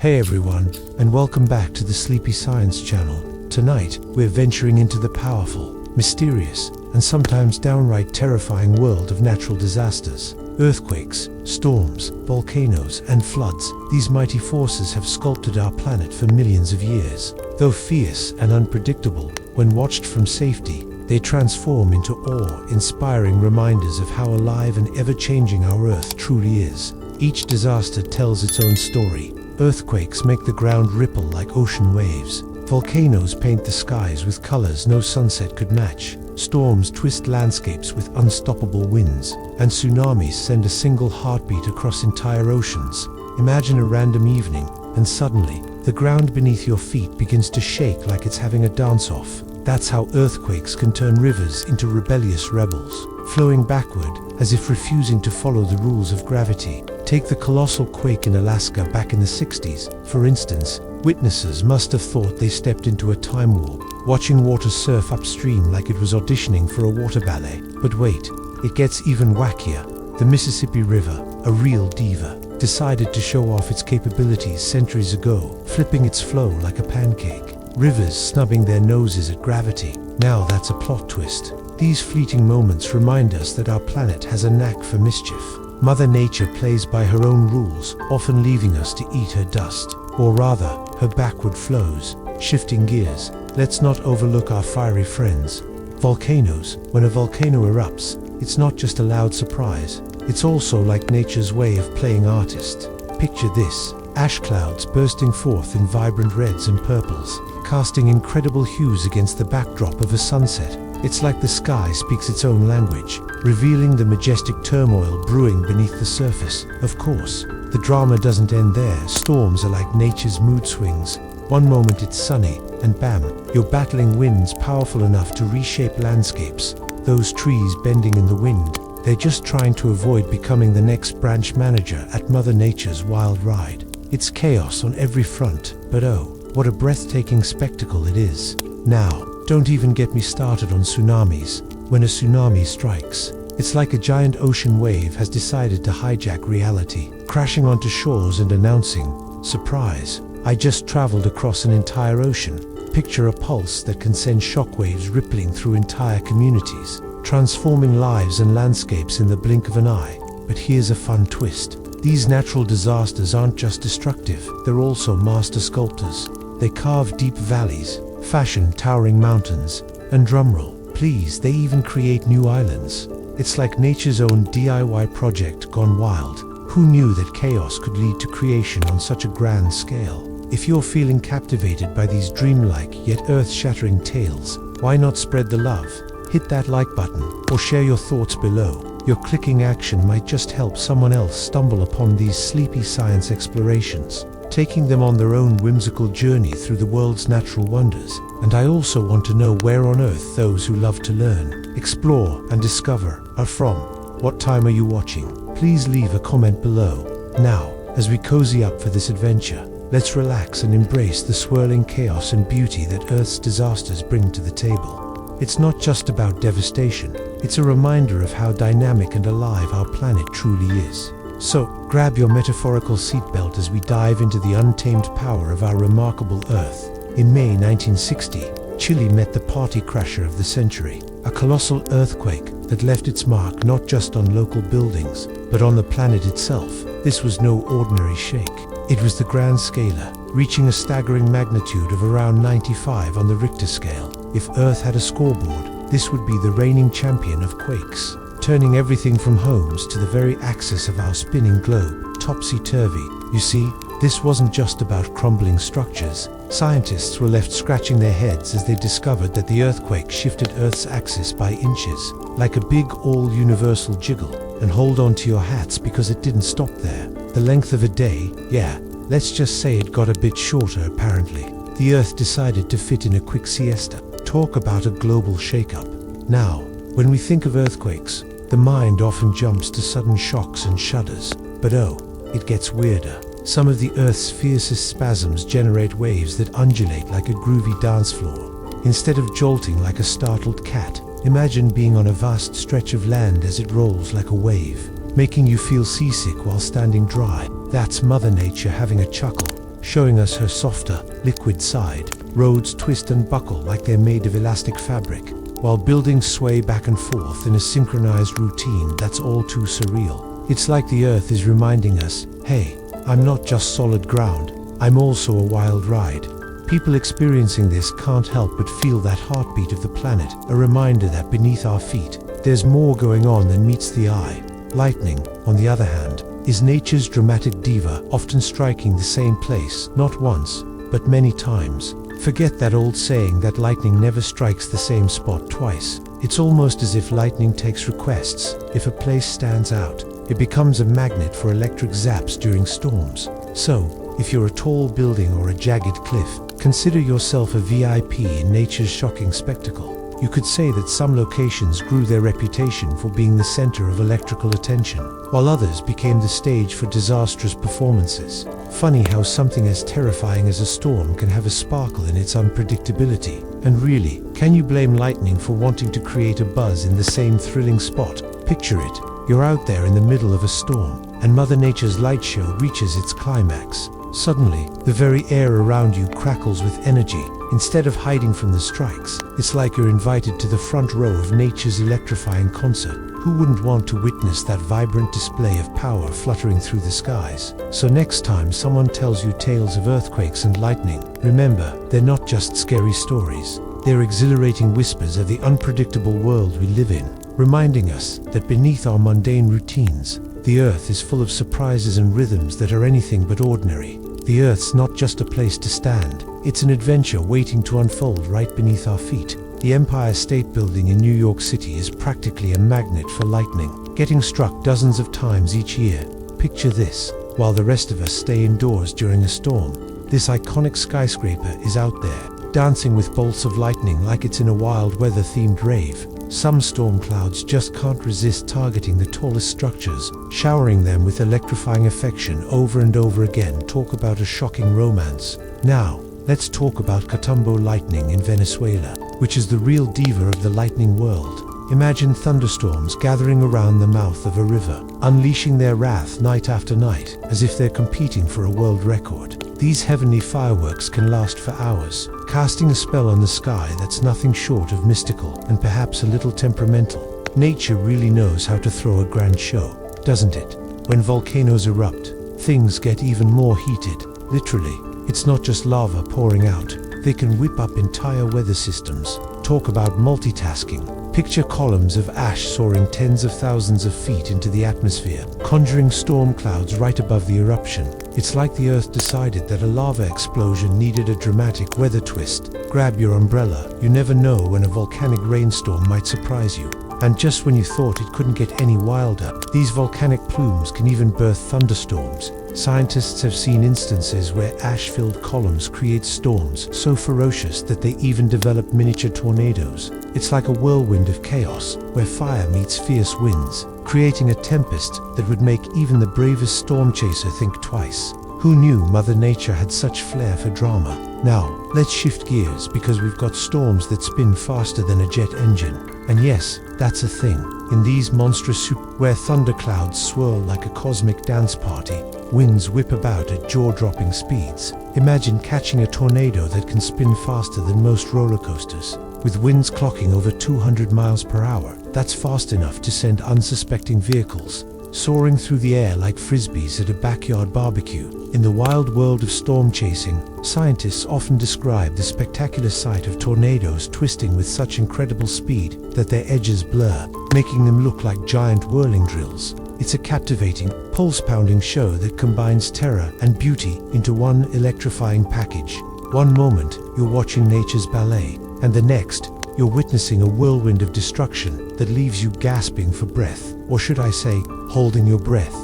Hey everyone, and welcome back to the Sleepy Science channel. Tonight, we're venturing into the powerful, mysterious, and sometimes downright terrifying world of natural disasters. Earthquakes, storms, volcanoes, and floods, these mighty forces have sculpted our planet for millions of years. Though fierce and unpredictable, when watched from safety, they transform into awe-inspiring reminders of how alive and ever-changing our Earth truly is. Each disaster tells its own story. Earthquakes make the ground ripple like ocean waves. Volcanoes paint the skies with colors no sunset could match. Storms twist landscapes with unstoppable winds. And tsunamis send a single heartbeat across entire oceans. Imagine a random evening, and suddenly, the ground beneath your feet begins to shake like it's having a dance-off. That's how earthquakes can turn rivers into rebellious rebels, flowing backward as if refusing to follow the rules of gravity. Take the colossal quake in Alaska back in the 60s, for instance. Witnesses must have thought they stepped into a time warp, watching water surf upstream like it was auditioning for a water ballet. But wait, it gets even wackier. The Mississippi River, a real diva, decided to show off its capabilities centuries ago, flipping its flow like a pancake. Rivers snubbing their noses at gravity. Now that's a plot twist. These fleeting moments remind us that our planet has a knack for mischief. Mother Nature plays by her own rules, often leaving us to eat her dust. Or rather, her backward flows. Shifting gears, let's not overlook our fiery friends. Volcanoes. When a volcano erupts, it's not just a loud surprise. It's also like nature's way of playing artist. Picture this. Ash clouds bursting forth in vibrant reds and purples, casting incredible hues against the backdrop of a sunset. It's like the sky speaks its own language, revealing the majestic turmoil brewing beneath the surface. Of course, the drama doesn't end there. Storms are like nature's mood swings. One moment it's sunny, and bam, you're battling winds powerful enough to reshape landscapes. Those trees bending in the wind, they're just trying to avoid becoming the next branch manager at Mother Nature's wild ride. It's chaos on every front, but oh, what a breathtaking spectacle it is. Now, don't even get me started on tsunamis. When a tsunami strikes, it's like a giant ocean wave has decided to hijack reality, crashing onto shores and announcing, "Surprise, I just traveled across an entire ocean." Picture a pulse that can send shockwaves rippling through entire communities, transforming lives and landscapes in the blink of an eye. But here's a fun twist. These natural disasters aren't just destructive, they're also master sculptors. They carve deep valleys, fashion towering mountains, and drumroll, please, they even create new islands. It's like nature's own DIY project gone wild. Who knew that chaos could lead to creation on such a grand scale? If you're feeling captivated by these dreamlike yet earth-shattering tales, why not spread the love? Hit that like button, or share your thoughts below. Your clicking action might just help someone else stumble upon these sleepy science explorations, taking them on their own whimsical journey through the world's natural wonders. And I also want to know where on earth those who love to learn, explore, and discover are from. What time are you watching? Please leave a comment below. Now, as we cozy up for this adventure, let's relax and embrace the swirling chaos and beauty that Earth's disasters bring to the table. It's not just about devastation, it's a reminder of how dynamic and alive our planet truly is. So, grab your metaphorical seatbelt as we dive into the untamed power of our remarkable Earth. In May 1960, Chile met the party crasher of the century, a colossal earthquake that left its mark not just on local buildings, but on the planet itself. This was no ordinary shake. It was the grand scalar, reaching a staggering magnitude of around 95 on the Richter scale. If Earth had a scoreboard, this would be the reigning champion of quakes, turning everything from homes to the very axis of our spinning globe topsy-turvy. You see, this wasn't just about crumbling structures. Scientists were left scratching their heads as they discovered that the earthquake shifted Earth's axis by inches, like a big all-universal jiggle. And hold on to your hats because it didn't stop there. The length of a day, yeah, let's just say it got a bit shorter apparently. The Earth decided to fit in a quick siesta. Talk about a global shakeup. Now, when we think of earthquakes, the mind often jumps to sudden shocks and shudders. But oh, it gets weirder. Some of the Earth's fiercest spasms generate waves that undulate like a groovy dance floor. Instead of jolting like a startled cat, imagine being on a vast stretch of land as it rolls like a wave, making you feel seasick while standing dry. That's Mother Nature having a chuckle. showing us her softer, liquid side. Roads twist and buckle like they're made of elastic fabric, while buildings sway back and forth in a synchronized routine that's all too surreal. It's like the earth is reminding us, hey, I'm not just solid ground, I'm also a wild ride. People experiencing this can't help but feel that heartbeat of the planet, a reminder that beneath our feet, there's more going on than meets the eye. Lightning, on the other hand, is nature's dramatic diva, often striking the same place, not once, but many times. Forget that old saying that lightning never strikes the same spot twice. It's almost as if lightning takes requests. If a place stands out, it becomes a magnet for electric zaps during storms. So, if you're a tall building or a jagged cliff, consider yourself a VIP in nature's shocking spectacle. You could say that some locations grew their reputation for being the center of electrical attention, while others became the stage for disastrous performances. Funny how something as terrifying as a storm can have a sparkle in its unpredictability. And really, can you blame lightning for wanting to create a buzz in the same thrilling spot? Picture it. You're out there in the middle of a storm, and Mother Nature's light show reaches its climax. Suddenly, the very air around you crackles with energy. Instead of hiding from the strikes, it's like you're invited to the front row of nature's electrifying concert. Who wouldn't want to witness that vibrant display of power fluttering through the skies? So next time someone tells you tales of earthquakes and lightning, remember, they're not just scary stories. They're exhilarating whispers of the unpredictable world we live in, reminding us that beneath our mundane routines, the earth is full of surprises and rhythms that are anything but ordinary. The earth's not just a place to stand, it's an adventure waiting to unfold right beneath our feet. The Empire State Building in New York City is practically a magnet for lightning, getting struck dozens of times each year. Picture this, while the rest of us stay indoors during a storm, this iconic skyscraper is out there, dancing with bolts of lightning like it's in a wild weather-themed rave. Some storm clouds just can't resist targeting the tallest structures, showering them with electrifying affection over and over again. Talk about a shocking romance. Now, let's talk about Catumbó lightning in Venezuela, which is the real diva of the lightning world. Imagine thunderstorms gathering around the mouth of a river, unleashing their wrath night after night, as if they're competing for a world record. These heavenly fireworks can last for hours, casting a spell on the sky that's nothing short of mystical and perhaps a little temperamental. Nature really knows how to throw a grand show, doesn't it? When volcanoes erupt, things get even more heated. Literally, it's not just lava pouring out. They can whip up entire weather systems. Talk about multitasking. Picture columns of ash soaring tens of thousands of feet into the atmosphere, conjuring storm clouds right above the eruption. It's like the earth decided that a lava explosion needed a dramatic weather twist. Grab your umbrella. You never know when a volcanic rainstorm might surprise you. And just when you thought it couldn't get any wilder, these volcanic plumes can even birth thunderstorms. Scientists have seen instances where ash-filled columns create storms so ferocious that they even develop miniature tornadoes. It's like a whirlwind of chaos, where fire meets fierce winds, creating a tempest that would make even the bravest storm chaser think twice. Who knew Mother Nature had such flair for drama? Now, let's shift gears because we've got storms that spin faster than a jet engine. And yes, that's a thing. In these monstrous where thunderclouds swirl like a cosmic dance party, winds whip about at jaw-dropping speeds. Imagine catching a tornado that can spin faster than most roller coasters, with winds clocking over 200 miles per hour. That's fast enough to send unsuspecting vehicles soaring through the air like frisbees at a backyard barbecue. In the wild world of storm chasing, scientists often describe the spectacular sight of tornadoes twisting with such incredible speed that their edges blur, making them look like giant whirling drills. It's a captivating, pulse-pounding show that combines terror and beauty into one electrifying package. One moment, you're watching nature's ballet, and the next, you're witnessing a whirlwind of destruction that leaves you gasping for breath, or should I say, holding your breath.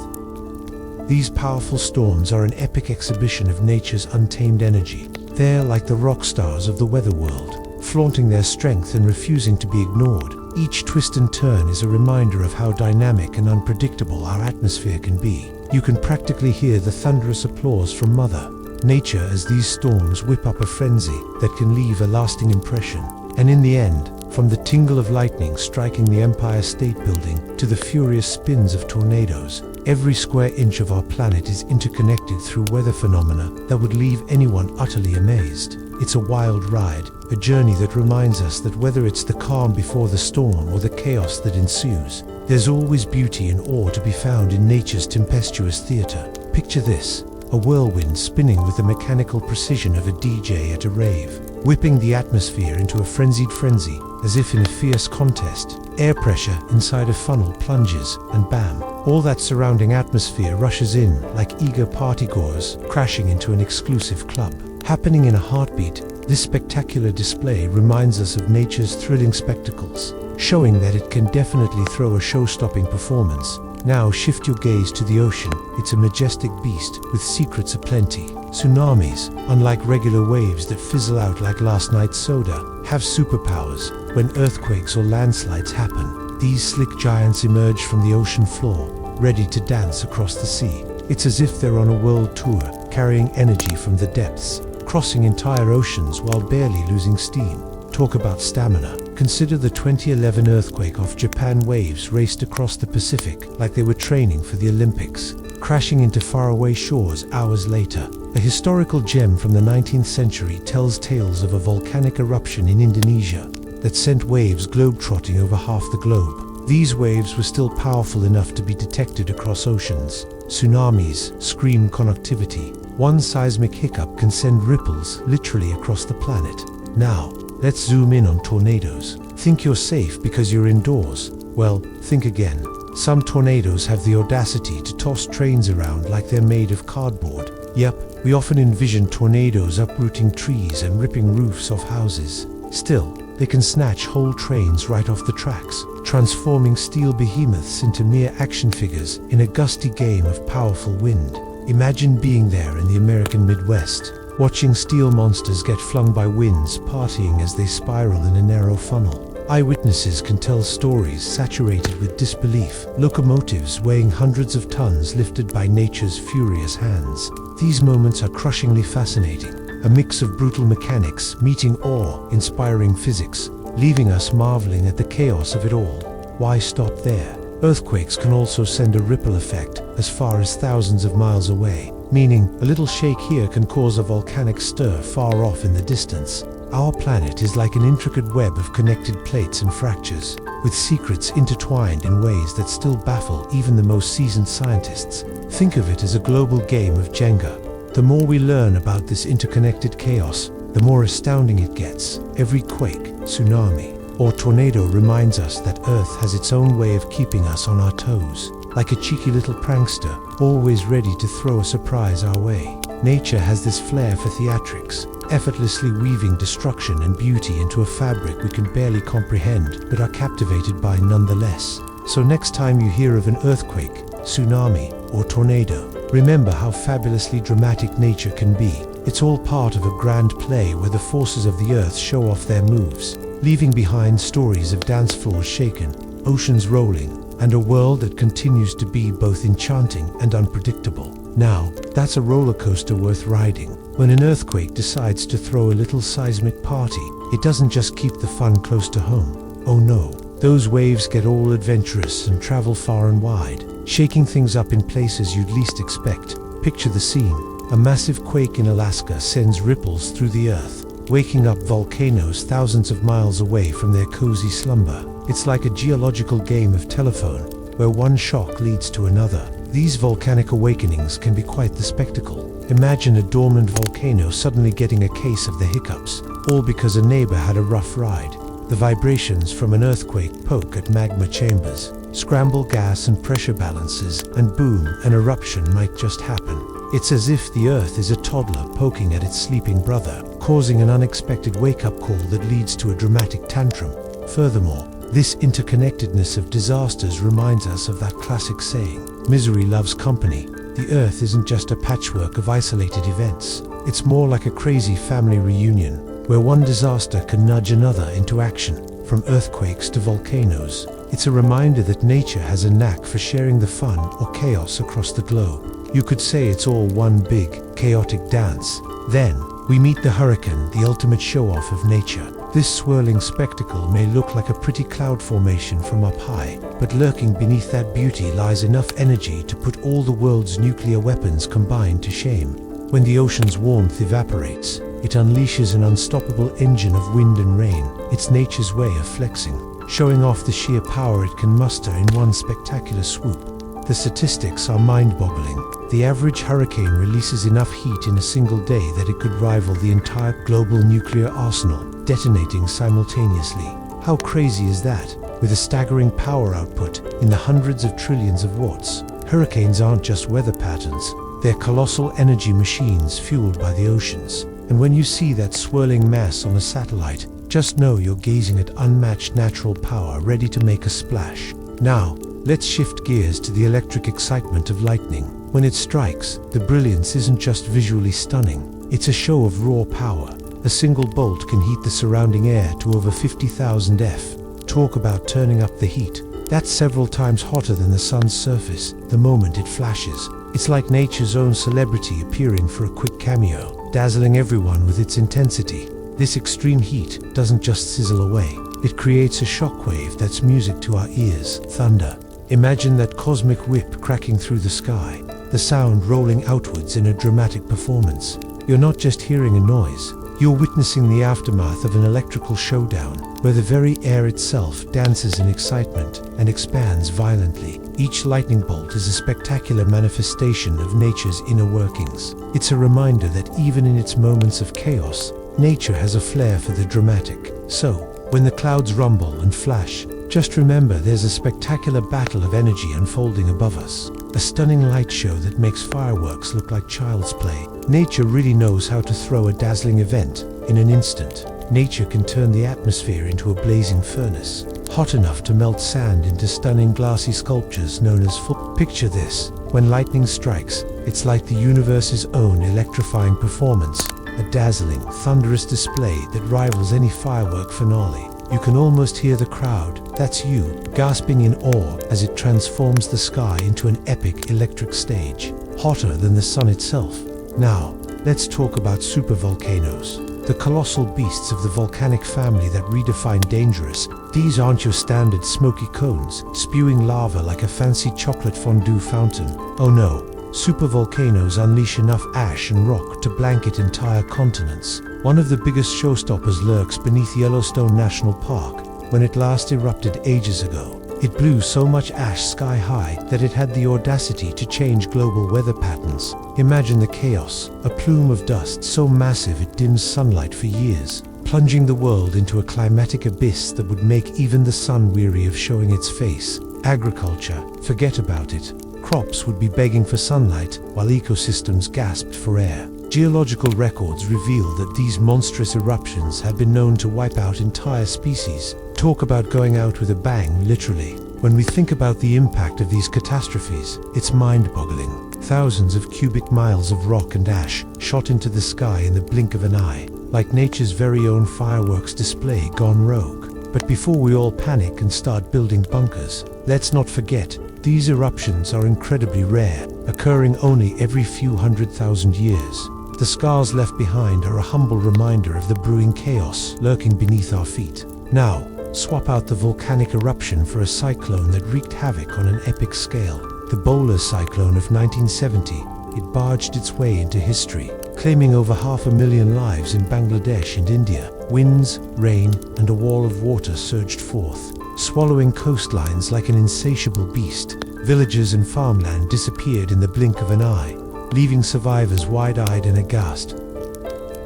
These powerful storms are an epic exhibition of nature's untamed energy. They're like the rock stars of the weather world, flaunting their strength and refusing to be ignored. Each twist and turn is a reminder of how dynamic and unpredictable our atmosphere can be. You can practically hear the thunderous applause from Mother Nature as these storms whip up a frenzy that can leave a lasting impression. And in the end, From the tingle of lightning striking the Empire State Building to the furious spins of tornadoes, every square inch of our planet is interconnected through weather phenomena that would leave anyone utterly amazed. It's a wild ride, a journey that reminds us that whether it's the calm before the storm or the chaos that ensues, there's always beauty and awe to be found in nature's tempestuous theater. Picture this: a whirlwind spinning with the mechanical precision of a DJ at a rave, whipping the atmosphere into a frenzied frenzy, as if in a fierce contest. Air pressure inside a funnel plunges, and bam, all that surrounding atmosphere rushes in like eager partygoers crashing into an exclusive club. Happening in a heartbeat, this spectacular display reminds us of nature's thrilling spectacles, showing that it can definitely throw a show-stopping performance. Now shift your gaze to the ocean. It's a majestic beast with secrets aplenty. Tsunamis, unlike regular waves that fizzle out like last night's soda, have superpowers. When earthquakes or landslides happen, these slick giants emerge from the ocean floor, ready to dance across the sea. It's as if they're on a world tour, carrying energy from the depths, crossing entire oceans while barely losing steam. Talk about stamina. Consider the 2011 earthquake off Japan. Waves raced across the Pacific like they were training for the Olympics, crashing into faraway shores hours later. A historical gem from the 19th century tells tales of a volcanic eruption in Indonesia that sent waves globetrotting over half the globe. These waves were still powerful enough to be detected across oceans. Tsunamis scream connectivity. One seismic hiccup can send ripples literally across the planet. Now, let's zoom in on tornadoes. Think you're safe because you're indoors? Well, think again. Some tornadoes have the audacity to toss trains around like they're made of cardboard. Yep, we often envision tornadoes uprooting trees and ripping roofs off houses. Still, they can snatch whole trains right off the tracks, transforming steel behemoths into mere action figures in a gusty game of powerful wind. Imagine being there in the American Midwest, watching steel monsters get flung by winds, partying as they spiral in a narrow funnel. Eyewitnesses can tell stories saturated with disbelief, locomotives weighing hundreds of tons lifted by nature's furious hands. These moments are crushingly fascinating, a mix of brutal mechanics meeting awe-inspiring physics, leaving us marveling at the chaos of it all. Why stop there? Earthquakes can also send a ripple effect as far as thousands of miles away, meaning a little shake here can cause a volcanic stir far off in the distance. Our planet is like an intricate web of connected plates and fractures, with secrets intertwined in ways that still baffle even the most seasoned scientists. Think of it as a global game of Jenga. The more we learn about this interconnected chaos, the more astounding it gets. Every quake, tsunami, or tornado reminds us that Earth has its own way of keeping us on our toes, like a cheeky little prankster, always ready to throw a surprise our way. Nature has this flair for theatrics, effortlessly weaving destruction and beauty into a fabric we can barely comprehend but are captivated by nonetheless. So next time you hear of an earthquake, tsunami, or tornado, remember how fabulously dramatic nature can be. It's all part of a grand play where the forces of the earth show off their moves, leaving behind stories of dance floors shaken, oceans rolling, and a world that continues to be both enchanting and unpredictable. Now, that's a roller coaster worth riding. When an earthquake decides to throw a little seismic party, it doesn't just keep the fun close to home. Oh no, those waves get all adventurous and travel far and wide, shaking things up in places you'd least expect. Picture the scene. A massive quake in Alaska sends ripples through the earth, waking up volcanoes thousands of miles away from their cozy slumber. It's like a geological game of telephone, where one shock leads to another. These volcanic awakenings can be quite the spectacle. Imagine a dormant volcano suddenly getting a case of the hiccups, all because a neighbor had a rough ride. The vibrations from an earthquake poke at magma chambers, scramble gas and pressure balances, and boom, an eruption might just happen. It's as if the earth is a toddler poking at its sleeping brother, causing an unexpected wake-up call that leads to a dramatic tantrum. Furthermore, this interconnectedness of disasters reminds us of that classic saying, misery loves company. The earth isn't just a patchwork of isolated events. It's more like a crazy family reunion, where one disaster can nudge another into action, from earthquakes to volcanoes. It's a reminder that nature has a knack for sharing the fun or chaos across the globe. You could say it's all one big, chaotic dance. Then, we meet the hurricane, the ultimate show-off of nature. This swirling spectacle may look like a pretty cloud formation from up high, but lurking beneath that beauty lies enough energy to put all the world's nuclear weapons combined to shame. When the ocean's warmth evaporates, it unleashes an unstoppable engine of wind and rain. It's nature's way of flexing, showing off the sheer power it can muster in one spectacular swoop. The statistics are mind-boggling. The average hurricane releases enough heat in a single day that it could rival the entire global nuclear arsenal, detonating simultaneously. How crazy is that? With a staggering power output in the hundreds of trillions of watts, hurricanes aren't just weather patterns. They're colossal energy machines fueled by the oceans. And when you see that swirling mass on a satellite, just know you're gazing at unmatched natural power ready to make a splash. Now, let's shift gears to the electric excitement of lightning. When it strikes, the brilliance isn't just visually stunning, it's a show of raw power. A single bolt can heat the surrounding air to over 50,000 F. Talk about turning up the heat. That's several times hotter than the sun's surface the moment it flashes. It's like nature's own celebrity appearing for a quick cameo, dazzling everyone with its intensity. This extreme heat doesn't just sizzle away. It creates a shockwave that's music to our ears, thunder. Imagine that cosmic whip cracking through the sky, the sound rolling outwards in a dramatic performance. You're not just hearing a noise, you're witnessing the aftermath of an electrical showdown, where the very air itself dances in excitement and expands violently. Each lightning bolt is a spectacular manifestation of nature's inner workings. It's a reminder that even in its moments of chaos, nature has a flair for the dramatic. So, when the clouds rumble and flash, just remember there's a spectacular battle of energy unfolding above us. A stunning light show that makes fireworks look like child's play. Nature really knows how to throw a dazzling event in an instant. Nature can turn the atmosphere into a blazing furnace, hot enough to melt sand into stunning glassy sculptures known as full. Picture this. When lightning strikes, it's like the universe's own electrifying performance, a dazzling, thunderous display that rivals any firework finale. You can almost hear the crowd, that's you, gasping in awe as it transforms the sky into an epic electric stage, hotter than the sun itself. Now, let's talk about supervolcanoes, the colossal beasts of the volcanic family that redefine dangerous. These aren't your standard smoky cones, spewing lava like a fancy chocolate fondue fountain. Oh no, supervolcanoes unleash enough ash and rock to blanket entire continents. One of the biggest showstoppers lurks beneath Yellowstone National Park. When it last erupted ages ago, it blew so much ash sky high that it had the audacity to change global weather patterns. Imagine the chaos, a plume of dust so massive it dims sunlight for years, plunging the world into a climatic abyss that would make even the sun weary of showing its face. Agriculture, forget about it. Crops would be begging for sunlight, while ecosystems gasped for air. Geological records reveal that these monstrous eruptions have been known to wipe out entire species. Talk about going out with a bang, literally. When we think about the impact of these catastrophes, it's mind-boggling. Thousands of cubic miles of rock and ash shot into the sky in the blink of an eye, like nature's very own fireworks display gone rogue. But before we all panic and start building bunkers, let's not forget, these eruptions are incredibly rare, occurring only every few 100,000 years. The scars left behind are a humble reminder of the brewing chaos lurking beneath our feet. Now, swap out the volcanic eruption for a cyclone that wreaked havoc on an epic scale. The Bowler cyclone of 1970, it barged its way into history, claiming over 500,000 lives in Bangladesh and India. Winds, rain, and a wall of water surged forth, swallowing coastlines like an insatiable beast. Villages and farmland disappeared in the blink of an eye, leaving survivors wide-eyed and aghast.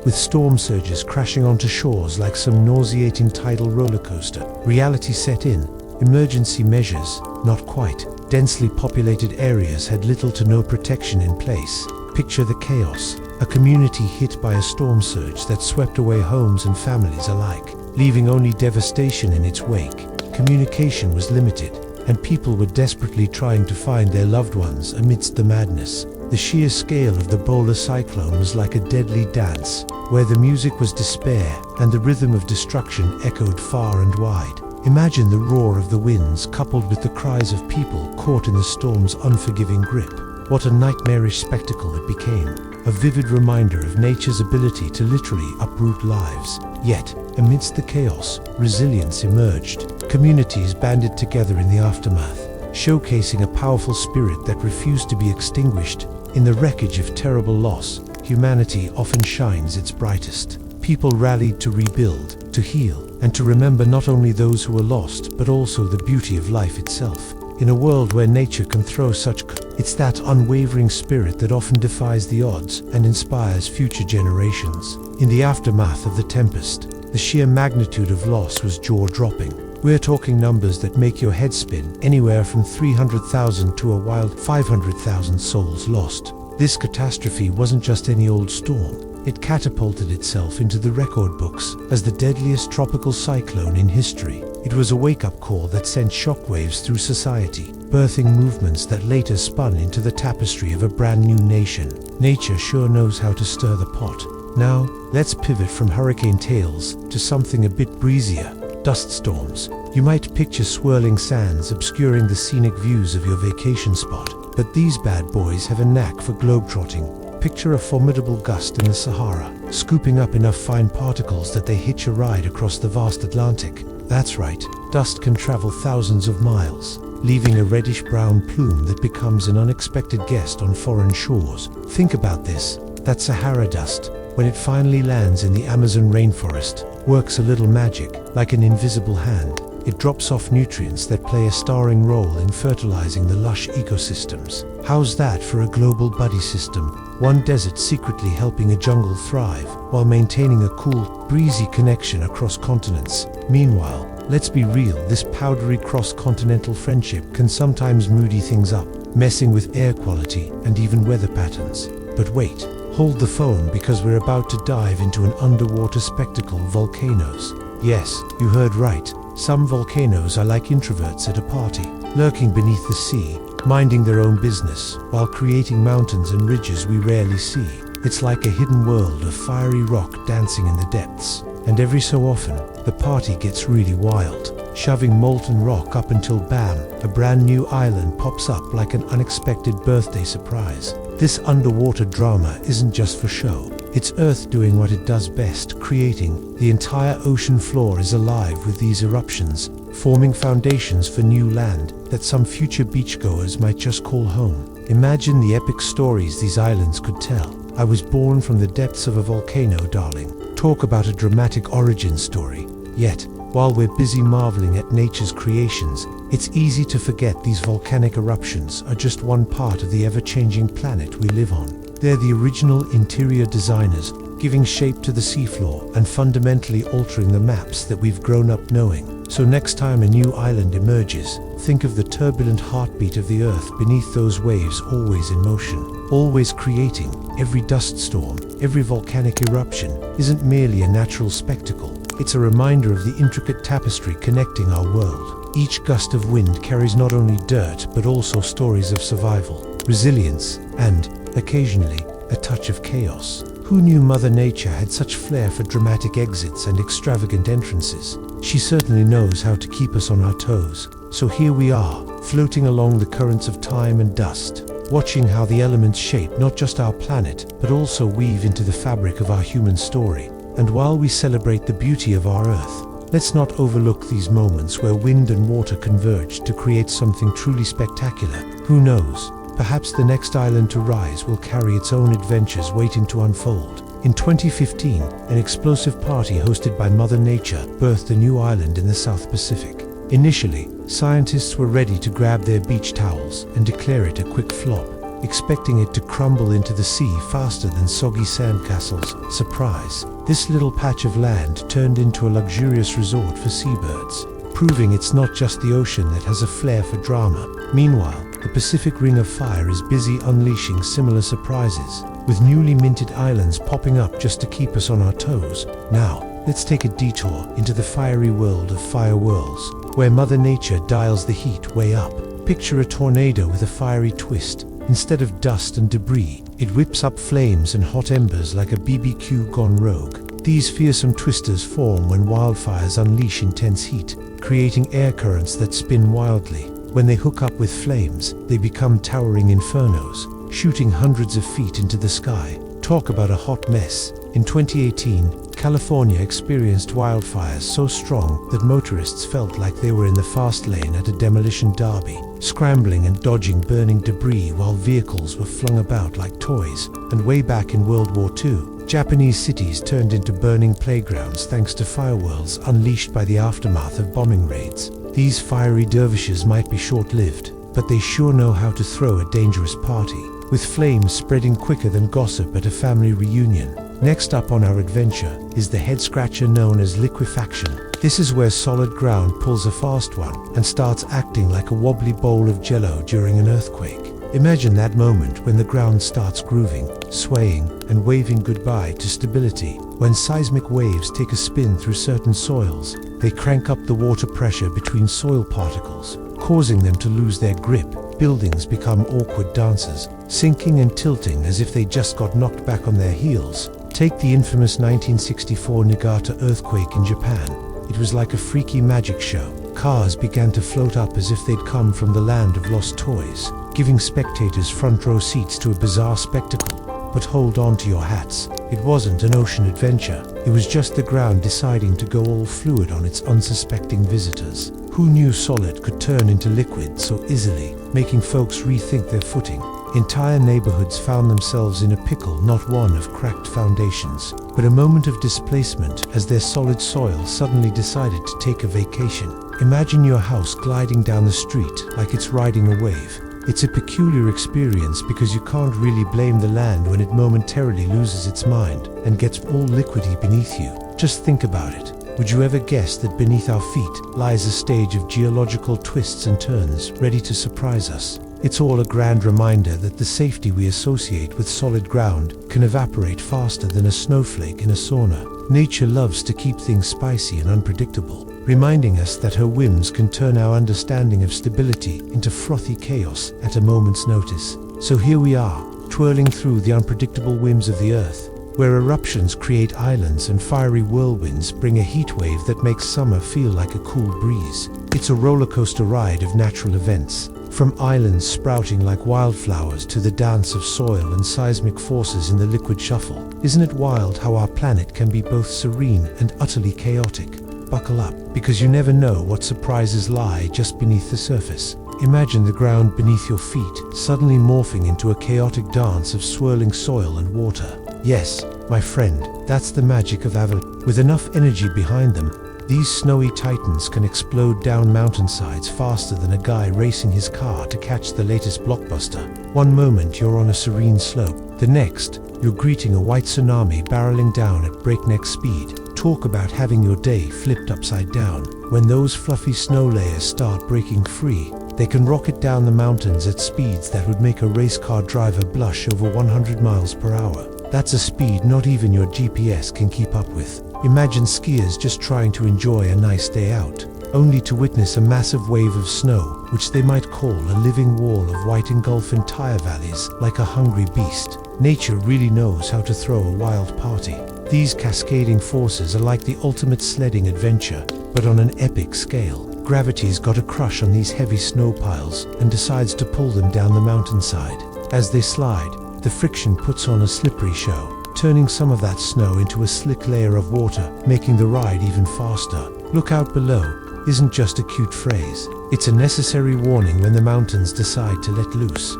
With storm surges crashing onto shores like some nauseating tidal roller coaster, reality set in. Emergency measures, not quite. Densely populated areas had little to no protection in place. Picture the chaos. A community hit by a storm surge that swept away homes and families alike, leaving only devastation in its wake. Communication was limited, and people were desperately trying to find their loved ones amidst the madness. The sheer scale of the Bowler cyclone was like a deadly dance, where the music was despair and the rhythm of destruction echoed far and wide. Imagine the roar of the winds coupled with the cries of people caught in the storm's unforgiving grip. What a nightmarish spectacle it became. a vivid reminder of nature's ability to literally uproot lives. Yet, amidst the chaos, resilience emerged. Communities banded together in the aftermath, showcasing a powerful spirit that refused to be extinguished. In the wreckage of terrible loss, humanity often shines its brightest. People rallied to rebuild, to heal, and to remember not only those who were lost, but also the beauty of life itself. In a world where nature can throw such it's that unwavering spirit that often defies the odds and inspires future generations. In the aftermath of the tempest, the sheer magnitude of loss was jaw-dropping. We're talking numbers that make your head spin, anywhere from 300,000 to a wild 500,000 souls lost. This catastrophe wasn't just any old storm. It catapulted itself into the record books as the deadliest tropical cyclone in history. It was a wake-up call that sent shockwaves through society, birthing movements that later spun into the tapestry of a brand new nation. Nature sure knows how to stir the pot. Now, let's pivot from hurricane tales to something a bit breezier. Dust storms. You might picture swirling sands obscuring the scenic views of your vacation spot, but these bad boys have a knack for globetrotting. Picture a formidable gust in the Sahara, scooping up enough fine particles that they hitch a ride across the vast Atlantic. That's right, dust can travel thousands of miles, leaving a reddish-brown plume that becomes an unexpected guest on foreign shores. Think about this. That Sahara dust, when it finally lands in the Amazon rainforest, works a little magic, like an invisible hand. It drops off nutrients that play a starring role in fertilizing the lush ecosystems. How's that for a global buddy system? One desert secretly helping a jungle thrive, while maintaining a cool, breezy connection across continents. Meanwhile, let's be real, this powdery cross-continental friendship can sometimes moody things up, messing with air quality and even weather patterns. But wait, hold the phone, because we're about to dive into an underwater spectacle: volcanoes. Yes, you heard right. Some volcanoes are like introverts at a party, lurking beneath the sea, minding their own business, while creating mountains and ridges we rarely see. It's like a hidden world of fiery rock dancing in the depths. And every so often, the party gets really wild, shoving molten rock up until bam, a brand new island pops up like an unexpected birthday surprise. This underwater drama isn't just for show. It's Earth doing what it does best, creating. The entire ocean floor is alive with these eruptions, forming foundations for new land that some future beachgoers might just call home. Imagine the epic stories these islands could tell. I was born from the depths of a volcano, darling. Talk about a dramatic origin story. Yet, while we're busy marveling at nature's creations, it's easy to forget these volcanic eruptions are just one part of the ever-changing planet we live on. They're the original interior designers, giving shape to the seafloor and fundamentally altering the maps that we've grown up knowing. So next time a new island emerges, think of the turbulent heartbeat of the Earth beneath those waves, always in motion, always creating. Every dust storm, every volcanic eruption isn't merely a natural spectacle. It's a reminder of the intricate tapestry connecting our world. Each gust of wind carries not only dirt, but also stories of survival, resilience, and, occasionally, a touch of chaos. Who knew Mother Nature had such flair for dramatic exits and extravagant entrances? She certainly knows how to keep us on our toes. So here we are, floating along the currents of time and dust, watching how the elements shape not just our planet, but also weave into the fabric of our human story. And while we celebrate the beauty of our Earth, let's not overlook these moments where wind and water converge to create something truly spectacular. Who knows? Perhaps the next island to rise will carry its own adventures waiting to unfold. In 2015, an explosive party hosted by Mother Nature birthed a new island in the South Pacific. Initially, scientists were ready to grab their beach towels and declare it a quick flop, expecting it to crumble into the sea faster than soggy sandcastles. Surprise! This little patch of land turned into a luxurious resort for seabirds, proving it's not just the ocean that has a flair for drama. Meanwhile, the Pacific Ring of Fire is busy unleashing similar surprises, with newly minted islands popping up just to keep us on our toes. Now, let's take a detour into the fiery world of firewhirls, where Mother Nature dials the heat way up. Picture a tornado with a fiery twist. Instead of dust and debris, it whips up flames and hot embers like a BBQ gone rogue. These fearsome twisters form when wildfires unleash intense heat, creating air currents that spin wildly. When they hook up with flames, they become towering infernos, shooting hundreds of feet into the sky. Talk about a hot mess. In 2018, California experienced wildfires so strong that motorists felt like they were in the fast lane at a demolition derby, scrambling and dodging burning debris while vehicles were flung about like toys. And way back in World War II, Japanese cities turned into burning playgrounds thanks to fireworks unleashed by the aftermath of bombing raids. These fiery dervishes might be short-lived, but they sure know how to throw a dangerous party, with flames spreading quicker than gossip at a family reunion. Next up on our adventure is the head-scratcher known as liquefaction. This is where solid ground pulls a fast one and starts acting like a wobbly bowl of jello during an earthquake. Imagine that moment when the ground starts grooving, swaying, and waving goodbye to stability. When seismic waves take a spin through certain soils, they crank up the water pressure between soil particles, causing them to lose their grip. Buildings become awkward dancers, sinking and tilting as if they just got knocked back on their heels. Take the infamous 1964 Niigata earthquake in Japan. It was like a freaky magic show. Cars began to float up as if they'd come from the land of lost toys, giving spectators front row seats to a bizarre spectacle. But hold on to your hats. It wasn't an ocean adventure. It was just the ground deciding to go all fluid on its unsuspecting visitors. Who knew solid could turn into liquid so easily, making folks rethink their footing? Entire neighborhoods found themselves in a pickle, not one of cracked foundations, but a moment of displacement as their solid soil suddenly decided to take a vacation. Imagine your house gliding down the street like it's riding a wave. It's a peculiar experience because you can't really blame the land when it momentarily loses its mind and gets all liquidy beneath you. Just think about it. Would you ever guess that beneath our feet lies a stage of geological twists and turns ready to surprise us? It's all a grand reminder that the safety we associate with solid ground can evaporate faster than a snowflake in a sauna. Nature loves to keep things spicy and unpredictable, reminding us that her whims can turn our understanding of stability into frothy chaos at a moment's notice. So here we are, twirling through the unpredictable whims of the earth, where eruptions create islands and fiery whirlwinds bring a heat wave that makes summer feel like a cool breeze. It's a roller coaster ride of natural events, from islands sprouting like wildflowers to the dance of soil and seismic forces in the liquid shuffle. Isn't it wild how our planet can be both serene and utterly chaotic? Buckle up, because you never know what surprises lie just beneath the surface. Imagine the ground beneath your feet suddenly morphing into a chaotic dance of swirling soil and water. Yes, my friend, that's the magic of avalanche. With enough energy behind them, these snowy titans can explode down mountainsides faster than a guy racing his car to catch the latest blockbuster. One moment you're on a serene slope, the next you're greeting a white tsunami barreling down at breakneck speed. Talk about having your day flipped upside down. When those fluffy snow layers start breaking free, they can rocket down the mountains at speeds that would make a race car driver blush over 100 miles per hour. That's a speed not even your GPS can keep up with. Imagine skiers just trying to enjoy a nice day out, only to witness a massive wave of snow, which they might call a living wall of white engulf entire valleys like a hungry beast. Nature really knows how to throw a wild party. These cascading forces are like the ultimate sledding adventure, but on an epic scale. Gravity's got a crush on these heavy snow piles and decides to pull them down the mountainside. As they slide, the friction puts on a slippery show, turning some of that snow into a slick layer of water, making the ride even faster. Look out below isn't just a cute phrase. It's a necessary warning when the mountains decide to let loose.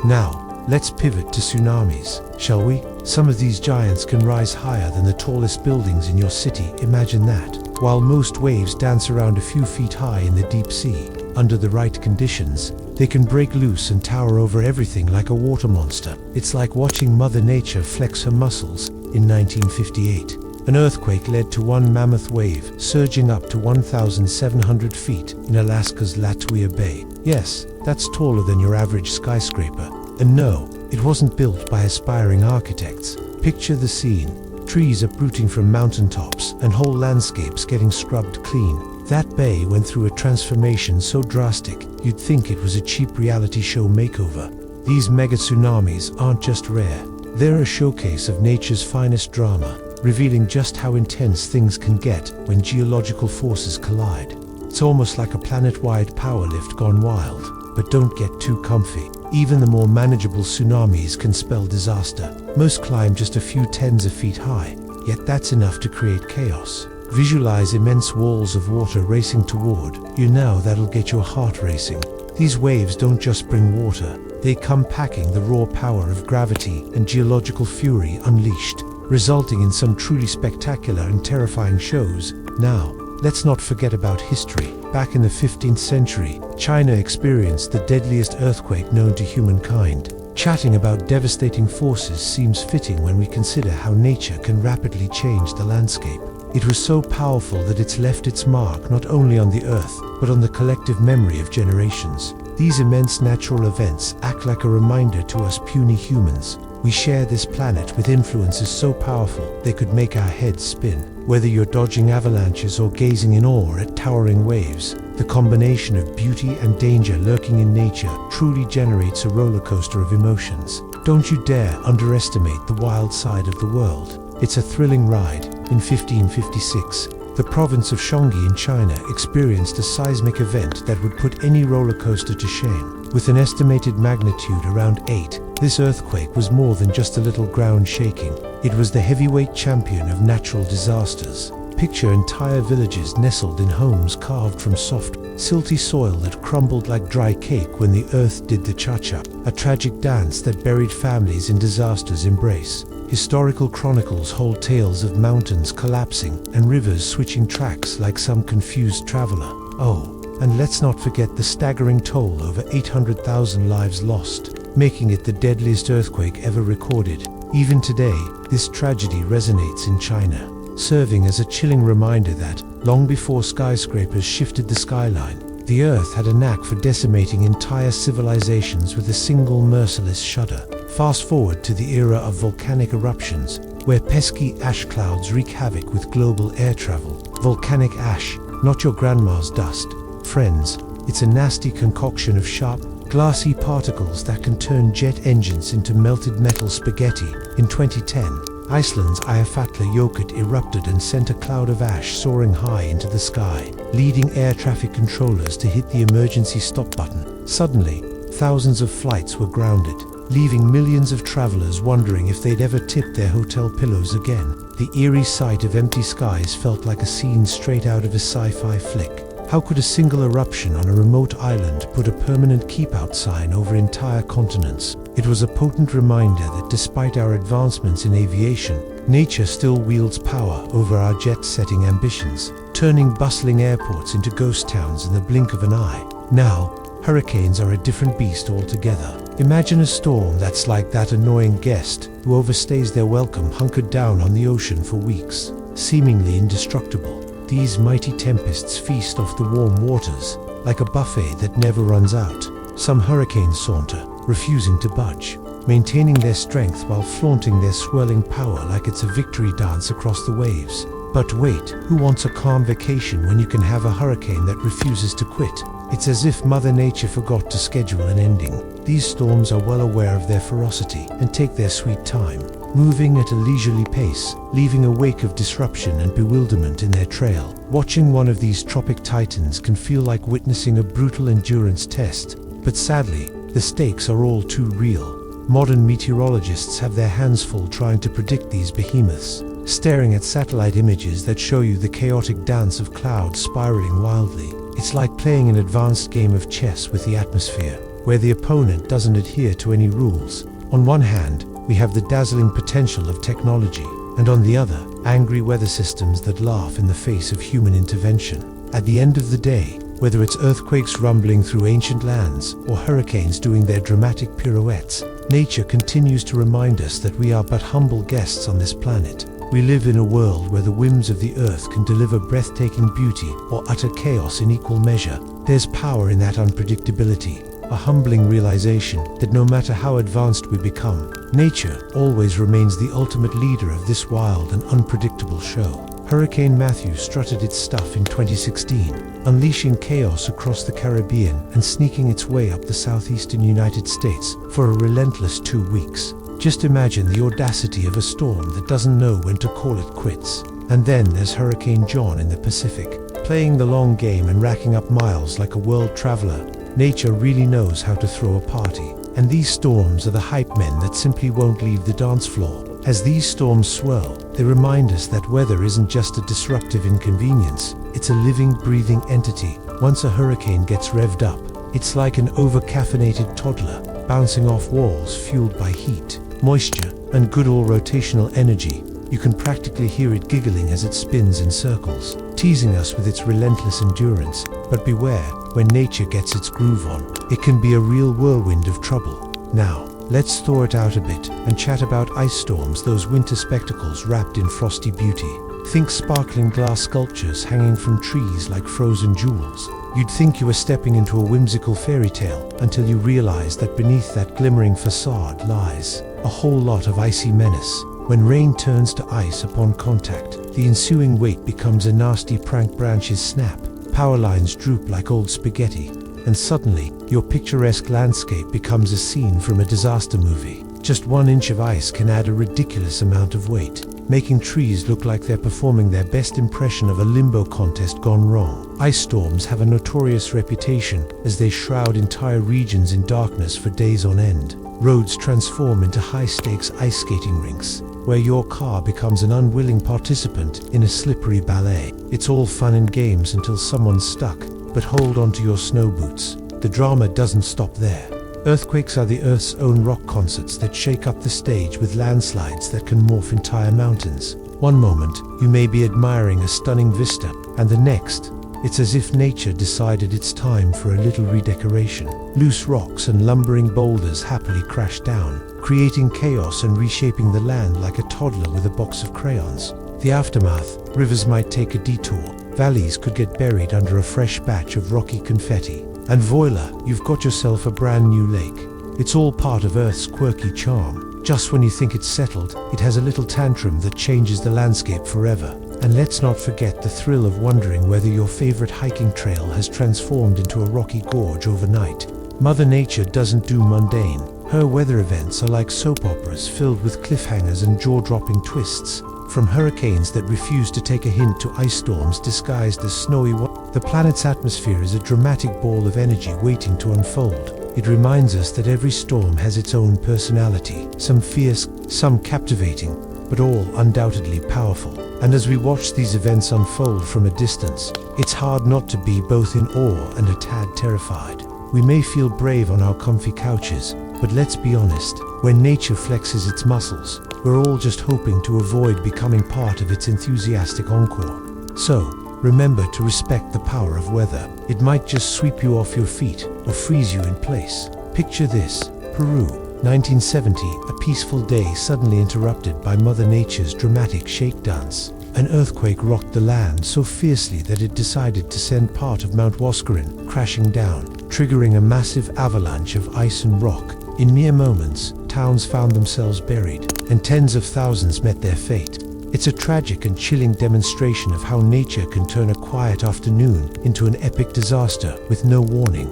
Now, let's pivot to tsunamis, shall we? Some of these giants can rise higher than the tallest buildings in your city, imagine that. While most waves dance around a few feet high in the deep sea, under the right conditions, they can break loose and tower over everything like a water monster. It's like watching Mother Nature flex her muscles. In 1958, an earthquake led to one mammoth wave surging up to 1,700 feet in Alaska's Latuia Bay. Yes, that's taller than your average skyscraper. And no, it wasn't built by aspiring architects. Picture the scene. Trees uprooting from mountaintops and whole landscapes getting scrubbed clean. That bay went through a transformation so drastic, you'd think it was a cheap reality show makeover. These mega tsunamis aren't just rare. They're a showcase of nature's finest drama, revealing just how intense things can get when geological forces collide. It's almost like a planet-wide power lift gone wild. But don't get too comfy. Even the more manageable tsunamis can spell disaster. Most climb just a few tens of feet high, yet that's enough to create chaos. Visualize immense walls of water racing toward you now. That'll get your heart racing. These waves don't just bring water, they come packing the raw power of gravity and geological fury unleashed, resulting in some truly spectacular and terrifying shows. Now, let's not forget about history. Back in the 15th century, China experienced the deadliest earthquake known to humankind. Chatting about devastating forces seems fitting when we consider how nature can rapidly change the landscape. It was so powerful that it's left its mark not only on the earth, but on the collective memory of generations. These immense natural events act like a reminder to us puny humans. We share this planet with influences so powerful they could make our heads spin. Whether you're dodging avalanches or gazing in awe at towering waves, the combination of beauty and danger lurking in nature truly generates a roller coaster of emotions. Don't you dare underestimate the wild side of the world. It's a thrilling ride. In 1556, the province of Shanxi in China experienced a seismic event that would put any roller coaster to shame. With an estimated magnitude around 8, this earthquake was more than just a little ground shaking. It was the heavyweight champion of natural disasters. Picture entire villages nestled in homes carved from soft, silty soil that crumbled like dry cake when the earth did the cha-cha, a tragic dance that buried families in disaster's embrace. Historical chronicles hold tales of mountains collapsing and rivers switching tracks like some confused traveler. Oh, and let's not forget the staggering toll: over 800,000 lives lost, making it the deadliest earthquake ever recorded. Even today, this tragedy resonates in China, serving as a chilling reminder that, long before skyscrapers shifted the skyline, the earth had a knack for decimating entire civilizations with a single merciless shudder. Fast forward to the era of volcanic eruptions, where pesky ash clouds wreak havoc with global air travel. Volcanic ash, not your grandma's dust. Friends, it's a nasty concoction of sharp, glassy particles that can turn jet engines into melted metal spaghetti. In 2010, Iceland's Eyjafjallajökull erupted and sent a cloud of ash soaring high into the sky, leading air traffic controllers to hit the emergency stop button. Suddenly, thousands of flights were grounded, leaving millions of travelers wondering if they'd ever tip their hotel pillows again. The eerie sight of empty skies felt like a scene straight out of a sci-fi flick. How could a single eruption on a remote island put a permanent keep-out sign over entire continents? It was a potent reminder that despite our advancements in aviation, nature still wields power over our jet-setting ambitions, turning bustling airports into ghost towns in the blink of an eye. Now, hurricanes are a different beast altogether. Imagine a storm that's like that annoying guest who overstays their welcome, hunkered down on the ocean for weeks, seemingly indestructible. These mighty tempests feast off the warm waters, like a buffet that never runs out. Some hurricanes saunter, refusing to budge, maintaining their strength while flaunting their swirling power like it's a victory dance across the waves. But wait, who wants a calm vacation when you can have a hurricane that refuses to quit? It's as if Mother Nature forgot to schedule an ending. These storms are well aware of their ferocity and take their sweet time, moving at a leisurely pace, leaving a wake of disruption and bewilderment in their trail. Watching one of these tropic titans can feel like witnessing a brutal endurance test, but sadly, the stakes are all too real. Modern meteorologists have their hands full trying to predict these behemoths, staring at satellite images that show you the chaotic dance of clouds spiraling wildly. It's like playing an advanced game of chess with the atmosphere, where the opponent doesn't adhere to any rules. On one hand, we have the dazzling potential of technology, and on the other, angry weather systems that laugh in the face of human intervention. At the end of the day, whether it's earthquakes rumbling through ancient lands or hurricanes doing their dramatic pirouettes, nature continues to remind us that we are but humble guests on this planet. We live in a world where the whims of the earth can deliver breathtaking beauty or utter chaos in equal measure. There's power in that unpredictability, a humbling realization that no matter how advanced we become, nature always remains the ultimate leader of this wild and unpredictable show. Hurricane Matthew strutted its stuff in 2016, unleashing chaos across the Caribbean and sneaking its way up the southeastern United States for a relentless 2 weeks. Just imagine the audacity of a storm that doesn't know when to call it quits. And then there's Hurricane John in the Pacific, playing the long game and racking up miles like a world traveler. Nature really knows how to throw a party. And these storms are the hype men that simply won't leave the dance floor. As these storms swirl, they remind us that weather isn't just a disruptive inconvenience, it's a living, breathing entity. Once a hurricane gets revved up, it's like an over-caffeinated toddler, bouncing off walls fueled by heat, moisture, and good old rotational energy. You can practically hear it giggling as it spins in circles, teasing us with its relentless endurance. But beware, when nature gets its groove on, it can be a real whirlwind of trouble. Now, let's thaw it out a bit and chat about ice storms, those winter spectacles wrapped in frosty beauty. Think sparkling glass sculptures hanging from trees like frozen jewels. You'd think you were stepping into a whimsical fairy tale until you realize that beneath that glimmering facade lies a whole lot of icy menace. When rain turns to ice upon contact, the ensuing weight becomes a nasty prank. Branches snap, power lines droop like old spaghetti, and suddenly, your picturesque landscape becomes a scene from a disaster movie. Just 1 inch of ice can add a ridiculous amount of weight, making trees look like they're performing their best impression of a limbo contest gone wrong. Ice storms have a notorious reputation as they shroud entire regions in darkness for days on end. Roads transform into high-stakes ice skating rinks, where your car becomes an unwilling participant in a slippery ballet. It's all fun and games until someone's stuck, but hold on to your snow boots. The drama doesn't stop there. Earthquakes are the Earth's own rock concerts that shake up the stage with landslides that can morph entire mountains. One moment, you may be admiring a stunning vista, and the next, it's as if nature decided it's time for a little redecoration. Loose rocks and lumbering boulders happily crash down, creating chaos and reshaping the land like a toddler with a box of crayons. The aftermath: rivers might take a detour, valleys could get buried under a fresh batch of rocky confetti, and voila, you've got yourself a brand new lake. It's all part of Earth's quirky charm. Just when you think it's settled, it has a little tantrum that changes the landscape forever. And let's not forget the thrill of wondering whether your favorite hiking trail has transformed into a rocky gorge overnight. Mother Nature doesn't do mundane. Her weather events are like soap operas filled with cliffhangers and jaw-dropping twists. From hurricanes that refuse to take a hint to ice storms disguised as snowy the planet's atmosphere is a dramatic ball of energy waiting to unfold. It reminds us that every storm has its own personality, some fierce, some captivating, but all undoubtedly powerful. And as we watch these events unfold from a distance, it's hard not to be both in awe and a tad terrified. We may feel brave on our comfy couches, but let's be honest, when nature flexes its muscles, we're all just hoping to avoid becoming part of its enthusiastic encore. So, remember to respect the power of weather. It might just sweep you off your feet or freeze you in place. Picture this: Peru, 1970, a peaceful day suddenly interrupted by Mother Nature's dramatic shake dance. An earthquake rocked the land so fiercely that it decided to send part of Mount Huascarin crashing down, triggering a massive avalanche of ice and rock. In mere moments, towns found themselves buried, and tens of thousands met their fate. It's a tragic and chilling demonstration of how nature can turn a quiet afternoon into an epic disaster with no warning.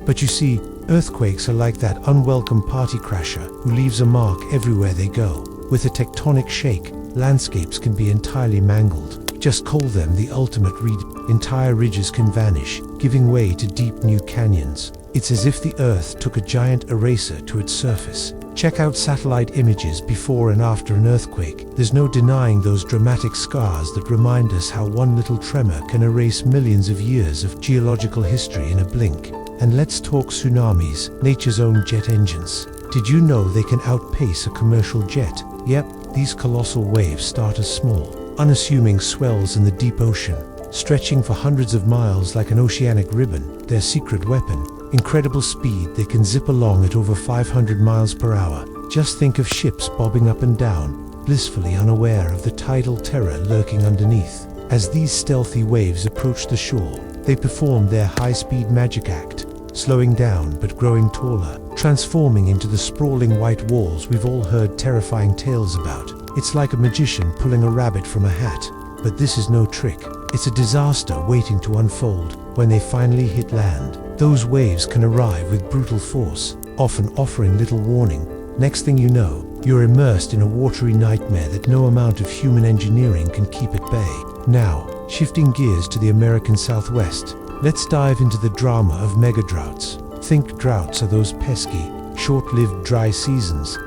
But you see, earthquakes are like that unwelcome party crasher who leaves a mark everywhere they go. With a tectonic shake, landscapes can be entirely mangled. Just call them the ultimate read. Entire ridges can vanish, giving way to deep new canyons. It's as if the Earth took a giant eraser to its surface. Check out satellite images before and after an earthquake. There's no denying those dramatic scars that remind us how one little tremor can erase millions of years of geological history in a blink. And let's talk tsunamis, nature's own jet engines. Did you know they can outpace a commercial jet? Yep, these colossal waves start as small, unassuming swells in the deep ocean, stretching for hundreds of miles like an oceanic ribbon. Their secret weapon: incredible speed. They can zip along at over 500 miles per hour. Just think of ships bobbing up and down, blissfully unaware of the tidal terror lurking underneath. As these stealthy waves approach the shore, they perform their high-speed magic act, slowing down but growing taller, transforming into the sprawling white walls we've all heard terrifying tales about. It's like a magician pulling a rabbit from a hat. But this is no trick. It's a disaster waiting to unfold when they finally hit land. Those waves can arrive with brutal force, often offering little warning. Next thing you know, you're immersed in a watery nightmare that no amount of human engineering can keep at bay. Now, shifting gears to the American Southwest, let's dive into the drama of mega droughts. Think droughts are those pesky, short-lived dry seasons.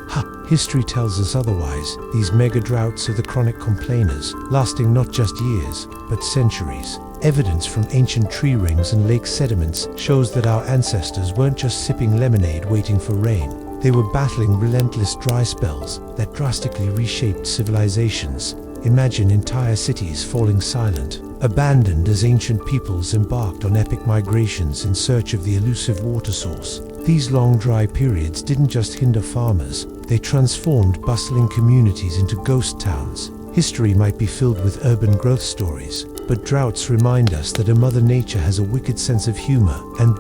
History tells us otherwise. These mega droughts are the chronic complainers, lasting not just years, but centuries. Evidence from ancient tree rings and lake sediments shows that our ancestors weren't just sipping lemonade waiting for rain. They were battling relentless dry spells that drastically reshaped civilizations. Imagine entire cities falling silent, abandoned as ancient peoples embarked on epic migrations in search of the elusive water source. These long dry periods didn't just hinder farmers, they transformed bustling communities into ghost towns. History might be filled with urban growth stories, but droughts remind us that Mother Nature has a wicked sense of humor, and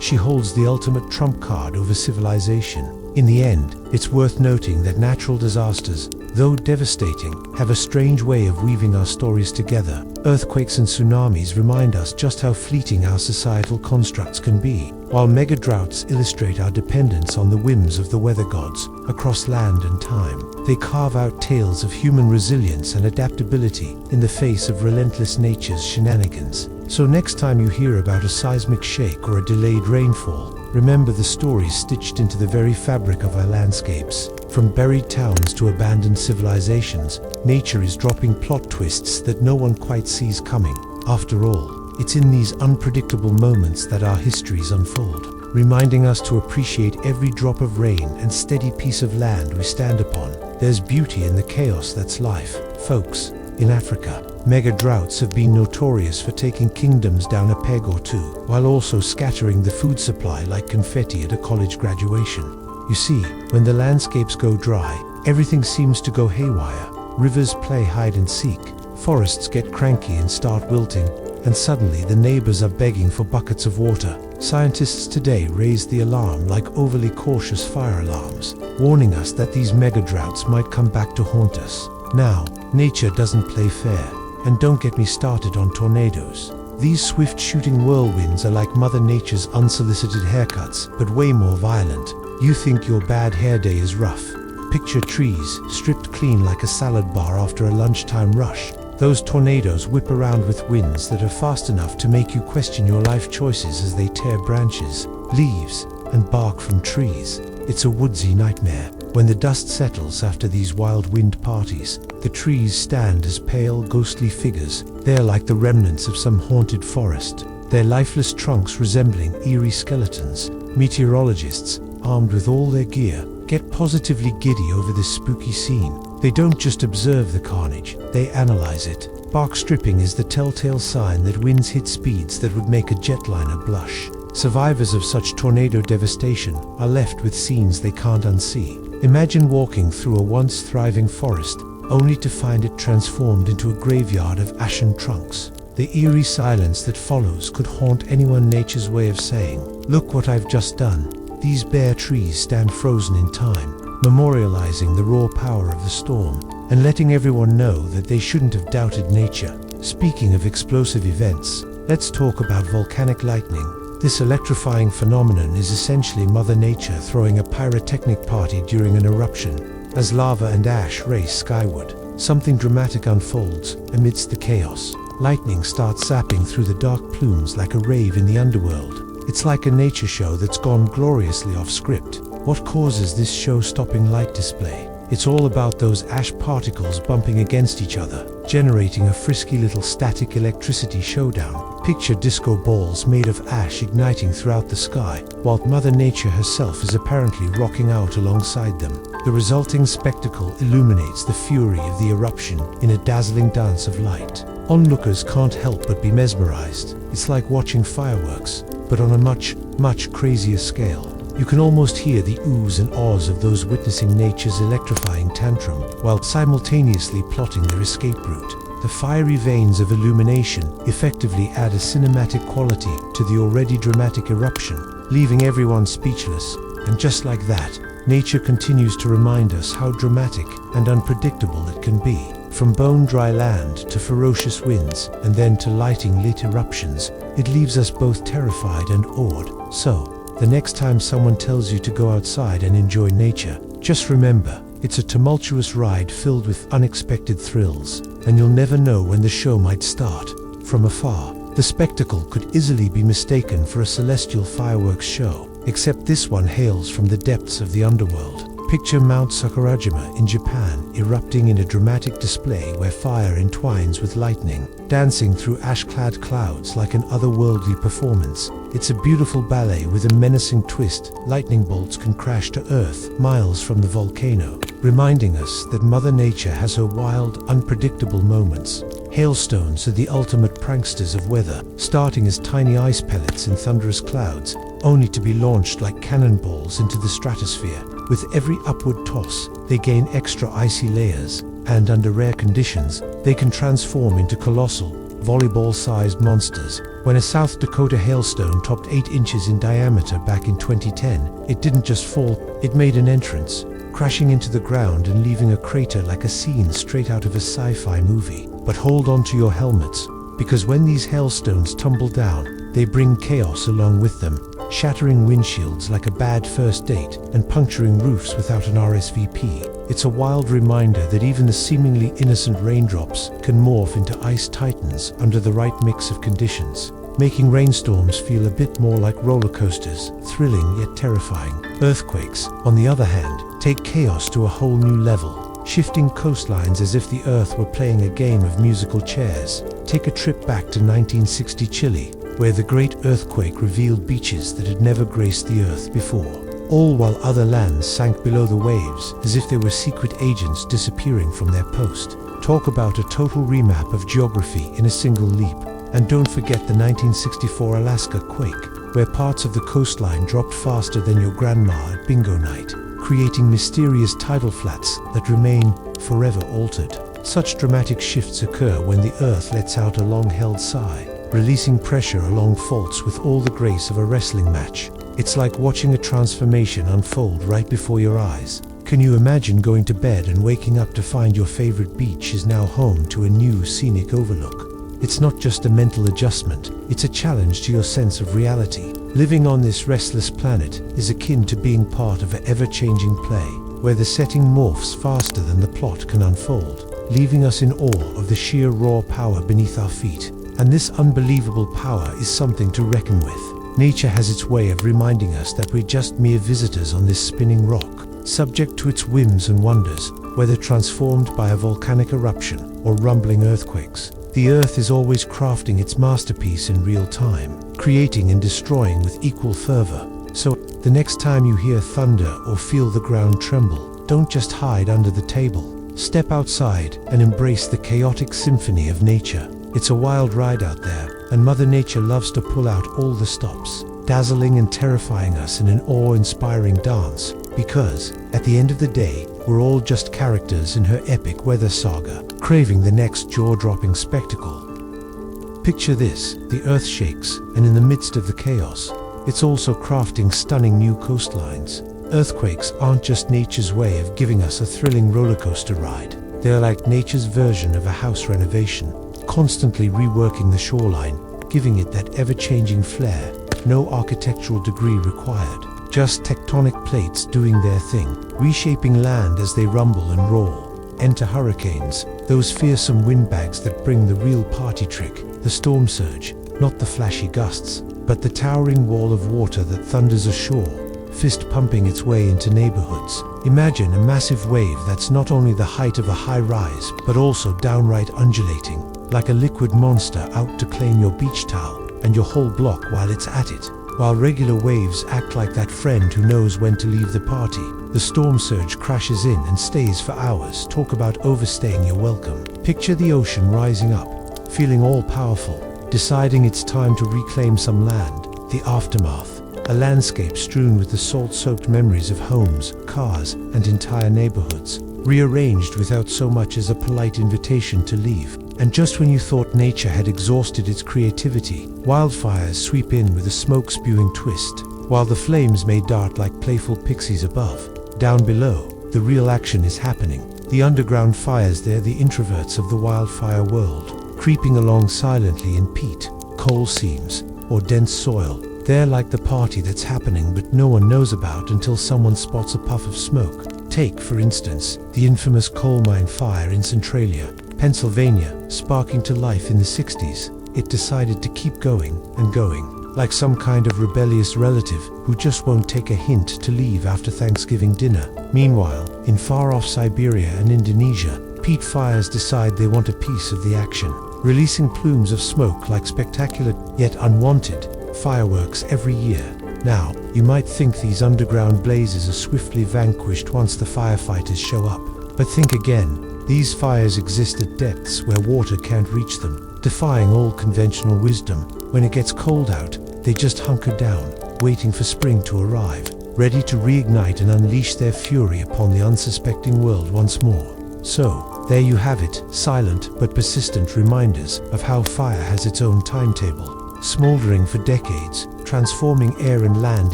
she holds the ultimate trump card over civilization. In the end, it's worth noting that natural disasters, though devastating, have a strange way of weaving our stories together. Earthquakes and tsunamis remind us just how fleeting our societal constructs can be, while mega droughts illustrate our dependence on the whims of the weather gods across land and time. They carve out tales of human resilience and adaptability in the face of relentless nature's shenanigans. So next time you hear about a seismic shake or a delayed rainfall, remember the stories stitched into the very fabric of our landscapes. From buried towns to abandoned civilizations, nature is dropping plot twists that no one quite sees coming. After all, it's in these unpredictable moments that our histories unfold, reminding us to appreciate every drop of rain and steady piece of land we stand upon. There's beauty in the chaos that's life, folks. In Africa, mega droughts have been notorious for taking kingdoms down a peg or two, while also scattering the food supply like confetti at a college graduation. You see, when the landscapes go dry, everything seems to go haywire. Rivers play hide and seek, forests get cranky and start wilting, and suddenly the neighbors are begging for buckets of water. Scientists today raise the alarm like overly cautious fire alarms, warning us that these mega droughts might come back to haunt us. Now, nature doesn't play fair, and don't get me started on tornadoes. These swift-shooting whirlwinds are like Mother Nature's unsolicited haircuts, but way more violent. You think your bad hair day is rough. Picture trees stripped clean like a salad bar after a lunchtime rush. Those tornadoes whip around with winds that are fast enough to make you question your life choices as they tear branches, leaves, and bark from trees. It's a woodsy nightmare. When the dust settles after these wild wind parties, the trees stand as pale, ghostly figures. They're like the remnants of some haunted forest, their lifeless trunks resembling eerie skeletons. Meteorologists, armed with all their gear, get positively giddy over this spooky scene. They don't just observe the carnage, they analyze it. Bark stripping is the telltale sign that winds hit speeds that would make a jetliner blush. Survivors of such tornado devastation are left with scenes they can't unsee. Imagine walking through a once thriving forest, only to find it transformed into a graveyard of ashen trunks. The eerie silence that follows could haunt anyone nature's way of saying, "Look what I've just done." These bare trees stand frozen in time, memorializing the raw power of the storm, and letting everyone know that they shouldn't have doubted nature. Speaking of explosive events, let's talk about volcanic lightning. This electrifying phenomenon is essentially Mother Nature throwing a pyrotechnic party during an eruption. As lava and ash race skyward, something dramatic unfolds amidst the chaos. Lightning starts zapping through the dark plumes like a rave in the underworld. It's like a nature show that's gone gloriously off script. What causes this show-stopping light display? It's all about those ash particles bumping against each other, generating a frisky little static electricity showdown. Picture disco balls made of ash igniting throughout the sky, while Mother Nature herself is apparently rocking out alongside them. The resulting spectacle illuminates the fury of the eruption in a dazzling dance of light. Onlookers can't help but be mesmerized. It's like watching fireworks, but on a much, much crazier scale. You can almost hear the oohs and ahs of those witnessing nature's electrifying tantrum, while simultaneously plotting their escape route. The fiery veins of illumination effectively add a cinematic quality to the already dramatic eruption, leaving everyone speechless. And just like that, nature continues to remind us how dramatic and unpredictable it can be. From bone-dry land to ferocious winds, and then to lightning-lit eruptions, it leaves us both terrified and awed. So, the next time someone tells you to go outside and enjoy nature, just remember, it's a tumultuous ride filled with unexpected thrills, and you'll never know when the show might start. From afar, the spectacle could easily be mistaken for a celestial fireworks show. except this one hails from the depths of the underworld. Picture Mount Sakurajima in Japan erupting in a dramatic display where fire entwines with lightning, dancing through ash-clad clouds like an otherworldly performance. It's a beautiful ballet with a menacing twist. Lightning bolts can crash to earth miles from the volcano, reminding us that Mother Nature has her wild, unpredictable moments. Hailstones are the ultimate pranksters of weather, starting as tiny ice pellets in thunderous clouds, only to be launched like cannonballs into the stratosphere. With every upward toss, they gain extra icy layers, and under rare conditions, they can transform into colossal, volleyball-sized monsters. When a South Dakota hailstone topped 8 inches in diameter back in 2010, it didn't just fall, it made an entrance, crashing into the ground and leaving a crater like a scene straight out of a sci-fi movie. But hold on to your helmets, because when these hailstones tumble down, they bring chaos along with them, shattering windshields like a bad first date and puncturing roofs without an RSVP. It's a wild reminder that even the seemingly innocent raindrops can morph into ice titans under the right mix of conditions, making rainstorms feel a bit more like roller coasters, thrilling yet terrifying. Earthquakes, on the other hand, take chaos to a whole new level, shifting coastlines as if the earth were playing a game of musical chairs. Take a trip back to 1960 Chile, where the great earthquake revealed beaches that had never graced the earth before, all while other lands sank below the waves as if they were secret agents disappearing from their post. Talk about a total remap of geography in a single leap. And don't forget the 1964 Alaska quake, where parts of the coastline dropped faster than your grandma at bingo night, creating mysterious tidal flats that remain forever altered. Such dramatic shifts occur when the earth lets out a long-held sigh, releasing pressure along faults with all the grace of a wrestling match. It's like watching a transformation unfold right before your eyes. Can you imagine going to bed and waking up to find your favorite beach is now home to a new scenic overlook? It's not just a mental adjustment, it's a challenge to your sense of reality. Living on this restless planet is akin to being part of an ever-changing play, where the setting morphs faster than the plot can unfold, leaving us in awe of the sheer raw power beneath our feet. And this unbelievable power is something to reckon with. Nature has its way of reminding us that we're just mere visitors on this spinning rock, subject to its whims and wonders, whether transformed by a volcanic eruption or rumbling earthquakes. The earth is always crafting its masterpiece in real time, creating and destroying with equal fervor. So, the next time you hear thunder or feel the ground tremble, don't just hide under the table. Step outside and embrace the chaotic symphony of nature. It's a wild ride out there, and Mother Nature loves to pull out all the stops, dazzling and terrifying us in an awe-inspiring dance, because, at the end of the day, we're all just characters in her epic weather saga, craving the next jaw-dropping spectacle. Picture this: the earth shakes, and in the midst of the chaos, it's also crafting stunning new coastlines. Earthquakes aren't just nature's way of giving us a thrilling roller coaster ride. They're like nature's version of a house renovation, constantly reworking the shoreline, giving it that ever-changing flair. No architectural degree required, just tectonic plates doing their thing, reshaping land as they rumble and roar. Enter hurricanes, those fearsome windbags that bring the real party trick, the storm surge, not the flashy gusts, but the towering wall of water that thunders ashore, fist pumping its way into neighborhoods. Imagine a massive wave that's not only the height of a high rise, but also downright undulating, like a liquid monster out to claim your beach towel and your whole block while it's at it. While regular waves act like that friend who knows when to leave the party, the storm surge crashes in and stays for hours. Talk about overstaying your welcome. Picture the ocean rising up, feeling all-powerful, deciding it's time to reclaim some land. The aftermath, a landscape strewn with the salt-soaked memories of homes, cars, and entire neighborhoods, rearranged without so much as a polite invitation to leave. And just when you thought nature had exhausted its creativity, wildfires sweep in with a smoke-spewing twist. While the flames may dart like playful pixies above, down below, the real action is happening. The underground fires, they're the introverts of the wildfire world, creeping along silently in peat, coal seams, or dense soil. They're like the party that's happening but no one knows about until someone spots a puff of smoke. Take, for instance, the infamous coal mine fire in Centralia, Pennsylvania, sparking to life in the 60s. It decided to keep going and going, like some kind of rebellious relative who just won't take a hint to leave after Thanksgiving dinner. Meanwhile, in far-off Siberia and Indonesia, peat fires decide they want a piece of the action, releasing plumes of smoke like spectacular, yet unwanted, fireworks every year. Now, you might think these underground blazes are swiftly vanquished once the firefighters show up. But think again, these fires exist at depths where water can't reach them, defying all conventional wisdom. When it gets cold out, they just hunker down, waiting for spring to arrive, ready to reignite and unleash their fury upon the unsuspecting world once more. So, there you have it, silent but persistent reminders of how fire has its own timetable, smoldering for decades, transforming air and land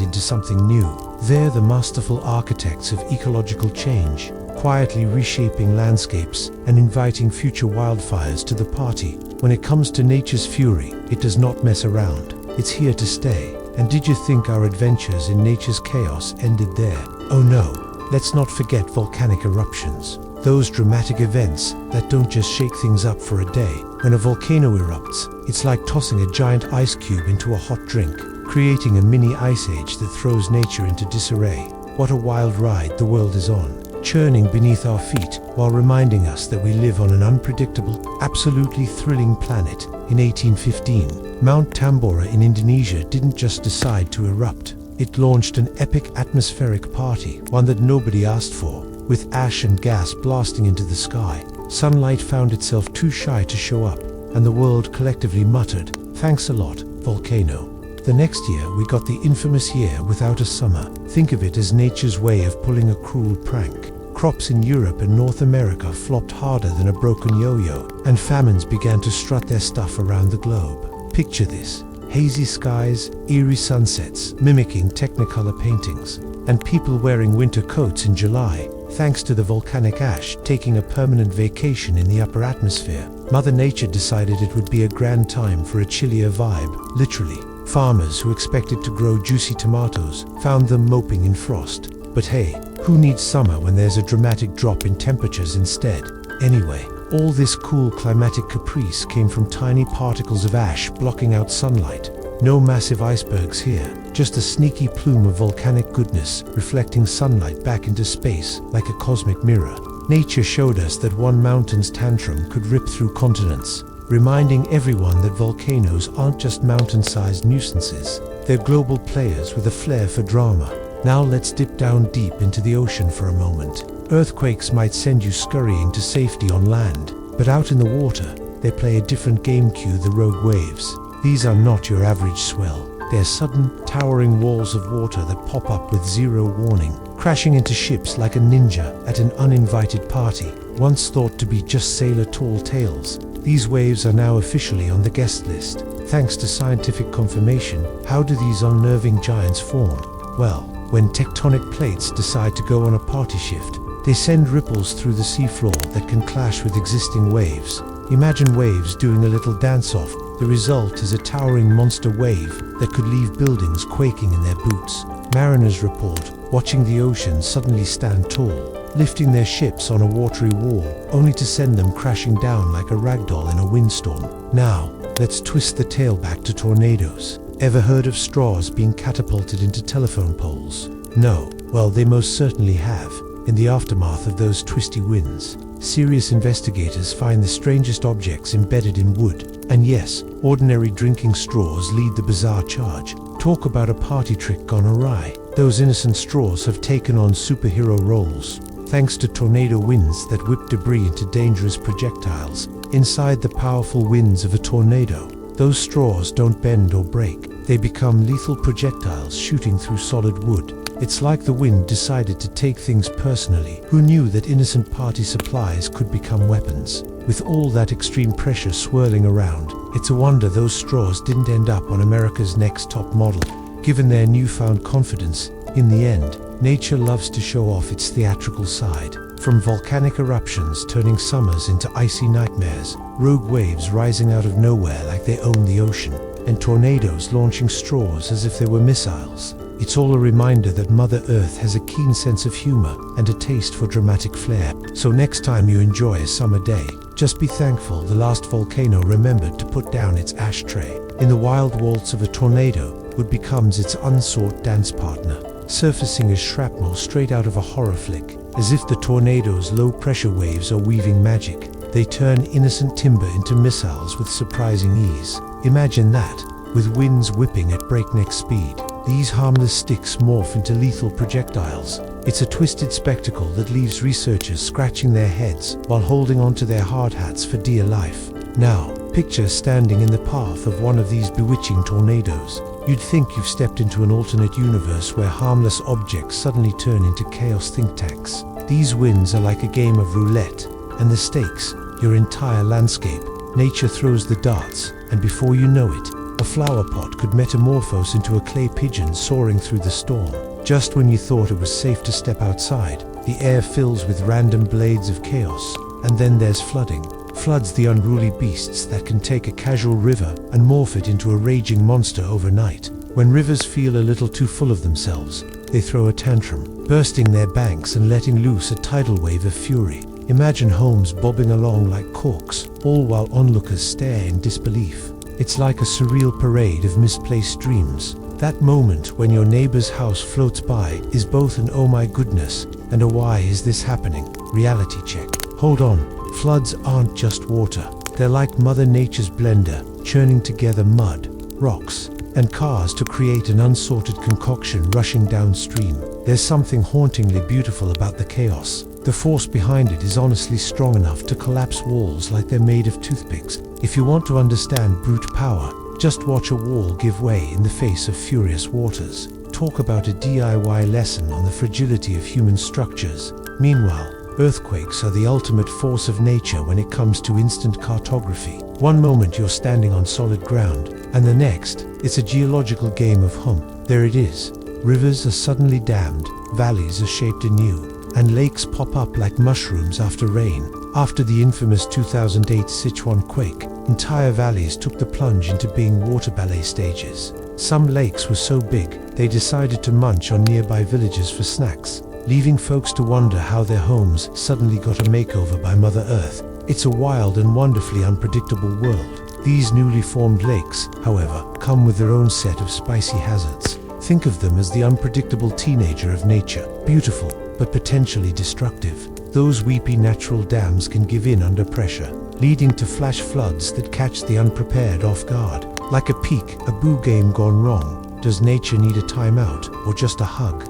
into something new. They're the masterful architects of ecological change, quietly reshaping landscapes and inviting future wildfires to the party. When it comes to nature's fury, it does not mess around. It's here to stay. And did you think our adventures in nature's chaos ended there? Oh no, let's not forget volcanic eruptions. Those dramatic events that don't just shake things up for a day. When a volcano erupts, it's like tossing a giant ice cube into a hot drink, creating a mini ice age that throws nature into disarray. What a wild ride the world is on, churning beneath our feet while reminding us that we live on an unpredictable, absolutely thrilling planet. In 1815, Mount Tambora in Indonesia didn't just decide to erupt. It launched an epic atmospheric party, one that nobody asked for. With ash and gas blasting into the sky, sunlight found itself too shy to show up, and the world collectively muttered, "Thanks a lot, volcano." The next year we got the infamous year without a summer. Think of it as nature's way of pulling a cruel prank. Crops in Europe and North America flopped harder than a broken yo-yo, and famines began to strut their stuff around the globe. Picture this: hazy skies, eerie sunsets, mimicking Technicolor paintings, and people wearing winter coats in July, thanks to the volcanic ash taking a permanent vacation in the upper atmosphere. Mother Nature decided it would be a grand time for a chillier vibe, literally. Farmers who expected to grow juicy tomatoes found them moping in frost. But hey, who needs summer when there's a dramatic drop in temperatures instead? Anyway, all this cool climatic caprice came from tiny particles of ash blocking out sunlight. No massive icebergs here, just a sneaky plume of volcanic goodness reflecting sunlight back into space like a cosmic mirror. Nature showed us that one mountain's tantrum could rip through continents, reminding everyone that volcanoes aren't just mountain-sized nuisances. They're global players with a flair for drama. Now let's dip down deep into the ocean for a moment. Earthquakes might send you scurrying to safety on land, but out in the water, they play a different game cue: the rogue waves. These are not your average swell. They're sudden, towering walls of water that pop up with zero warning, crashing into ships like a ninja at an uninvited party. Once thought to be just sailor tall tales, these waves are now officially on the guest list. Thanks to scientific confirmation, how do these unnerving giants form? Well, when tectonic plates decide to go on a party shift, they send ripples through the seafloor that can clash with existing waves. Imagine waves doing a little dance-off. The result is a towering monster wave that could leave buildings quaking in their boots. Mariners report watching the ocean suddenly stand tall, lifting their ships on a watery wall, only to send them crashing down like a ragdoll in a windstorm. Now, let's twist the tale back to tornadoes. Ever heard of straws being catapulted into telephone poles? No? Well, they most certainly have. In the aftermath of those twisty winds, serious investigators find the strangest objects embedded in wood. And yes, ordinary drinking straws lead the bizarre charge. Talk about a party trick gone awry. Those innocent straws have taken on superhero roles, thanks to tornado winds that whip debris into dangerous projectiles. Inside the powerful winds of a tornado, those straws don't bend or break. They become lethal projectiles shooting through solid wood. It's like the wind decided to take things personally. Who knew that innocent party supplies could become weapons? With all that extreme pressure swirling around, it's a wonder those straws didn't end up on America's Next Top Model. Given their newfound confidence, in the end, nature loves to show off its theatrical side. From volcanic eruptions turning summers into icy nightmares, rogue waves rising out of nowhere like they own the ocean, and tornadoes launching straws as if they were missiles, It's all a reminder that Mother Earth has a keen sense of humor and a taste for dramatic flair. So next time you enjoy a summer day, just be thankful the last volcano remembered to put down its ashtray. In the wild waltz of a tornado, wood becomes its unsought dance partner, surfacing as shrapnel straight out of a horror flick. As if the tornado's low-pressure waves are weaving magic, they turn innocent timber into missiles with surprising ease. Imagine that. With winds whipping at breakneck speed, these harmless sticks morph into lethal projectiles. It's a twisted spectacle that leaves researchers scratching their heads while holding onto their hard hats for dear life. Now, picture standing in the path of one of these bewitching tornadoes. You'd think you've stepped into an alternate universe where harmless objects suddenly turn into chaos think tanks. These winds are like a game of roulette, and the stakes, your entire landscape. Nature throws the darts, and before you know it, a flower pot could metamorphose into a clay pigeon soaring through the storm. Just when you thought it was safe to step outside, the air fills with random blades of chaos. And then there's flooding. Floods, the unruly beasts that can take a casual river and morph it into a raging monster overnight. When rivers feel a little too full of themselves, they throw a tantrum, bursting their banks and letting loose a tidal wave of fury. Imagine homes bobbing along like corks, all while onlookers stare in disbelief. It's like a surreal parade of misplaced dreams. That moment when your neighbor's house floats by is both an "oh my goodness" and a "why is this happening?" reality check. Hold on, floods aren't just water. They're like Mother Nature's blender, churning together mud, rocks, and cars to create an unsorted concoction rushing downstream. There's something hauntingly beautiful about the chaos. The force behind it is honestly strong enough to collapse walls like they're made of toothpicks. If you want to understand brute power, just watch a wall give way in the face of furious waters. Talk about a DIY lesson on the fragility of human structures. Meanwhile, earthquakes are the ultimate force of nature when it comes to instant cartography. One moment you're standing on solid ground, and the next, it's a geological game of hum. There it is. Rivers are suddenly dammed, valleys are shaped anew, and lakes pop up like mushrooms after rain. After the infamous 2008 Sichuan quake, entire valleys took the plunge into being water ballet stages. Some lakes were so big, they decided to munch on nearby villages for snacks, leaving folks to wonder how their homes suddenly got a makeover by Mother Earth. It's a wild and wonderfully unpredictable world. These newly formed lakes, however, come with their own set of spicy hazards. Think of them as the unpredictable teenager of nature, beautiful, but potentially destructive. Those weepy natural dams can give in under pressure, leading to flash floods that catch the unprepared off guard. Like a peak, a boo game gone wrong. Does nature need a timeout, or just a hug?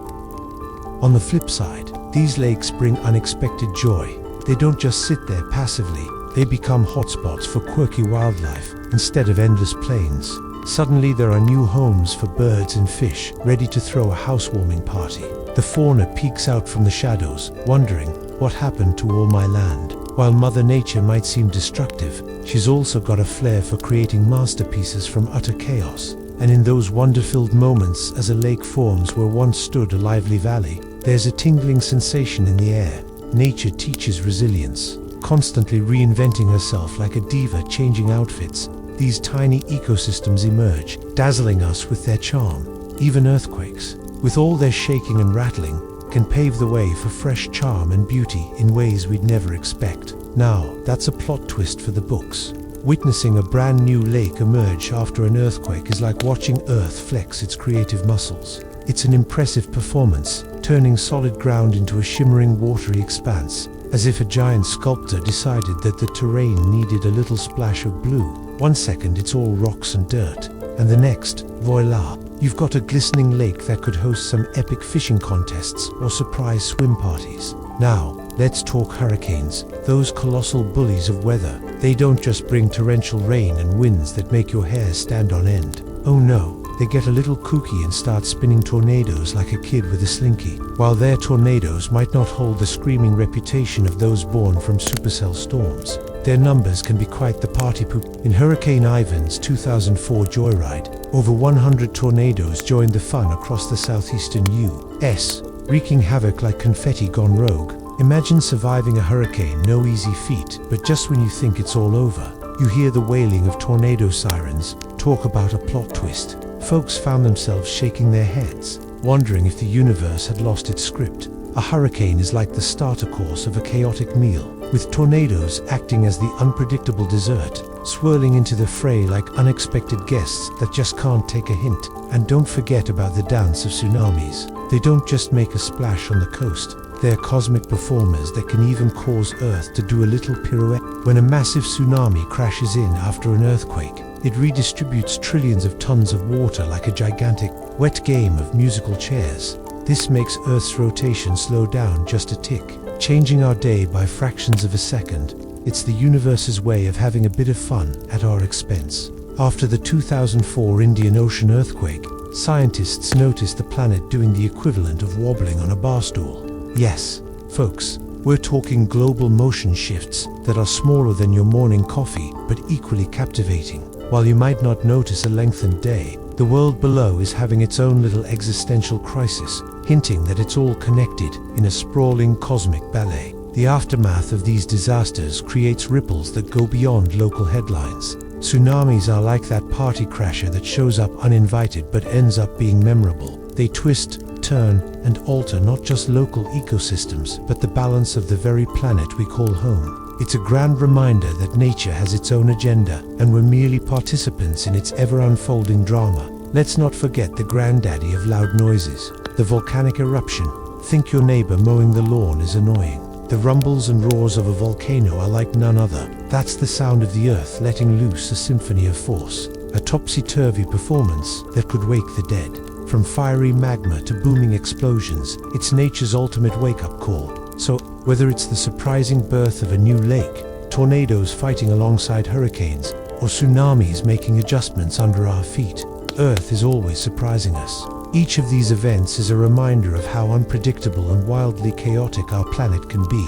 On the flip side, these lakes bring unexpected joy. They don't just sit there passively, they become hotspots for quirky wildlife instead of endless plains. Suddenly there are new homes for birds and fish, ready to throw a housewarming party. The fauna peeks out from the shadows, wondering, what happened to all my land? While Mother Nature might seem destructive, she's also got a flair for creating masterpieces from utter chaos. And in those wonder-filled moments as a lake forms where once stood a lively valley, there's a tingling sensation in the air. Nature teaches resilience, constantly reinventing herself like a diva changing outfits. These tiny ecosystems emerge, dazzling us with their charm. Even earthquakes, with all their shaking and rattling, can pave the way for fresh charm and beauty in ways we'd never expect. Now, that's a plot twist for the books. Witnessing a brand new lake emerge after an earthquake is like watching Earth flex its creative muscles. It's an impressive performance, turning solid ground into a shimmering watery expanse, as if a giant sculptor decided that the terrain needed a little splash of blue. One second it's all rocks and dirt, and the next, voila, you've got a glistening lake that could host some epic fishing contests or surprise swim parties. Now, let's talk hurricanes, those colossal bullies of weather. They don't just bring torrential rain and winds that make your hair stand on end. Oh no, they get a little kooky and start spinning tornadoes like a kid with a slinky. While their tornadoes might not hold the screaming reputation of those born from supercell storms, their numbers can be quite the party poop. In Hurricane Ivan's 2004 joyride, over 100 tornadoes joined the fun across the southeastern U.S., wreaking havoc like confetti gone rogue. Imagine surviving a hurricane, no easy feat, but just when you think it's all over, you hear the wailing of tornado sirens. Talk about a plot twist. Folks found themselves shaking their heads. wondering if the universe had lost its script. A hurricane is like the starter course of a chaotic meal, with tornadoes acting as the unpredictable dessert, swirling into the fray like unexpected guests that just can't take a hint. And don't forget about the dance of tsunamis. They don't just make a splash on the coast. They're cosmic performers that can even cause Earth to do a little pirouette. When a massive tsunami crashes in after an earthquake, it redistributes trillions of tons of water like a gigantic, wet game of musical chairs. This makes Earth's rotation slow down just a tick, changing our day by fractions of a second. It's the universe's way of having a bit of fun at our expense. After the 2004 Indian Ocean earthquake, scientists noticed the planet doing the equivalent of wobbling on a bar stool. Yes, folks, we're talking global motion shifts that are smaller than your morning coffee, but equally captivating. While you might not notice a lengthened day, the world below is having its own little existential crisis, hinting that it's all connected in a sprawling cosmic ballet. The aftermath of these disasters creates ripples that go beyond local headlines. Tsunamis are like that party crasher that shows up uninvited but ends up being memorable. They twist, turn, and alter not just local ecosystems, but the balance of the very planet we call home. It's a grand reminder that nature has its own agenda, and we're merely participants in its ever-unfolding drama. Let's not forget the granddaddy of loud noises, the volcanic eruption. Think your neighbor mowing the lawn is annoying. The rumbles and roars of a volcano are like none other. That's the sound of the earth letting loose a symphony of force, a topsy-turvy performance that could wake the dead. From fiery magma to booming explosions, it's nature's ultimate wake-up call. So, whether it's the surprising birth of a new lake, tornadoes fighting alongside hurricanes, or tsunamis making adjustments under our feet, Earth is always surprising us. Each of these events is a reminder of how unpredictable and wildly chaotic our planet can be.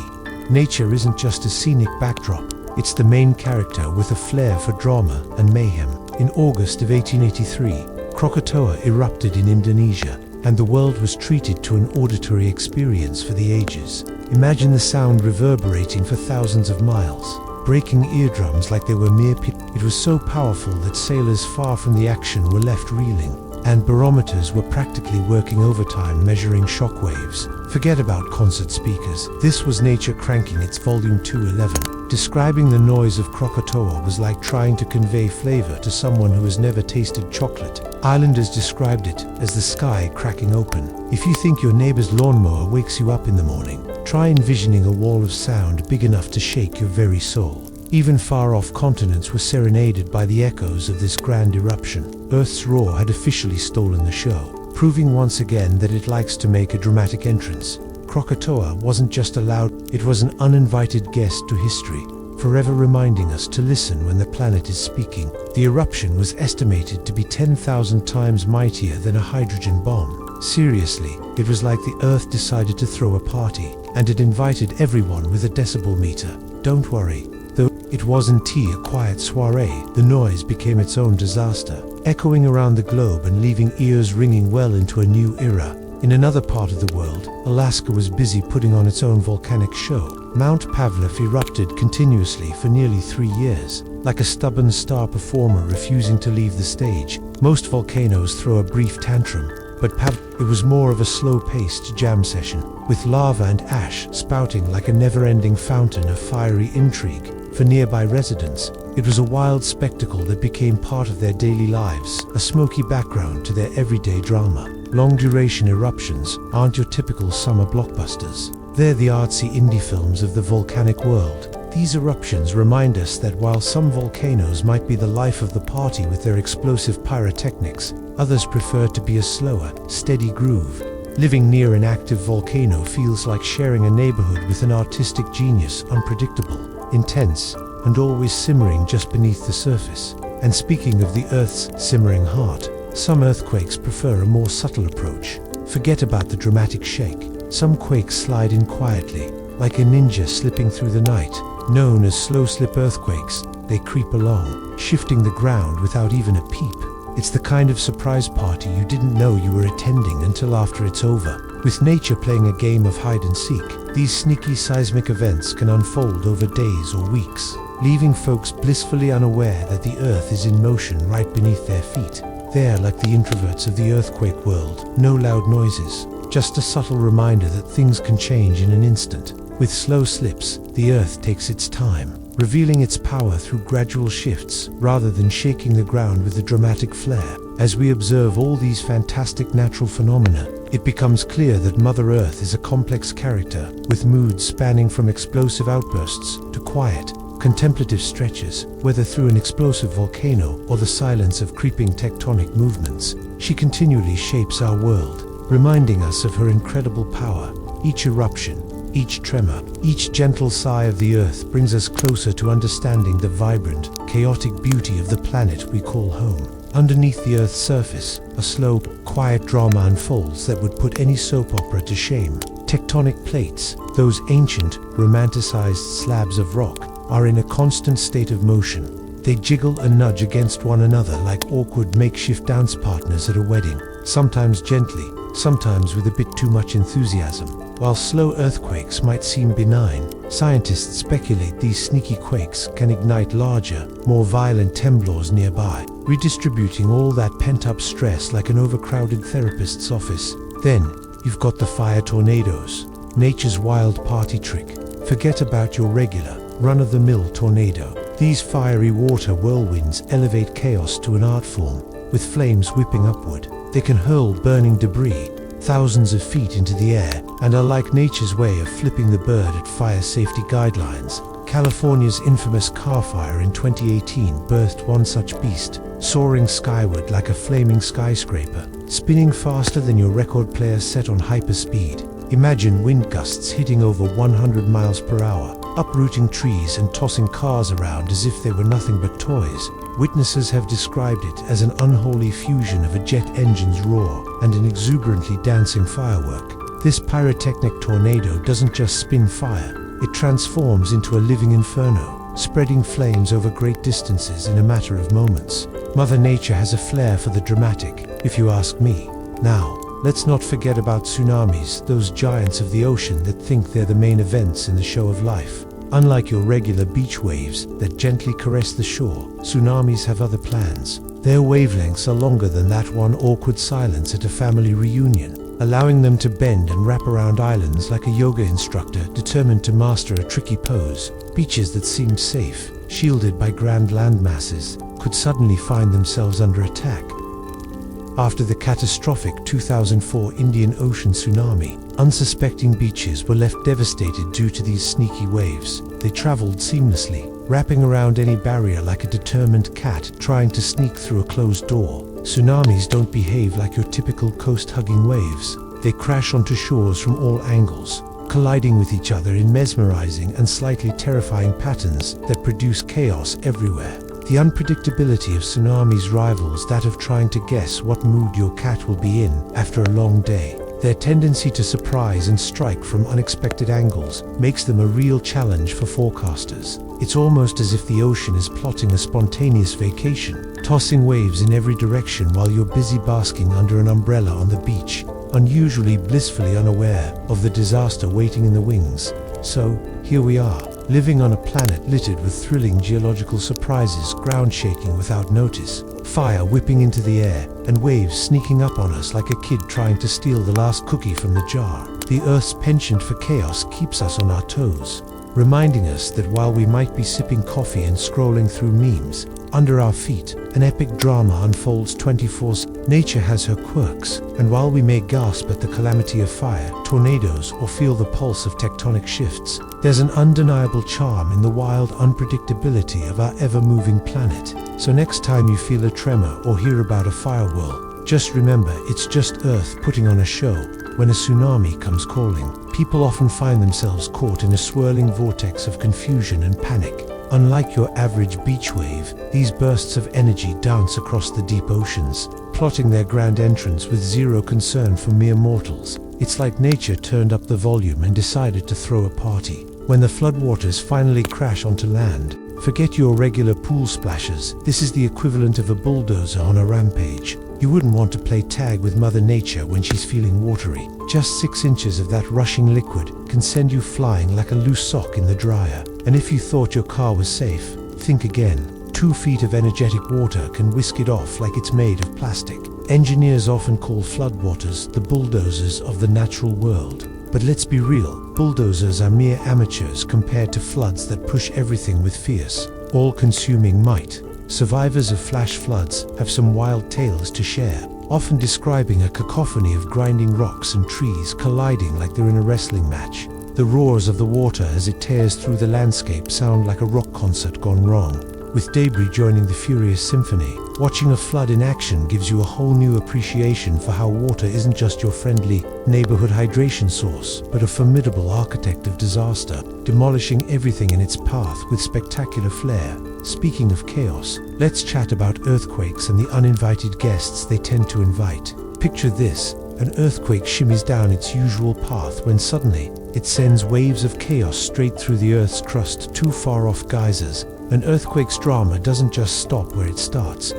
Nature isn't just a scenic backdrop, it's the main character with a flair for drama and mayhem. In August of 1883, Krakatoa erupted in Indonesia, and the world was treated to an auditory experience for the ages. Imagine the sound reverberating for thousands of miles, breaking eardrums like they were mere It was so powerful that sailors far from the action were left reeling, and barometers were practically working overtime measuring shock waves. Forget about concert speakers. This was nature cranking its volume 211. Describing the noise of Krakatoa was like trying to convey flavor to someone who has never tasted chocolate. Islanders described it as the sky cracking open. If you think your neighbor's lawnmower wakes you up in the morning, try envisioning a wall of sound big enough to shake your very soul. Even far-off continents were serenaded by the echoes of this grand eruption. Earth's roar had officially stolen the show, proving once again that it likes to make a dramatic entrance. Krakatoa wasn't just a loud, it was an uninvited guest to history, forever reminding us to listen when the planet is speaking. The eruption was estimated to be 10,000 times mightier than a hydrogen bomb. Seriously, it was like the Earth decided to throw a party, and it invited everyone with a decibel meter. Don't worry. Though it wasn't a quiet soiree, the noise became its own disaster, echoing around the globe and leaving ears ringing well into a new era. In another part of the world, Alaska was busy putting on its own volcanic show. Mount Pavlov erupted continuously for nearly 3 years, like a stubborn star performer refusing to leave the stage. Most volcanoes throw a brief tantrum, but it was more of a slow-paced jam session, with lava and ash spouting like a never-ending fountain of fiery intrigue. For nearby residents, it was a wild spectacle that became part of their daily lives, a smoky background to their everyday drama. Long-duration eruptions aren't your typical summer blockbusters. They're the artsy indie films of the volcanic world. These eruptions remind us that while some volcanoes might be the life of the party with their explosive pyrotechnics, others prefer to be a slower, steady groove. Living near an active volcano feels like sharing a neighborhood with an artistic genius, unpredictable, intense, and always simmering just beneath the surface. And speaking of the Earth's simmering heart, some earthquakes prefer a more subtle approach. Forget about the dramatic shake. Some quakes slide in quietly, like a ninja slipping through the night. Known as slow-slip earthquakes, they creep along, shifting the ground without even a peep. It's the kind of surprise party you didn't know you were attending until after it's over. With nature playing a game of hide and seek, these sneaky seismic events can unfold over days or weeks, leaving folks blissfully unaware that the Earth is in motion right beneath their feet. They're like the introverts of the earthquake world. No loud noises, just a subtle reminder that things can change in an instant. With slow slips, the earth takes its time, revealing its power through gradual shifts rather than shaking the ground with a dramatic flare. As we observe all these fantastic natural phenomena, it becomes clear that Mother Earth is a complex character, with moods spanning from explosive outbursts to quiet, contemplative stretches. Whether through an explosive volcano or the silence of creeping tectonic movements, she continually shapes our world, reminding us of her incredible power. Each eruption, each tremor, each gentle sigh of the earth brings us closer to understanding the vibrant, chaotic beauty of the planet we call home. Underneath the Earth's surface, a slow, quiet drama unfolds that would put any soap opera to shame. Tectonic plates, those ancient, romanticized slabs of rock, are in a constant state of motion. They jiggle and nudge against one another like awkward makeshift dance partners at a wedding, sometimes gently, sometimes with a bit too much enthusiasm. While slow earthquakes might seem benign, scientists speculate these sneaky quakes can ignite larger, more violent temblors nearby, redistributing all that pent-up stress like an overcrowded therapist's office. Then, you've got the fire tornadoes, nature's wild party trick. Forget about your regular, run-of-the-mill tornado. These fiery water whirlwinds elevate chaos to an art form. With flames whipping upward, they can hurl burning debris thousands of feet into the air and are like nature's way of flipping the bird at fire safety guidelines. California's infamous car fire in 2018 birthed one such beast, soaring skyward like a flaming skyscraper, spinning faster than your record player set on hyperspeed. Imagine wind gusts hitting over 100 miles per hour, uprooting trees and tossing cars around as if they were nothing but toys. Witnesses have described it as an unholy fusion of a jet engine's roar and an exuberantly dancing firework. This pyrotechnic tornado doesn't just spin fire, it transforms into a living inferno, spreading flames over great distances in a matter of moments. Mother Nature has a flair for the dramatic, if you ask me. Now, let's not forget about tsunamis, those giants of the ocean that think they're the main events in the show of life. Unlike your regular beach waves that gently caress the shore, tsunamis have other plans. Their wavelengths are longer than that one awkward silence at a family reunion, allowing them to bend and wrap around islands like a yoga instructor determined to master a tricky pose. Beaches that seemed safe, shielded by grand landmasses, could suddenly find themselves under attack. After the catastrophic 2004 Indian Ocean tsunami, unsuspecting beaches were left devastated due to these sneaky waves. They traveled seamlessly, wrapping around any barrier like a determined cat trying to sneak through a closed door. Tsunamis don't behave like your typical coast-hugging waves. They crash onto shores from all angles, colliding with each other in mesmerizing and slightly terrifying patterns that produce chaos everywhere. The unpredictability of tsunamis rivals that of trying to guess what mood your cat will be in after a long day. Their tendency to surprise and strike from unexpected angles makes them a real challenge for forecasters. It's almost as if the ocean is plotting a spontaneous vacation, tossing waves in every direction while you're busy basking under an umbrella on the beach, unusually blissfully unaware of the disaster waiting in the wings. So, here we are, living on a planet littered with thrilling geological surprises, ground shaking without notice, fire whipping into the air, and waves sneaking up on us like a kid trying to steal the last cookie from the jar. The Earth's penchant for chaos keeps us on our toes, reminding us that while we might be sipping coffee and scrolling through memes, under our feet, an epic drama unfolds 24/7. Nature has her quirks, and while we may gasp at the calamity of fire, tornadoes, or feel the pulse of tectonic shifts, there's an undeniable charm in the wild unpredictability of our ever-moving planet. So next time you feel a tremor or hear about a fire whirl, just remember it's just Earth putting on a show. When a tsunami comes calling, people often find themselves caught in a swirling vortex of confusion and panic. Unlike your average beach wave, these bursts of energy dance across the deep oceans, plotting their grand entrance with zero concern for mere mortals. It's like nature turned up the volume and decided to throw a party. When the floodwaters finally crash onto land, forget your regular pool splashes. This is the equivalent of a bulldozer on a rampage. You wouldn't want to play tag with Mother Nature when she's feeling watery. Just 6 inches of that rushing liquid can send you flying like a loose sock in the dryer. And if you thought your car was safe, think again. 2 feet of energetic water can whisk it off like it's made of plastic. Engineers often call floodwaters the bulldozers of the natural world. But let's be real, bulldozers are mere amateurs compared to floods that push everything with fierce, all-consuming might. Survivors of flash floods have some wild tales to share, often describing a cacophony of grinding rocks and trees colliding like they're in a wrestling match. The roars of the water as it tears through the landscape sound like a rock concert gone wrong, with debris joining the furious symphony. Watching a flood in action gives you a whole new appreciation for how water isn't just your friendly neighborhood hydration source, but a formidable architect of disaster, demolishing everything in its path with spectacular flair. Speaking of chaos, let's chat about earthquakes and the uninvited guests they tend to invite. Picture this: an earthquake shimmies down its usual path when suddenly it sends waves of chaos straight through the Earth's crust, too far off geysers. An earthquake's drama doesn't just stop where it starts.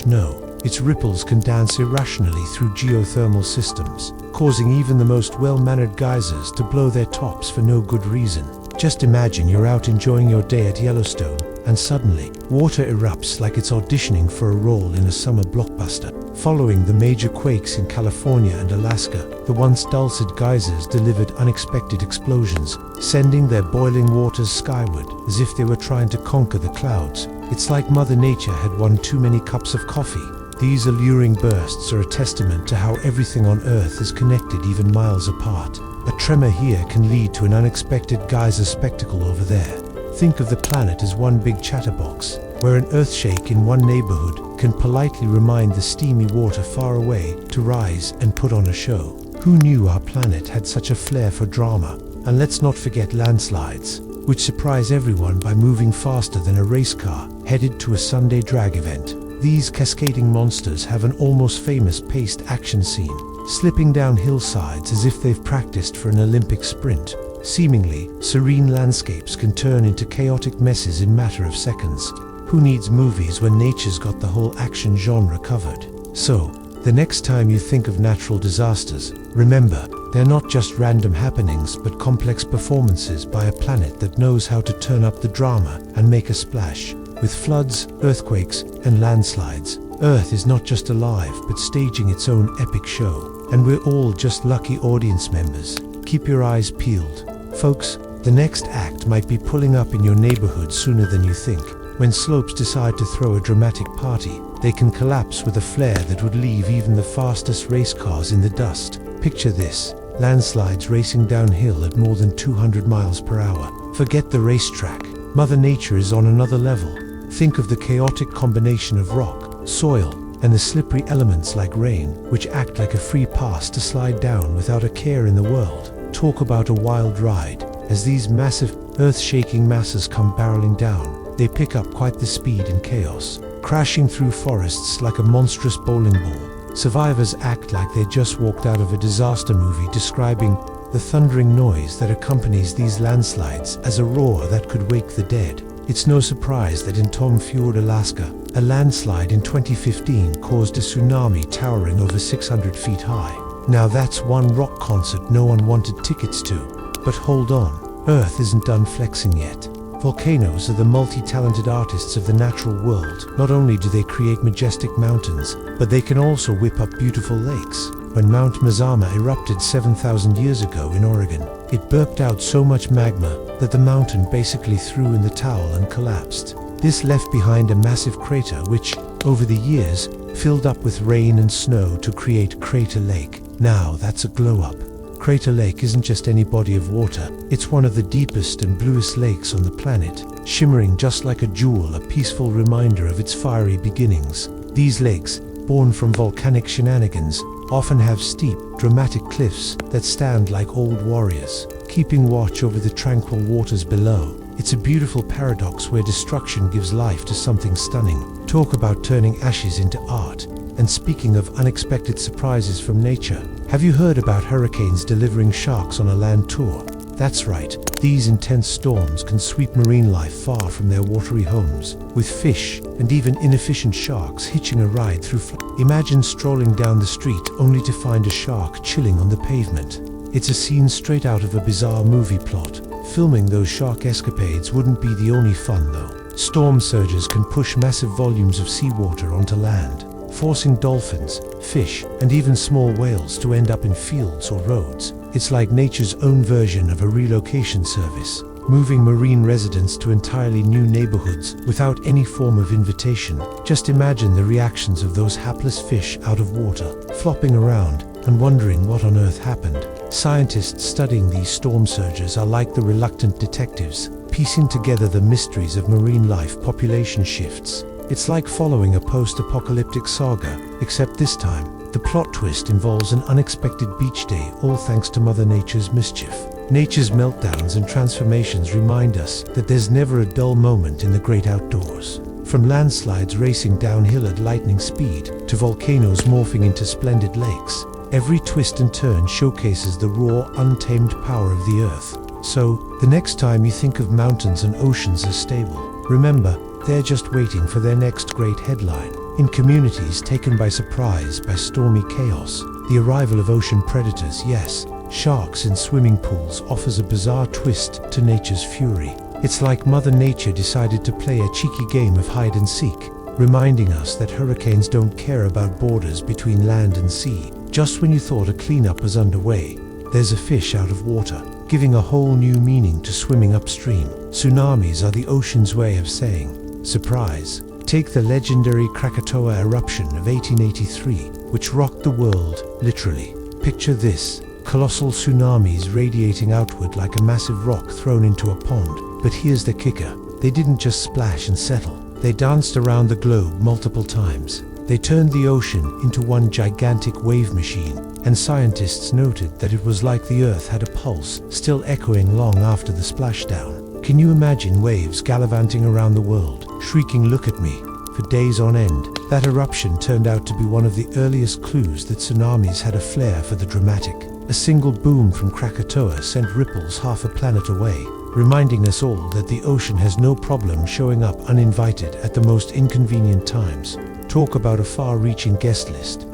No, its ripples can dance irrationally through geothermal systems, causing even the most well-mannered geysers to blow their tops for no good reason. Just imagine you're out enjoying your day at Yellowstone, and suddenly, water erupts like it's auditioning for a role in a summer blockbuster. Following the major quakes in California and Alaska, the once dulcet geysers delivered unexpected explosions, sending their boiling waters skyward as if they were trying to conquer the clouds. It's like Mother Nature had won too many cups of coffee. These alluring bursts are a testament to how everything on Earth is connected even miles apart. A tremor here can lead to an unexpected geyser spectacle over there. Think of the planet as one big chatterbox, where an earthshake in one neighborhood can politely remind the steamy water far away to rise and put on a show. Who knew our planet had such a flair for drama? And let's not forget landslides, which surprise everyone by moving faster than a race car headed to a Sunday drag event. These cascading monsters have an almost famous paced action scene, slipping down hillsides as if they've practiced for an Olympic sprint. Seemingly serene landscapes can turn into chaotic messes in a matter of seconds. Who needs movies when nature's got the whole action genre covered? So, the next time you think of natural disasters, remember, they're not just random happenings but complex performances by a planet that knows how to turn up the drama and make a splash. With floods, earthquakes, and landslides, Earth is not just alive but staging its own epic show. And we're all just lucky audience members. Keep your eyes peeled. Folks, the next act might be pulling up in your neighborhood sooner than you think. When slopes decide to throw a dramatic party, they can collapse with a flare that would leave even the fastest race cars in the dust. Picture this: landslides racing downhill at more than 200 miles per hour. Forget the racetrack. Mother Nature is on another level. Think of the chaotic combination of rock, soil, and the slippery elements like rain, which act like a free pass to slide down without a care in the world. Talk about a wild ride. As these massive, earth-shaking masses come barreling down, they pick up quite the speed and chaos, crashing through forests like a monstrous bowling ball. Survivors act like they just walked out of a disaster movie, describing the thundering noise that accompanies these landslides as a roar that could wake the dead. It's no surprise that in Tom Fjord, Alaska, a landslide in 2015 caused a tsunami towering over 600 feet high. Now that's one rock concert no one wanted tickets to. But hold on, Earth isn't done flexing yet. Volcanoes are the multi-talented artists of the natural world. Not only do they create majestic mountains, but they can also whip up beautiful lakes. When Mount Mazama erupted 7,000 years ago in Oregon, it burped out so much magma that the mountain basically threw in the towel and collapsed. This left behind a massive crater which, over the years, filled up with rain and snow to create Crater Lake. Now that's a glow-up. Crater Lake isn't just any body of water, it's one of the deepest and bluest lakes on the planet, shimmering just like a jewel, a peaceful reminder of its fiery beginnings. These lakes, born from volcanic shenanigans, often have steep, dramatic cliffs that stand like old warriors, keeping watch over the tranquil waters below. It's a beautiful paradox where destruction gives life to something stunning. Talk about turning ashes into art. And speaking of unexpected surprises from nature, have you heard about hurricanes delivering sharks on a land tour? That's right, these intense storms can sweep marine life far from their watery homes, with fish and even inefficient sharks hitching a ride through Imagine strolling down the street only to find a shark chilling on the pavement. It's a scene straight out of a bizarre movie plot. Filming those shark escapades wouldn't be the only fun though. Storm surges can push massive volumes of seawater onto land, forcing dolphins, fish, and even small whales to end up in fields or roads. It's like nature's own version of a relocation service, moving marine residents to entirely new neighborhoods without any form of invitation. Just imagine the reactions of those hapless fish out of water, flopping around and wondering what on earth happened. Scientists studying these storm surges are like the reluctant detectives, piecing together the mysteries of marine life population shifts. It's like following a post-apocalyptic saga, except this time, the plot twist involves an unexpected beach day, all thanks to Mother Nature's mischief. Nature's meltdowns and transformations remind us that there's never a dull moment in the great outdoors. From landslides racing downhill at lightning speed to volcanoes morphing into splendid lakes, every twist and turn showcases the raw, untamed power of the earth. So, the next time you think of mountains and oceans as stable, remember, they're just waiting for their next great headline. In communities taken by surprise by stormy chaos, the arrival of ocean predators, yes, sharks in swimming pools, offers a bizarre twist to nature's fury. It's like Mother Nature decided to play a cheeky game of hide and seek, reminding us that hurricanes don't care about borders between land and sea. Just when you thought a cleanup was underway, there's a fish out of water, giving a whole new meaning to swimming upstream. Tsunamis are the ocean's way of saying, surprise. Take the legendary Krakatoa eruption of 1883, which rocked the world, literally. Picture this, colossal tsunamis radiating outward like a massive rock thrown into a pond. But here's the kicker, they didn't just splash and settle. They danced around the globe multiple times. They turned the ocean into one gigantic wave machine, and scientists noted that it was like the Earth had a pulse, still echoing long after the splashdown. Can you imagine waves gallivanting around the world, shrieking "look at me," for days on end? That eruption turned out to be one of the earliest clues that tsunamis had a flair for the dramatic. A single boom from Krakatoa sent ripples half a planet away, reminding us all that the ocean has no problem showing up uninvited at the most inconvenient times. Talk about a far-reaching guest list.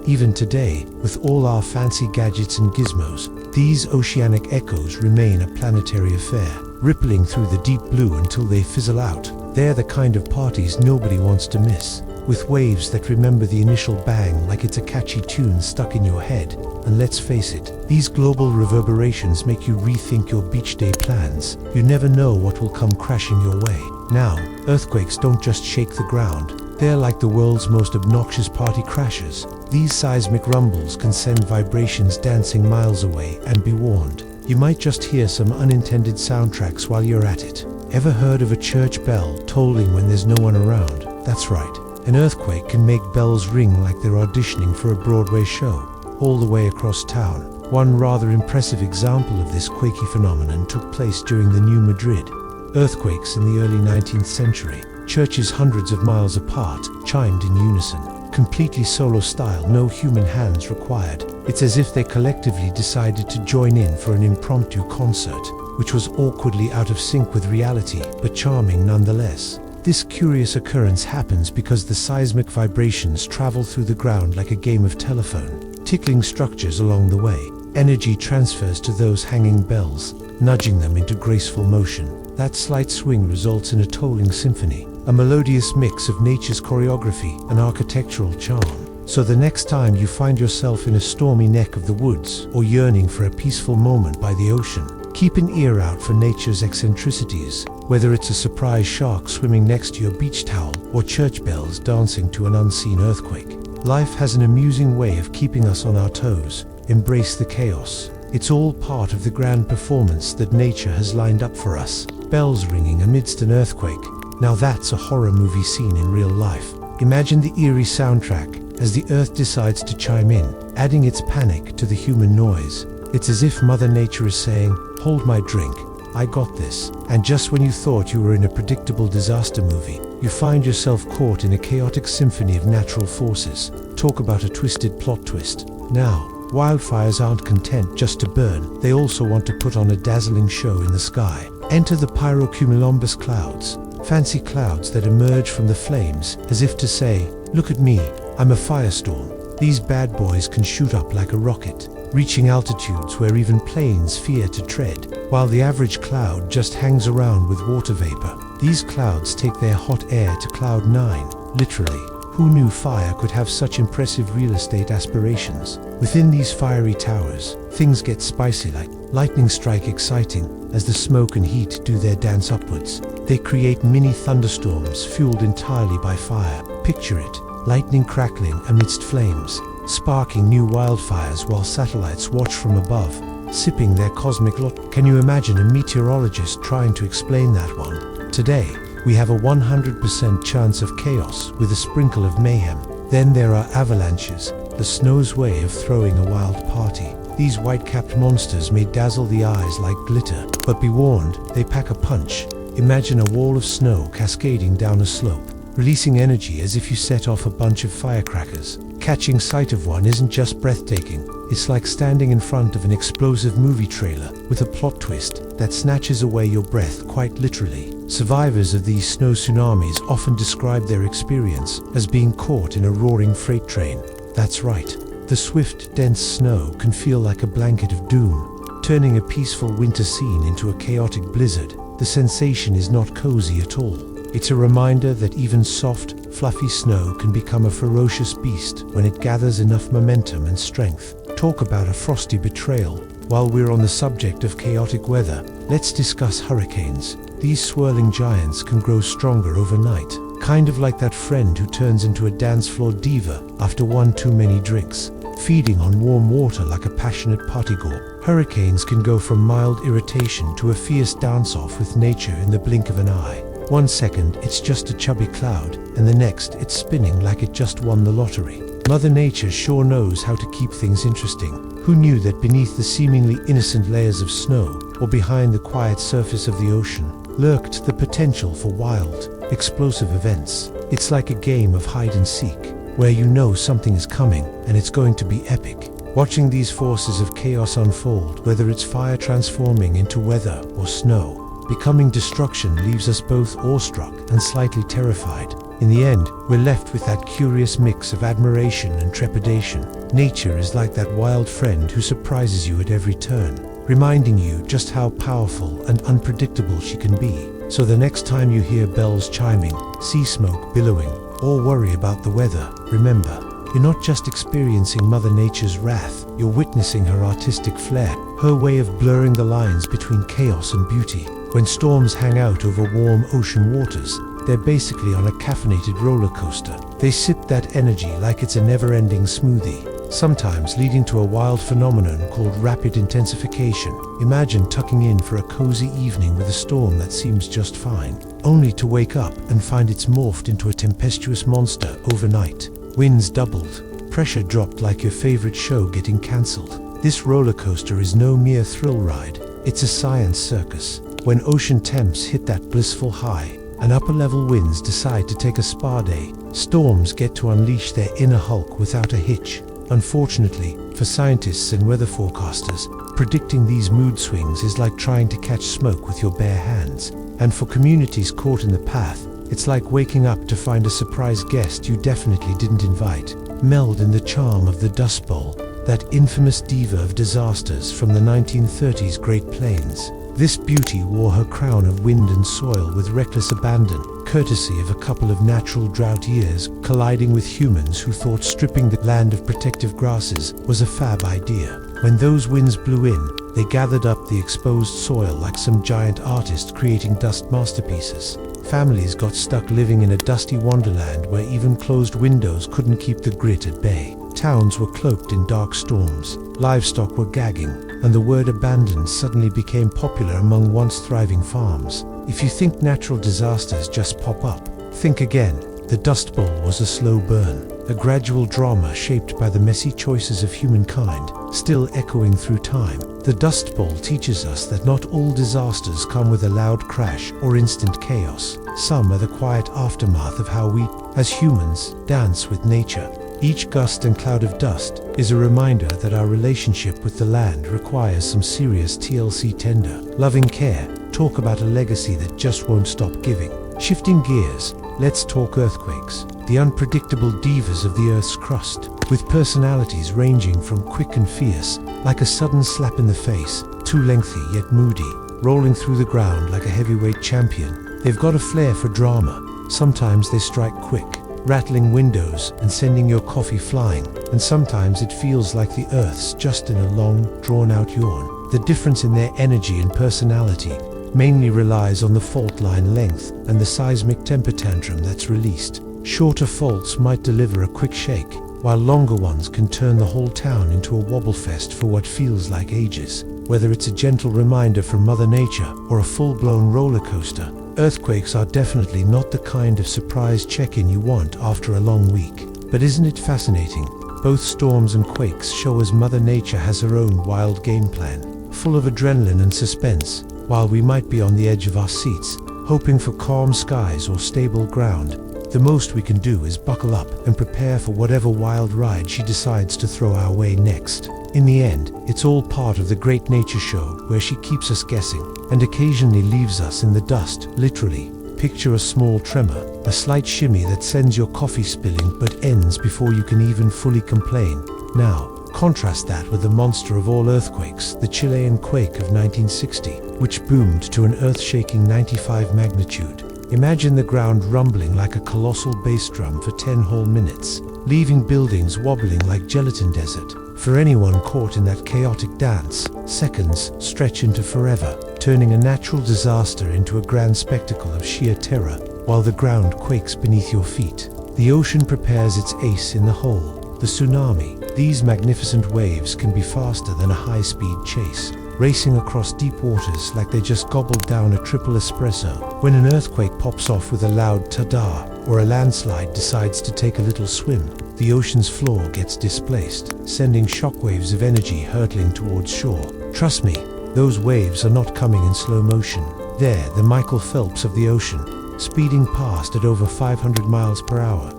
Even today, with all our fancy gadgets and gizmos, these oceanic echoes remain a planetary affair, rippling through the deep blue until they fizzle out. They're the kind of parties nobody wants to miss, with waves that remember the initial bang like it's a catchy tune stuck in your head. And let's face it, these global reverberations make you rethink your beach day plans. You never know what will come crashing your way. Now, earthquakes don't just shake the ground. They're like the world's most obnoxious party crashers. These seismic rumbles can send vibrations dancing miles away, and be warned, you might just hear some unintended soundtracks while you're at it. Ever heard of a church bell tolling when there's no one around? That's right. An earthquake can make bells ring like they're auditioning for a Broadway show, all the way across town. One rather impressive example of this quaky phenomenon took place during the New Madrid earthquakes in the early 19th century. Churches hundreds of miles apart chimed in unison, completely solo style, no human hands required. It's as if they collectively decided to join in for an impromptu concert, which was awkwardly out of sync with reality, but charming nonetheless. This curious occurrence happens because the seismic vibrations travel through the ground like a game of telephone, tickling structures along the way. Energy transfers to those hanging bells, nudging them into graceful motion. That slight swing results in a tolling symphony, a melodious mix of nature's choreography and architectural charm. So the next time you find yourself in a stormy neck of the woods, or yearning for a peaceful moment by the ocean, keep an ear out for nature's eccentricities, whether it's a surprise shark swimming next to your beach towel, or church bells dancing to an unseen earthquake. Life has an amusing way of keeping us on our toes. Embrace the chaos. It's all part of the grand performance that nature has lined up for us. Bells ringing amidst an earthquake. Now that's a horror movie scene in real life. Imagine the eerie soundtrack as the earth decides to chime in, adding its panic to the human noise. It's as if Mother Nature is saying, "Hold my drink, I got this." And just when you thought you were in a predictable disaster movie, you find yourself caught in a chaotic symphony of natural forces. Talk about a twisted plot twist. Now, wildfires aren't content just to burn, they also want to put on a dazzling show in the sky. Enter the pyrocumulonimbus clouds, fancy clouds that emerge from the flames as if to say, "Look at me, I'm a firestorm." These bad boys can shoot up like a rocket, reaching altitudes where even planes fear to tread, while the average cloud just hangs around with water vapor. These clouds take their hot air to cloud 9, literally. Who knew fire could have such impressive real estate aspirations? Within these fiery towers, things get spicy, like lightning strike exciting as the smoke and heat do their dance upwards. They create mini thunderstorms fueled entirely by fire. Picture it, lightning crackling amidst flames, sparking new wildfires while satellites watch from above, sipping their cosmic lot. Can you imagine a meteorologist trying to explain that one? Today, we have a 100% chance of chaos with a sprinkle of mayhem. Then there are avalanches, the snow's way of throwing a wild party. These white-capped monsters may dazzle the eyes like glitter, but be warned, they pack a punch. Imagine a wall of snow cascading down a slope, releasing energy as if you set off a bunch of firecrackers. Catching sight of one isn't just breathtaking, it's like standing in front of an explosive movie trailer with a plot twist that snatches away your breath quite literally. Survivors of these snow tsunamis often describe their experience as being caught in a roaring freight train. That's right, the swift, dense snow can feel like a blanket of doom, turning a peaceful winter scene into a chaotic blizzard. The sensation is not cozy at all. It's a reminder that even soft, fluffy snow can become a ferocious beast when it gathers enough momentum and strength. Talk about a frosty betrayal. While we're on the subject of chaotic weather, let's discuss hurricanes. These swirling giants can grow stronger overnight, kind of like that friend who turns into a dance floor diva after one too many drinks, feeding on warm water like a passionate partygoer. Hurricanes can go from mild irritation to a fierce dance-off with nature in the blink of an eye. 1 second, it's just a chubby cloud, and the next, it's spinning like it just won the lottery. Mother Nature sure knows how to keep things interesting. Who knew that beneath the seemingly innocent layers of snow, or behind the quiet surface of the ocean, lurked the potential for wild, explosive events? It's like a game of hide and seek, where you know something is coming, and it's going to be epic. Watching these forces of chaos unfold, whether it's fire transforming into weather or snow, becoming destruction, leaves us both awestruck and slightly terrified. In the end, we're left with that curious mix of admiration and trepidation. Nature is like that wild friend who surprises you at every turn, reminding you just how powerful and unpredictable she can be. So the next time you hear bells chiming, see smoke billowing, or worry about the weather, remember, you're not just experiencing Mother Nature's wrath, you're witnessing her artistic flair, her way of blurring the lines between chaos and beauty. When storms hang out over warm ocean waters, they're basically on a caffeinated roller coaster. They sip that energy like it's a never-ending smoothie, sometimes leading to a wild phenomenon called rapid intensification. Imagine tucking in for a cozy evening with a storm that seems just fine, only to wake up and find it's morphed into a tempestuous monster overnight. Winds doubled, pressure dropped like your favorite show getting cancelled. This roller coaster is no mere thrill ride, it's a science circus. When ocean temps hit that blissful high, and upper-level winds decide to take a spa day, storms get to unleash their inner Hulk without a hitch. Unfortunately, for scientists and weather forecasters, predicting these mood swings is like trying to catch smoke with your bare hands. And for communities caught in the path, it's like waking up to find a surprise guest you definitely didn't invite. Meld in the charm of the Dust Bowl, that infamous diva of disasters from the 1930s Great Plains. This beauty wore her crown of wind and soil with reckless abandon, courtesy of a couple of natural drought years colliding with humans who thought stripping the land of protective grasses was a fab idea. When those winds blew in, they gathered up the exposed soil like some giant artist creating dust masterpieces. Families got stuck living in a dusty wonderland where even closed windows couldn't keep the grit at bay. Towns were cloaked in dark storms, livestock were gagging, and the word abandoned suddenly became popular among once thriving farms. If you think natural disasters just pop up, think again. The Dust Bowl was a slow burn, a gradual drama shaped by the messy choices of humankind, still echoing through time. The Dust Bowl teaches us that not all disasters come with a loud crash or instant chaos. Some are the quiet aftermath of how we, as humans, dance with nature. Each gust and cloud of dust is a reminder that our relationship with the land requires some serious TLC, tender, loving care. Talk about a legacy that just won't stop giving. Shifting gears, let's talk earthquakes, the unpredictable divas of the Earth's crust, with personalities ranging from quick and fierce, like a sudden slap in the face, to lengthy yet moody, rolling through the ground like a heavyweight champion. They've got a flair for drama. Sometimes they strike quick, rattling windows and sending your coffee flying, and sometimes it feels like the Earth's just in a long, drawn-out yawn. The difference in their energy and personality mainly relies on the fault line length and the seismic temper tantrum that's released. Shorter faults might deliver a quick shake, while longer ones can turn the whole town into a wobble fest for what feels like ages. Whether it's a gentle reminder from Mother Nature or a full-blown roller coaster, earthquakes are definitely not the kind of surprise check-in you want after a long week. But isn't it fascinating? Both storms and quakes show us Mother Nature has her own wild game plan, full of adrenaline and suspense. While we might be on the edge of our seats, hoping for calm skies or stable ground, the most we can do is buckle up and prepare for whatever wild ride she decides to throw our way next. In the end, it's all part of the great nature show where she keeps us guessing and occasionally leaves us in the dust, literally. Picture a small tremor, a slight shimmy that sends your coffee spilling but ends before you can even fully complain. Now, contrast that with the monster of all earthquakes, the Chilean quake of 1960, which boomed to an earth-shaking 95 magnitude. Imagine the ground rumbling like a colossal bass drum for 10 whole minutes, leaving buildings wobbling like gelatin desert. For anyone caught in that chaotic dance, seconds stretch into forever, turning a natural disaster into a grand spectacle of sheer terror, while the ground quakes beneath your feet. The ocean prepares its ace in the hole, the tsunami. These magnificent waves can be faster than a high-speed chase, racing across deep waters like they just gobbled down a triple espresso. When an earthquake pops off with a loud ta-da, or a landslide decides to take a little swim, the ocean's floor gets displaced, sending shockwaves of energy hurtling towards shore. Trust me, those waves are not coming in slow motion. They're the Michael Phelps of the ocean, speeding past at over 500 miles per hour.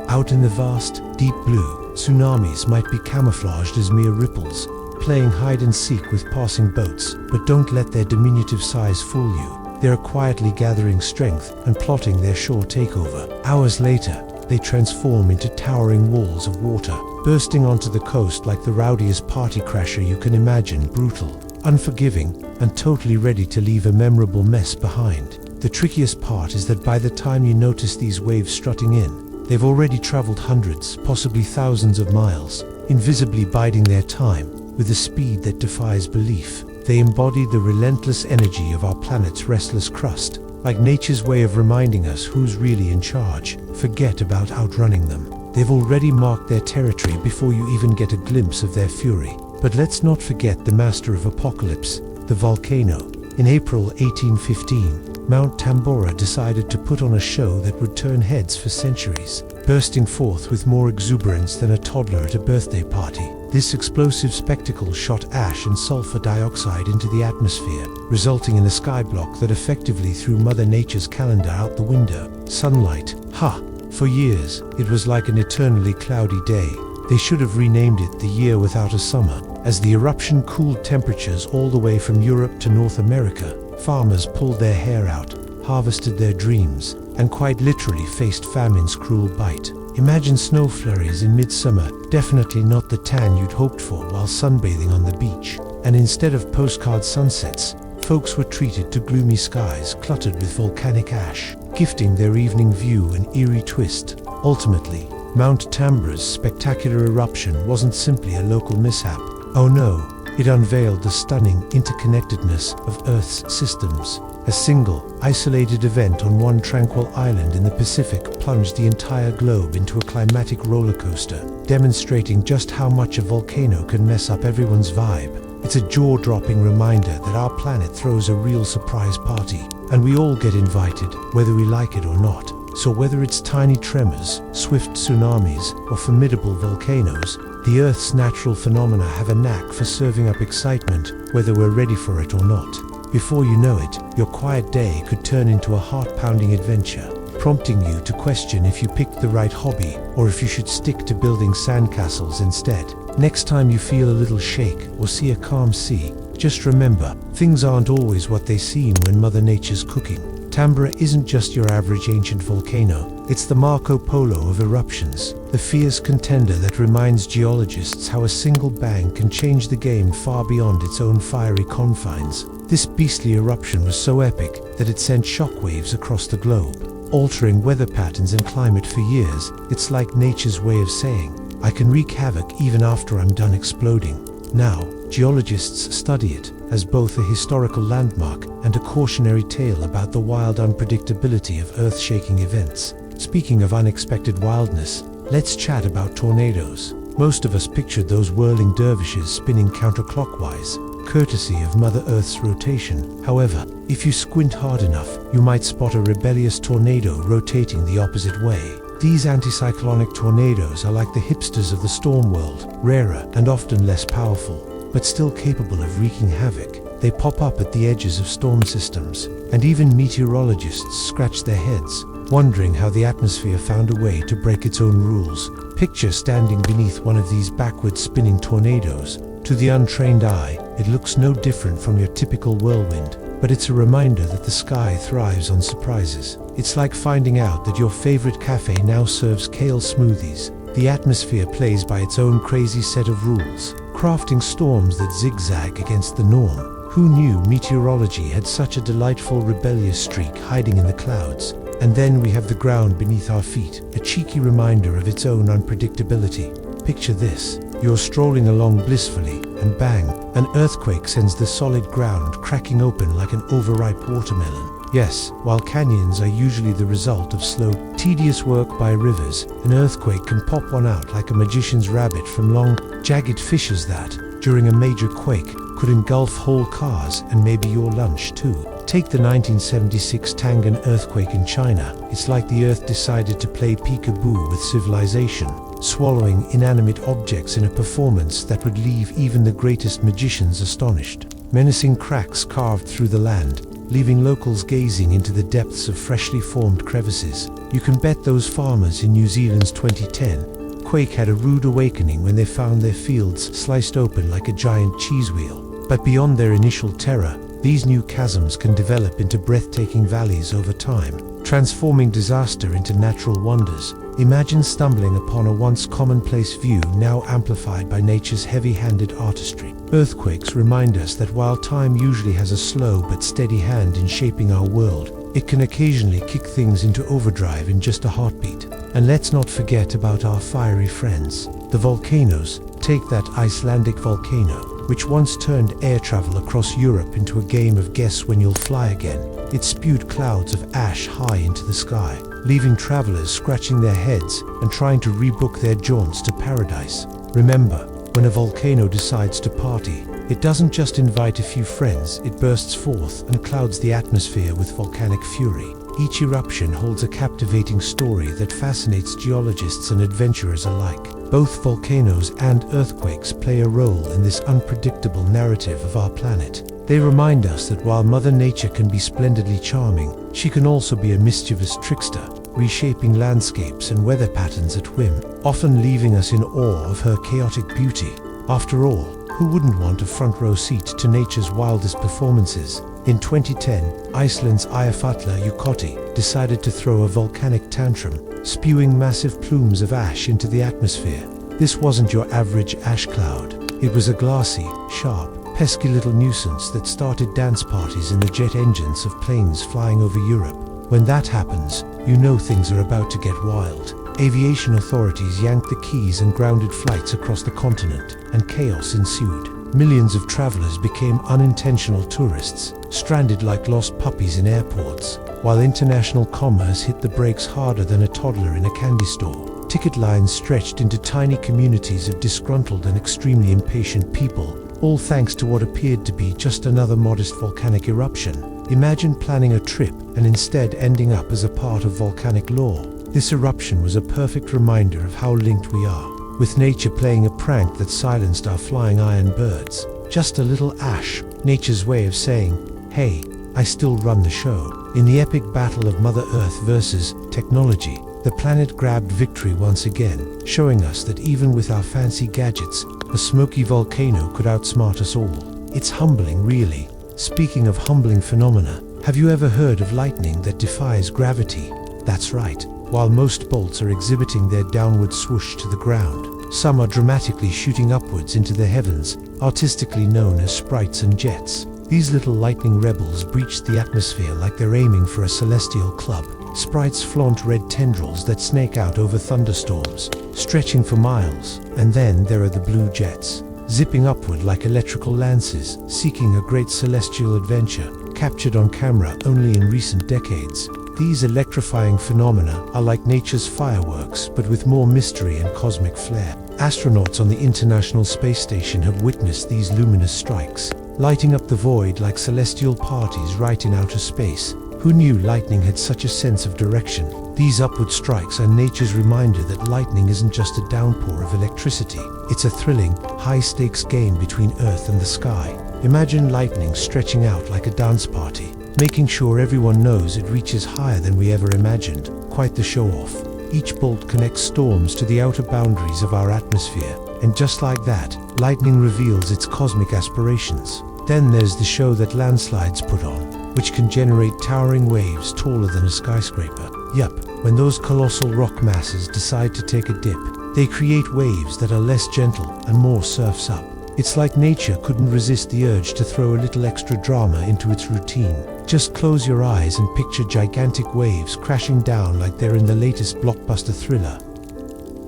Out in the vast, deep blue, tsunamis might be camouflaged as mere ripples, playing hide-and-seek with passing boats, but don't let their diminutive size fool you. They are quietly gathering strength and plotting their shore takeover. Hours later, they transform into towering walls of water, bursting onto the coast like the rowdiest party crasher you can imagine, brutal, unforgiving, and totally ready to leave a memorable mess behind. The trickiest part is that by the time you notice these waves strutting in, they've already traveled hundreds, possibly thousands of miles, invisibly biding their time, with a speed that defies belief. They embody the relentless energy of our planet's restless crust, like nature's way of reminding us who's really in charge. Forget about outrunning them. They've already marked their territory before you even get a glimpse of their fury. But let's not forget the master of apocalypse, the volcano. In April 1815, Mount Tambora decided to put on a show that would turn heads for centuries, bursting forth with more exuberance than a toddler at a birthday party. This explosive spectacle shot ash and sulfur dioxide into the atmosphere, resulting in a skyblock that effectively threw Mother Nature's calendar out the window. Sunlight, for years, it was like an eternally cloudy day. They should have renamed it the Year Without a Summer. As the eruption cooled temperatures all the way from Europe to North America, farmers pulled their hair out, harvested their dreams, and quite literally faced famine's cruel bite. Imagine snow flurries in midsummer, definitely not the tan you'd hoped for while sunbathing on the beach. And instead of postcard sunsets, folks were treated to gloomy skies cluttered with volcanic ash, gifting their evening view an eerie twist. Ultimately, Mount Tambora's spectacular eruption wasn't simply a local mishap. Oh no, it unveiled the stunning interconnectedness of Earth's systems. A single, isolated event on one tranquil island in the Pacific plunged the entire globe into a climatic roller coaster, demonstrating just how much a volcano can mess up everyone's vibe. It's a jaw-dropping reminder that our planet throws a real surprise party, and we all get invited, whether we like it or not. So whether it's tiny tremors, swift tsunamis, or formidable volcanoes, the Earth's natural phenomena have a knack for serving up excitement, whether we're ready for it or not. Before you know it, your quiet day could turn into a heart-pounding adventure, prompting you to question if you picked the right hobby or if you should stick to building sandcastles instead. Next time you feel a little shake or see a calm sea, just remember, things aren't always what they seem when Mother Nature's cooking. Tambora isn't just your average ancient volcano, it's the Marco Polo of eruptions, the fierce contender that reminds geologists how a single bang can change the game far beyond its own fiery confines. This beastly eruption was so epic that it sent shockwaves across the globe, altering weather patterns and climate for years. It's like nature's way of saying, I can wreak havoc even after I'm done exploding. Now, geologists study it as both a historical landmark and a cautionary tale about the wild unpredictability of earth-shaking events. Speaking of unexpected wildness, let's chat about tornadoes. Most of us pictured those whirling dervishes spinning counterclockwise, courtesy of Mother Earth's rotation. However, if you squint hard enough, you might spot a rebellious tornado rotating the opposite way. These anticyclonic tornadoes are like the hipsters of the storm world, rarer and often less powerful, but still capable of wreaking havoc. They pop up at the edges of storm systems, and even meteorologists scratch their heads, wondering how the atmosphere found a way to break its own rules. Picture standing beneath one of these backwards spinning tornadoes. To the untrained eye, it looks no different from your typical whirlwind, but it's a reminder that the sky thrives on surprises. It's like finding out that your favorite cafe now serves kale smoothies. The atmosphere plays by its own crazy set of rules, crafting storms that zigzag against the norm. Who knew meteorology had such a delightful rebellious streak hiding in the clouds? And then we have the ground beneath our feet, a cheeky reminder of its own unpredictability. Picture this. You're strolling along blissfully, and bang, an earthquake sends the solid ground cracking open like an overripe watermelon. Yes, while canyons are usually the result of slow, tedious work by rivers, an earthquake can pop one out like a magician's rabbit from long, jagged fissures that, during a major quake, could engulf whole cars and maybe your lunch too. Take the 1976 Tangan earthquake in China. It's like the earth decided to play peekaboo with civilization, swallowing inanimate objects in a performance that would leave even the greatest magicians astonished. Menacing cracks carved through the land, leaving locals gazing into the depths of freshly formed crevices. You can bet those farmers in New Zealand's 2010 quake had a rude awakening when they found their fields sliced open like a giant cheese wheel. But beyond their initial terror, these new chasms can develop into breathtaking valleys over time, transforming disaster into natural wonders. Imagine stumbling upon a once commonplace view now amplified by nature's heavy-handed artistry. Earthquakes remind us that while time usually has a slow but steady hand in shaping our world, it can occasionally kick things into overdrive in just a heartbeat. And let's not forget about our fiery friends, the volcanoes. Take that Icelandic volcano, which once turned air travel across Europe into a game of guess when you'll fly again. It spewed clouds of ash high into the sky, leaving travelers scratching their heads and trying to rebook their jaunts to paradise. Remember, when a volcano decides to party, it doesn't just invite a few friends, it bursts forth and clouds the atmosphere with volcanic fury. Each eruption holds a captivating story that fascinates geologists and adventurers alike. Both volcanoes and earthquakes play a role in this unpredictable narrative of our planet. They remind us that while Mother Nature can be splendidly charming, she can also be a mischievous trickster, reshaping landscapes and weather patterns at whim, often leaving us in awe of her chaotic beauty. After all, who wouldn't want a front-row seat to nature's wildest performances? In 2010, Iceland's Eyjafjallajökull decided to throw a volcanic tantrum, spewing massive plumes of ash into the atmosphere. This wasn't your average ash cloud. It was a glassy, sharp, pesky little nuisance that started dance parties in the jet engines of planes flying over Europe. When that happens, you know things are about to get wild. Aviation authorities yanked the keys and grounded flights across the continent, and chaos ensued. Millions of travelers became unintentional tourists, stranded like lost puppies in airports, while international commerce hit the brakes harder than a toddler in a candy store. Ticket lines stretched into tiny communities of disgruntled and extremely impatient people, all thanks to what appeared to be just another modest volcanic eruption. Imagine planning a trip and instead ending up as a part of volcanic lore. This eruption was a perfect reminder of how linked we are, with nature playing a prank that silenced our flying iron birds. Just a little ash, nature's way of saying, hey, I still run the show. In the epic battle of Mother Earth versus technology, the planet grabbed victory once again, showing us that even with our fancy gadgets, a smoky volcano could outsmart us all. It's humbling, really. Speaking of humbling phenomena, have you ever heard of lightning that defies gravity? That's right. While most bolts are exhibiting their downward swoosh to the ground, some are dramatically shooting upwards into the heavens, artistically known as sprites and jets. These little lightning rebels breach the atmosphere like they're aiming for a celestial club. Sprites flaunt red tendrils that snake out over thunderstorms, stretching for miles. And then there are the blue jets, zipping upward like electrical lances, seeking a great celestial adventure, captured on camera only in recent decades. These electrifying phenomena are like nature's fireworks, but with more mystery and cosmic flair. Astronauts on the International Space Station have witnessed these luminous strikes, lighting up the void like celestial parties right in outer space. Who knew lightning had such a sense of direction? These upward strikes are nature's reminder that lightning isn't just a downpour of electricity. It's a thrilling, high-stakes game between Earth and the sky. Imagine lightning stretching out like a dance party, making sure everyone knows it reaches higher than we ever imagined. Quite the show-off. Each bolt connects storms to the outer boundaries of our atmosphere, and just like that, lightning reveals its cosmic aspirations. Then there's the show that landslides put on, which can generate towering waves taller than a skyscraper. Yup, when those colossal rock masses decide to take a dip, they create waves that are less gentle and more surfs up. It's like nature couldn't resist the urge to throw a little extra drama into its routine. Just close your eyes and picture gigantic waves crashing down like they're in the latest blockbuster thriller.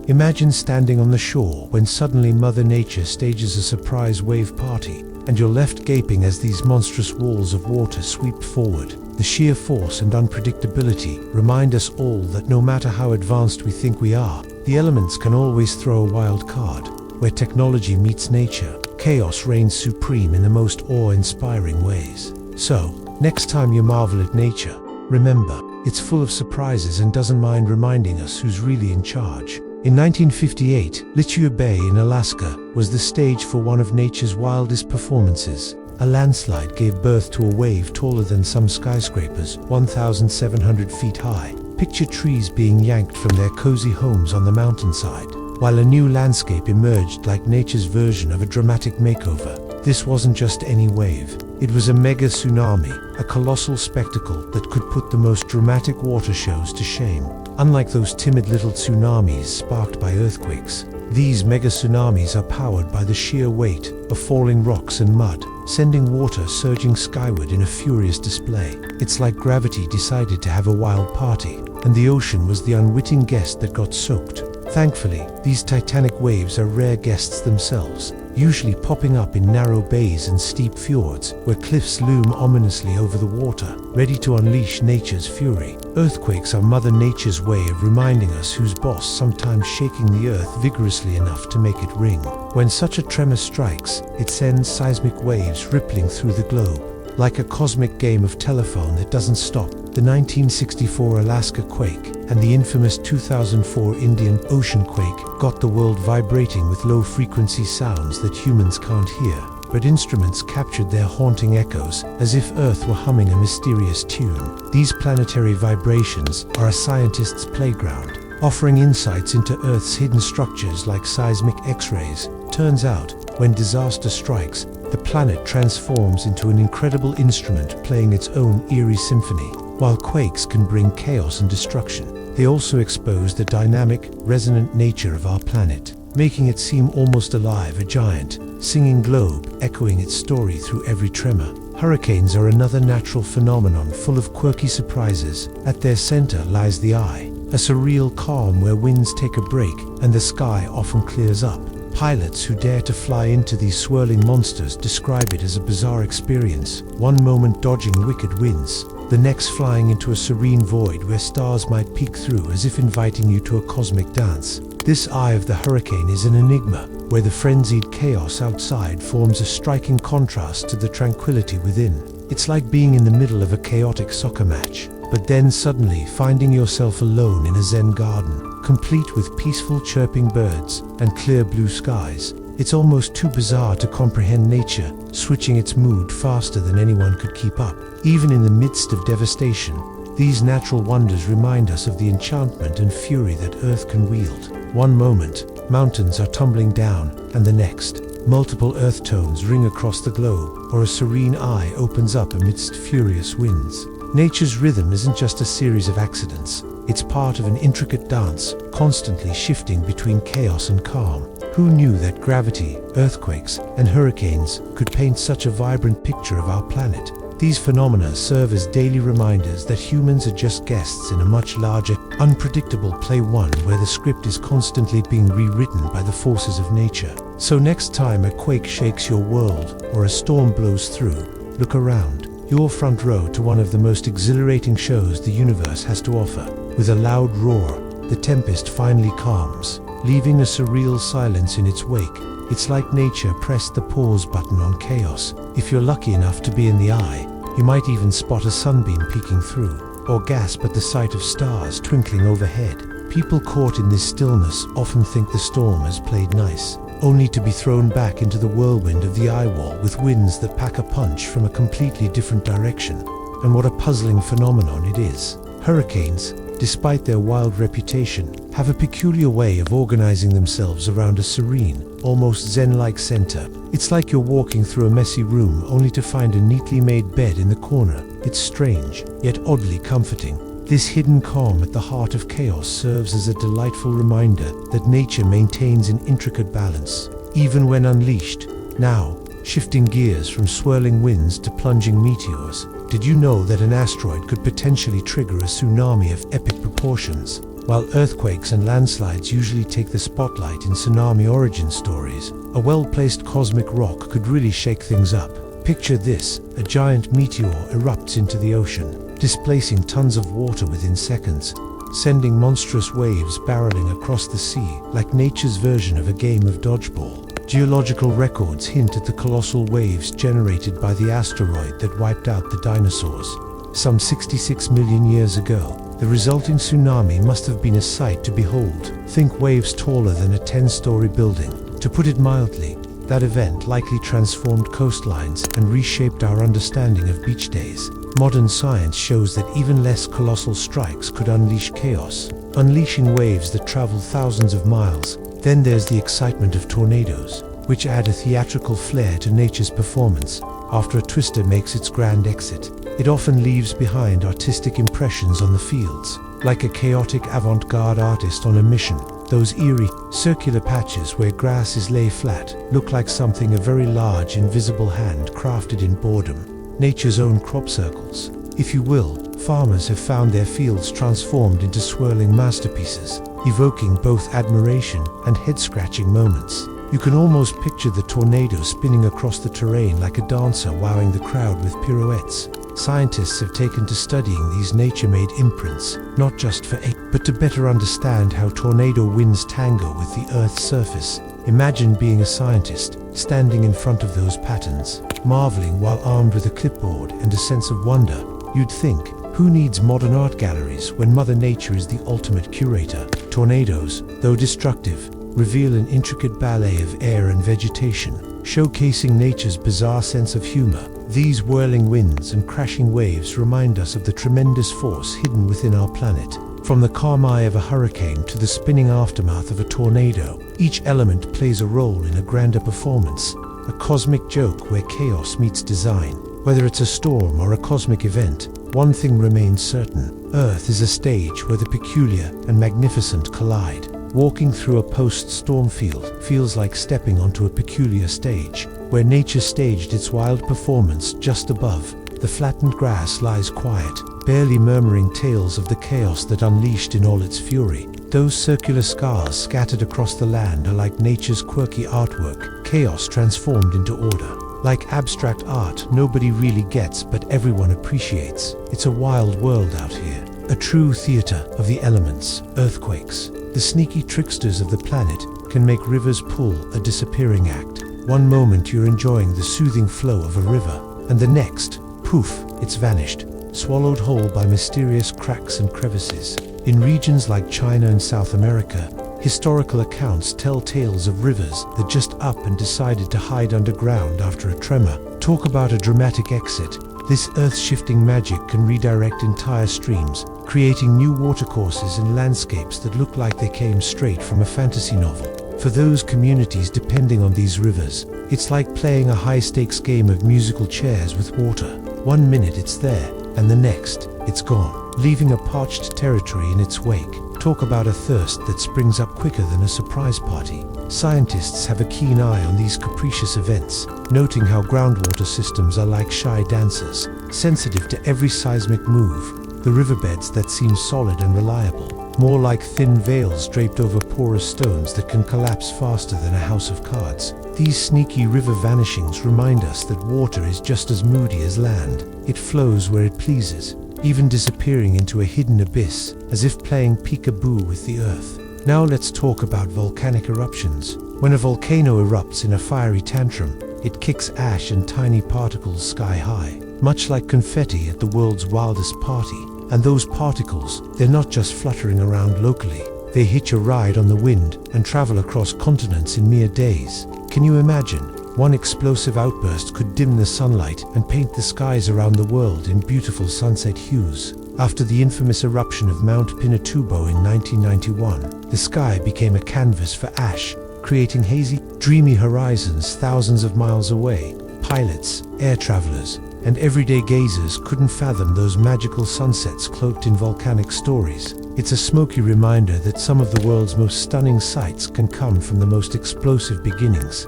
Imagine standing on the shore when suddenly Mother Nature stages a surprise wave party, and you're left gaping as these monstrous walls of water sweep forward. The sheer force and unpredictability remind us all that no matter how advanced we think we are, the elements can always throw a wild card. Where technology meets nature, chaos reigns supreme in the most awe-inspiring ways. So, next time you marvel at nature, remember, it's full of surprises and doesn't mind reminding us who's really in charge. In 1958, Litchfield Bay in Alaska was the stage for one of nature's wildest performances. A landslide gave birth to a wave taller than some skyscrapers, 1,700 feet high. Picture trees being yanked from their cozy homes on the mountainside, while a new landscape emerged like nature's version of a dramatic makeover. This wasn't just any wave. It was a mega tsunami, a colossal spectacle that could put the most dramatic water shows to shame. Unlike those timid little tsunamis sparked by earthquakes, these mega tsunamis are powered by the sheer weight of falling rocks and mud, sending water surging skyward in a furious display. It's like gravity decided to have a wild party, and the ocean was the unwitting guest that got soaked. Thankfully, these titanic waves are rare guests themselves, usually popping up in narrow bays and steep fjords, where cliffs loom ominously over the water, ready to unleash nature's fury. Earthquakes are Mother Nature's way of reminding us who's boss, sometimes shaking the earth vigorously enough to make it ring. When such a tremor strikes, it sends seismic waves rippling through the globe, like a cosmic game of telephone that doesn't stop. The 1964 Alaska quake and the infamous 2004 Indian Ocean quake got the world vibrating with low-frequency sounds that humans can't hear, but instruments captured their haunting echoes as if Earth were humming a mysterious tune. These planetary vibrations are a scientist's playground, offering insights into Earth's hidden structures like seismic X-rays. Turns out, when disaster strikes, the planet transforms into an incredible instrument playing its own eerie symphony. While quakes can bring chaos and destruction, they also expose the dynamic, resonant nature of our planet, making it seem almost alive, a giant, singing globe, echoing its story through every tremor. Hurricanes are another natural phenomenon full of quirky surprises. At their center lies the eye, a surreal calm where winds take a break and the sky often clears up. Pilots who dare to fly into these swirling monsters describe it as a bizarre experience, one moment dodging wicked winds, the next flying into a serene void where stars might peek through as if inviting you to a cosmic dance. This eye of the hurricane is an enigma, where the frenzied chaos outside forms a striking contrast to the tranquility within. It's like being in the middle of a chaotic soccer match, but then suddenly finding yourself alone in a Zen garden, complete with peaceful chirping birds and clear blue skies. It's almost too bizarre to comprehend nature, switching its mood faster than anyone could keep up. Even in the midst of devastation, these natural wonders remind us of the enchantment and fury that Earth can wield. One moment, mountains are tumbling down, and the next, multiple earth tones ring across the globe, or a serene eye opens up amidst furious winds. Nature's rhythm isn't just a series of accidents, it's part of an intricate dance, constantly shifting between chaos and calm. Who knew that gravity, earthquakes, and hurricanes could paint such a vibrant picture of our planet? These phenomena serve as daily reminders that humans are just guests in a much larger, unpredictable play, one where the script is constantly being rewritten by the forces of nature. So next time a quake shakes your world or a storm blows through, look around. You're front row to one of the most exhilarating shows the universe has to offer. With a loud roar, the tempest finally calms, leaving a surreal silence in its wake. It's like nature pressed the pause button on chaos. If you're lucky enough to be in the eye, you might even spot a sunbeam peeking through, or gasp at the sight of stars twinkling overhead. People caught in this stillness often think the storm has played nice, only to be thrown back into the whirlwind of the eye wall with winds that pack a punch from a completely different direction. And what a puzzling phenomenon it is. Hurricanes, despite their wild reputation, have a peculiar way of organizing themselves around a serene, almost zen-like center. It's like you're walking through a messy room only to find a neatly made bed in the corner. It's strange, yet oddly comforting. This hidden calm at the heart of chaos serves as a delightful reminder that nature maintains an intricate balance, even when unleashed. Now, shifting gears from swirling winds to plunging meteors, did you know that an asteroid could potentially trigger a tsunami of epic proportions? While earthquakes and landslides usually take the spotlight in tsunami origin stories, a well-placed cosmic rock could really shake things up. Picture this: a giant meteor erupts into the ocean, displacing tons of water within seconds, sending monstrous waves barreling across the sea like nature's version of a game of dodgeball. Geological records hint at the colossal waves generated by the asteroid that wiped out the dinosaurs some 66 million years ago. The resulting tsunami must have been a sight to behold. Think waves taller than a 10-story building. To put it mildly, that event likely transformed coastlines and reshaped our understanding of beach days. Modern science shows that even less colossal strikes could unleash chaos, unleashing waves that travel thousands of miles. Then there's the excitement of tornadoes, which add a theatrical flair to nature's performance. After a twister makes its grand exit, it often leaves behind artistic impressions on the fields. Like a chaotic avant-garde artist on a mission, those eerie, circular patches where grass is lay flat look like something a very large, invisible hand crafted in boredom. Nature's own crop circles, if you will. Farmers have found their fields transformed into swirling masterpieces, evoking both admiration and head-scratching moments. You can almost picture the tornado spinning across the terrain like a dancer wowing the crowd with pirouettes. Scientists have taken to studying these nature-made imprints, not just for but to better understand how tornado winds tango with the Earth's surface. Imagine being a scientist, standing in front of those patterns, marveling while armed with a clipboard and a sense of wonder. You'd think, who needs modern art galleries when Mother Nature is the ultimate curator? Tornadoes, though destructive, reveal an intricate ballet of air and vegetation, showcasing nature's bizarre sense of humor. These whirling winds and crashing waves remind us of the tremendous force hidden within our planet. From the calm eye of a hurricane to the spinning aftermath of a tornado, each element plays a role in a grander performance, a cosmic joke where chaos meets design. Whether it's a storm or a cosmic event, one thing remains certain: Earth is a stage where the peculiar and magnificent collide. Walking through a post-storm field feels like stepping onto a peculiar stage, where nature staged its wild performance just above. The flattened grass lies quiet, barely murmuring tales of the chaos that unleashed in all its fury. Those circular scars scattered across the land are like nature's quirky artwork, chaos transformed into order. Like abstract art nobody really gets but everyone appreciates. It's a wild world out here, a true theater of the elements. Earthquakes, the sneaky tricksters of the planet, can make rivers pull a disappearing act. One moment you're enjoying the soothing flow of a river, and the next, poof, it's vanished, swallowed whole by mysterious cracks and crevices. In regions like China and South America, historical accounts tell tales of rivers that just up and decided to hide underground after a tremor. Talk about a dramatic exit. This earth-shifting magic can redirect entire streams, creating new watercourses and landscapes that look like they came straight from a fantasy novel. For those communities depending on these rivers, it's like playing a high-stakes game of musical chairs with water. One minute it's there, and the next, it's gone, leaving a parched territory in its wake. Talk about a thirst that springs up quicker than a surprise party. Scientists have a keen eye on these capricious events, noting how groundwater systems are like shy dancers, sensitive to every seismic move. The riverbeds that seem solid and reliable, more like thin veils draped over porous stones that can collapse faster than a house of cards. These sneaky river vanishings remind us that water is just as moody as land. It flows where it pleases, even disappearing into a hidden abyss, as if playing peekaboo with the earth. Now let's talk about volcanic eruptions. When a volcano erupts in a fiery tantrum, it kicks ash and tiny particles sky high, much like confetti at the world's wildest party. And those particles, they're not just fluttering around locally. They hitch a ride on the wind and travel across continents in mere days. Can you imagine? One explosive outburst could dim the sunlight and paint the skies around the world in beautiful sunset hues. After the infamous eruption of Mount Pinatubo in 1991, the sky became a canvas for ash, creating hazy, dreamy horizons thousands of miles away. Pilots, air travelers, and everyday gazers couldn't fathom those magical sunsets cloaked in volcanic stories. It's a smoky reminder that some of the world's most stunning sights can come from the most explosive beginnings.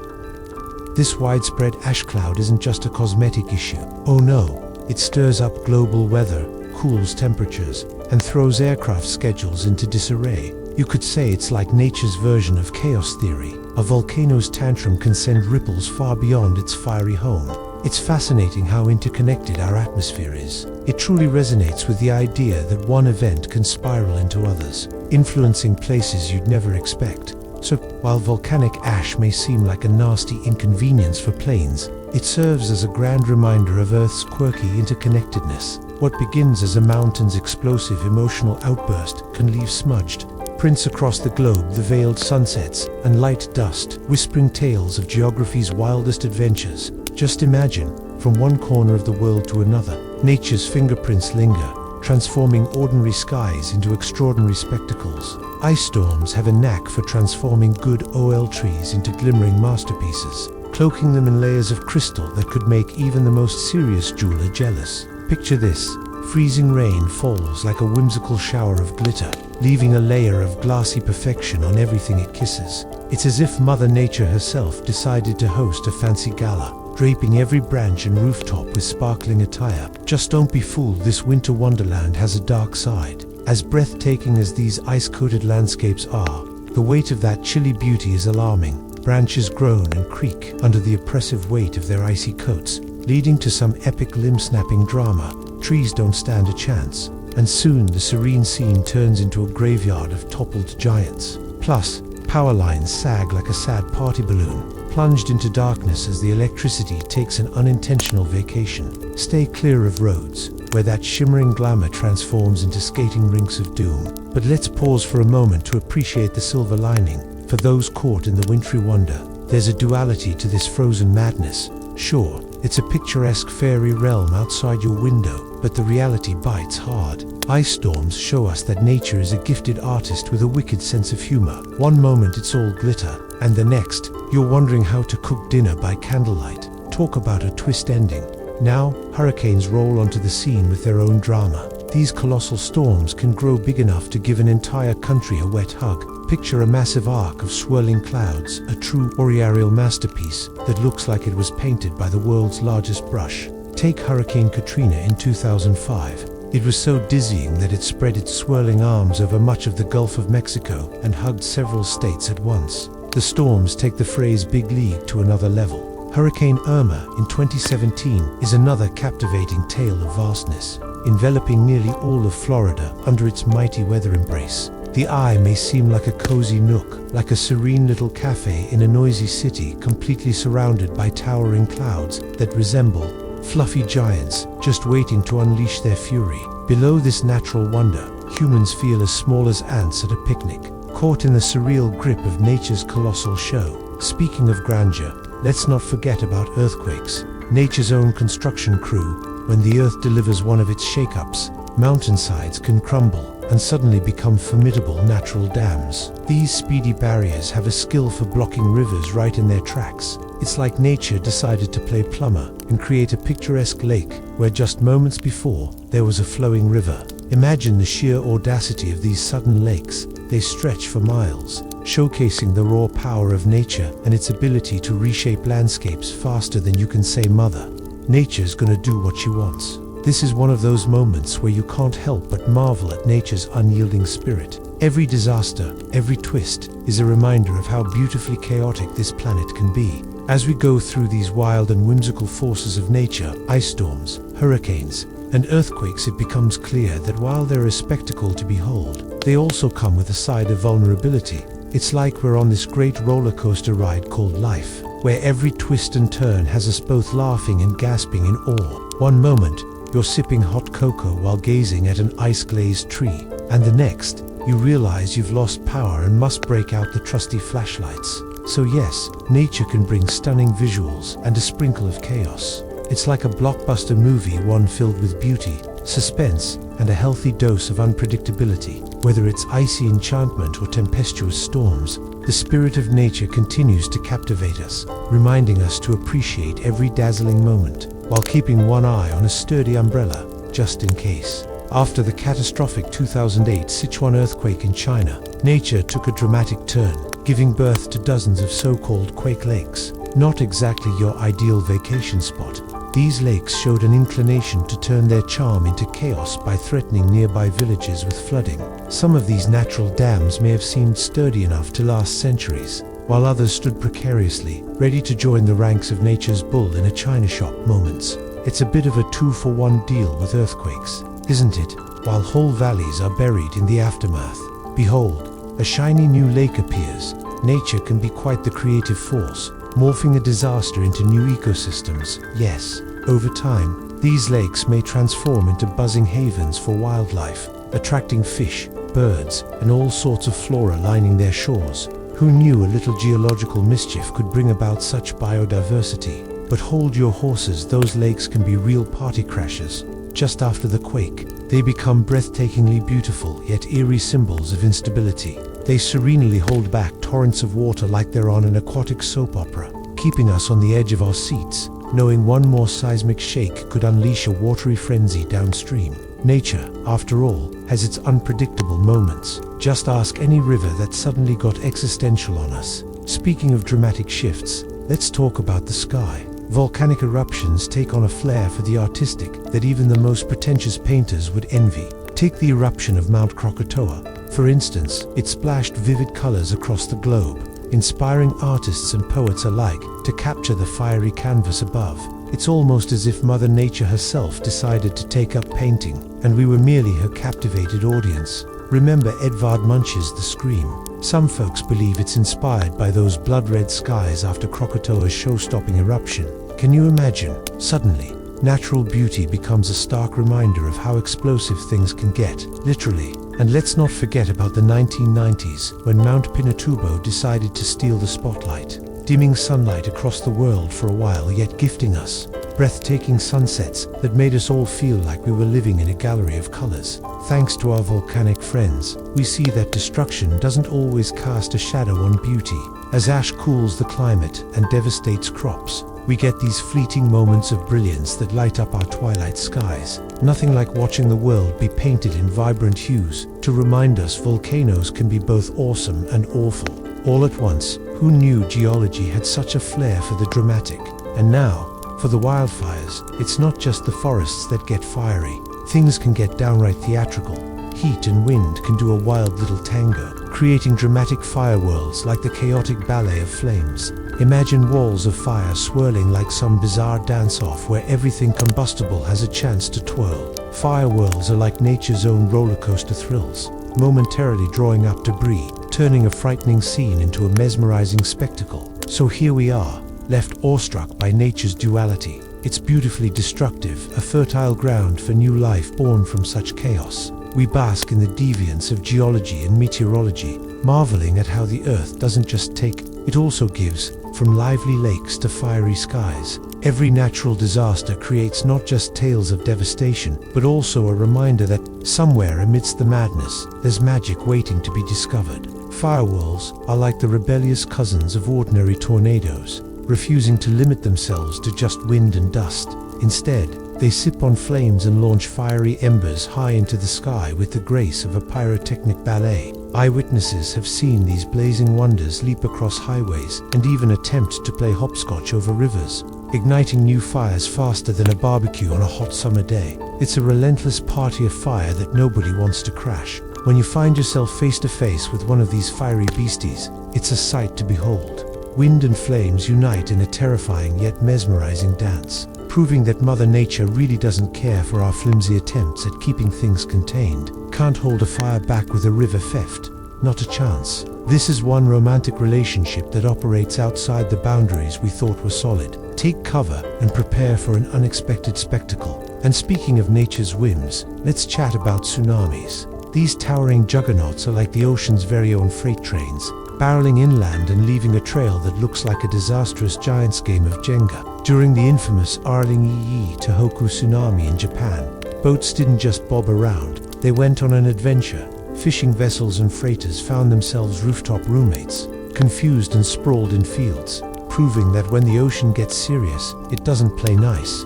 This widespread ash cloud isn't just a cosmetic issue. Oh no, it stirs up global weather, cools temperatures, and throws aircraft schedules into disarray. You could say it's like nature's version of chaos theory. A volcano's tantrum can send ripples far beyond its fiery home. It's fascinating how interconnected our atmosphere is. It truly resonates with the idea that one event can spiral into others, influencing places you'd never expect. So, while volcanic ash may seem like a nasty inconvenience for planes, it serves as a grand reminder of Earth's quirky interconnectedness. What begins as a mountain's explosive emotional outburst can leave smudged prints across the globe, the veiled sunsets and light dust, whispering tales of geography's wildest adventures. Just imagine, from one corner of the world to another, nature's fingerprints linger, transforming ordinary skies into extraordinary spectacles. Ice storms have a knack for transforming good oil trees into glimmering masterpieces, cloaking them in layers of crystal that could make even the most serious jeweler jealous. Picture this: freezing rain falls like a whimsical shower of glitter, leaving a layer of glassy perfection on everything it kisses. It's as if Mother Nature herself decided to host a fancy gala, draping every branch and rooftop with sparkling attire. Just don't be fooled, this winter wonderland has a dark side. As breathtaking as these ice-coated landscapes are, the weight of that chilly beauty is alarming. Branches groan and creak under the oppressive weight of their icy coats, leading to some epic limb-snapping drama. Trees don't stand a chance, and soon the serene scene turns into a graveyard of toppled giants. Plus, power lines sag like a sad party balloon, plunged into darkness as the electricity takes an unintentional vacation. Stay clear of roads, where that shimmering glamour transforms into skating rinks of doom. But let's pause for a moment to appreciate the silver lining. For those caught in the wintry wonder, there's a duality to this frozen madness. Sure, it's a picturesque fairy realm outside your window, but the reality bites hard. Ice storms show us that nature is a gifted artist with a wicked sense of humor. One moment it's all glitter, and the next, you're wondering how to cook dinner by candlelight. Talk about a twist ending. Now, hurricanes roll onto the scene with their own drama. These colossal storms can grow big enough to give an entire country a wet hug. Picture a massive arc of swirling clouds, a true boreal masterpiece that looks like it was painted by the world's largest brush. Take Hurricane Katrina in 2005. It was so dizzying that it spread its swirling arms over much of the Gulf of Mexico and hugged several states at once. The storms take the phrase big league to another level. Hurricane Irma in 2017 is another captivating tale of vastness, enveloping nearly all of Florida under its mighty weather embrace. The eye may seem like a cozy nook, like a serene little cafe in a noisy city completely surrounded by towering clouds that resemble fluffy giants just waiting to unleash their fury. Below this natural wonder, humans feel as small as ants at a picnic, caught in the surreal grip of nature's colossal show. Speaking of grandeur, let's not forget about earthquakes, nature's own construction crew. When the earth delivers one of its shake-ups, mountainsides can crumble and suddenly become formidable natural dams. These speedy barriers have a skill for blocking rivers right in their tracks. It's like nature decided to play plumber and create a picturesque lake where just moments before there was a flowing river. Imagine the sheer audacity of these sudden lakes. They stretch for miles, showcasing the raw power of nature and its ability to reshape landscapes faster than you can say, "Mother, nature's gonna do what she wants." This is one of those moments where you can't help but marvel at nature's unyielding spirit. Every disaster, every twist, is a reminder of how beautifully chaotic this planet can be. As we go through these wild and whimsical forces of nature, ice storms, hurricanes, and earthquakes, it becomes clear that while they're a spectacle to behold, they also come with a side of vulnerability. It's like we're on this great roller coaster ride called life, where every twist and turn has us both laughing and gasping in awe. One moment, you're sipping hot cocoa while gazing at an ice-glazed tree, and the next, you realize you've lost power and must break out the trusty flashlights. So yes, nature can bring stunning visuals and a sprinkle of chaos. It's like a blockbuster movie, one filled with beauty, suspense, and a healthy dose of unpredictability. Whether it's icy enchantment or tempestuous storms, the spirit of nature continues to captivate us, reminding us to appreciate every dazzling moment, while keeping one eye on a sturdy umbrella, just in case. After the catastrophic 2008 Sichuan earthquake in China, nature took a dramatic turn, giving birth to dozens of so-called quake lakes. Not exactly your ideal vacation spot, these lakes showed an inclination to turn their charm into chaos by threatening nearby villages with flooding. Some of these natural dams may have seemed sturdy enough to last centuries, while others stood precariously, ready to join the ranks of nature's bull in a china shop moments. It's a bit of a two-for-one deal with earthquakes, isn't it? While whole valleys are buried in the aftermath, behold, a shiny new lake appears. Nature can be quite the creative force, morphing a disaster into new ecosystems. Yes, over time, these lakes may transform into buzzing havens for wildlife, attracting fish, birds, and all sorts of flora lining their shores. Who knew a little geological mischief could bring about such biodiversity? But hold your horses, those lakes can be real party crashers. Just after the quake, they become breathtakingly beautiful yet eerie symbols of instability. They serenely hold back torrents of water like they're on an aquatic soap opera, keeping us on the edge of our seats, knowing one more seismic shake could unleash a watery frenzy downstream. Nature, after all, has its unpredictable moments. Just ask any river that suddenly got existential on us. Speaking of dramatic shifts, let's talk about the sky. Volcanic eruptions take on a flair for the artistic that even the most pretentious painters would envy. Take the eruption of Mount Krakatoa, for instance. It splashed vivid colors across the globe, inspiring artists and poets alike to capture the fiery canvas above. It's almost as if Mother Nature herself decided to take up painting, and we were merely her captivated audience. Remember Edvard Munch's The Scream? Some folks believe it's inspired by those blood-red skies after Krakatoa's show-stopping eruption. Can you imagine? Suddenly, natural beauty becomes a stark reminder of how explosive things can get, literally. And let's not forget about the 1990s, when Mount Pinatubo decided to steal the spotlight, dimming sunlight across the world for a while, yet gifting us breathtaking sunsets that made us all feel like we were living in a gallery of colors. Thanks to our volcanic friends, we see that destruction doesn't always cast a shadow on beauty. As ash cools the climate and devastates crops, we get these fleeting moments of brilliance that light up our twilight skies. Nothing like watching the world be painted in vibrant hues to remind us volcanoes can be both awesome and awful, all at once. Who knew geology had such a flair for the dramatic? And now, for the wildfires, it's not just the forests that get fiery. Things can get downright theatrical. Heat and wind can do a wild little tango, creating dramatic fire worlds like the chaotic ballet of flames. Imagine walls of fire swirling like some bizarre dance-off where everything combustible has a chance to twirl. Fire worlds are like nature's own roller coaster thrills, momentarily drawing up debris, turning a frightening scene into a mesmerizing spectacle. So here we are, left awestruck by nature's duality. It's beautifully destructive, a fertile ground for new life born from such chaos. We bask in the deviance of geology and meteorology, marveling at how the earth doesn't just take, it also gives, from lively lakes to fiery skies. Every natural disaster creates not just tales of devastation, but also a reminder that, somewhere amidst the madness, there's magic waiting to be discovered. Firewalls are like the rebellious cousins of ordinary tornadoes, refusing to limit themselves to just wind and dust. Instead, they sip on flames and launch fiery embers high into the sky with the grace of a pyrotechnic ballet. Eyewitnesses have seen these blazing wonders leap across highways and even attempt to play hopscotch over rivers, igniting new fires faster than a barbecue on a hot summer day. It's a relentless party of fire that nobody wants to crash. When you find yourself face to face with one of these fiery beasties, it's a sight to behold. Wind and flames unite in a terrifying yet mesmerizing dance, proving that Mother Nature really doesn't care for our flimsy attempts at keeping things contained. Can't hold a fire back with a river theft. Not a chance. This is one romantic relationship that operates outside the boundaries we thought were solid. Take cover and prepare for an unexpected spectacle. And speaking of nature's whims, let's chat about tsunamis. These towering juggernauts are like the ocean's very own freight trains, barreling inland and leaving a trail that looks like a disastrous giant's game of Jenga. During the infamous Arling Iyi Tohoku tsunami in Japan, boats didn't just bob around, they went on an adventure. Fishing vessels and freighters found themselves rooftop roommates, confused and sprawled in fields, proving that when the ocean gets serious, it doesn't play nice.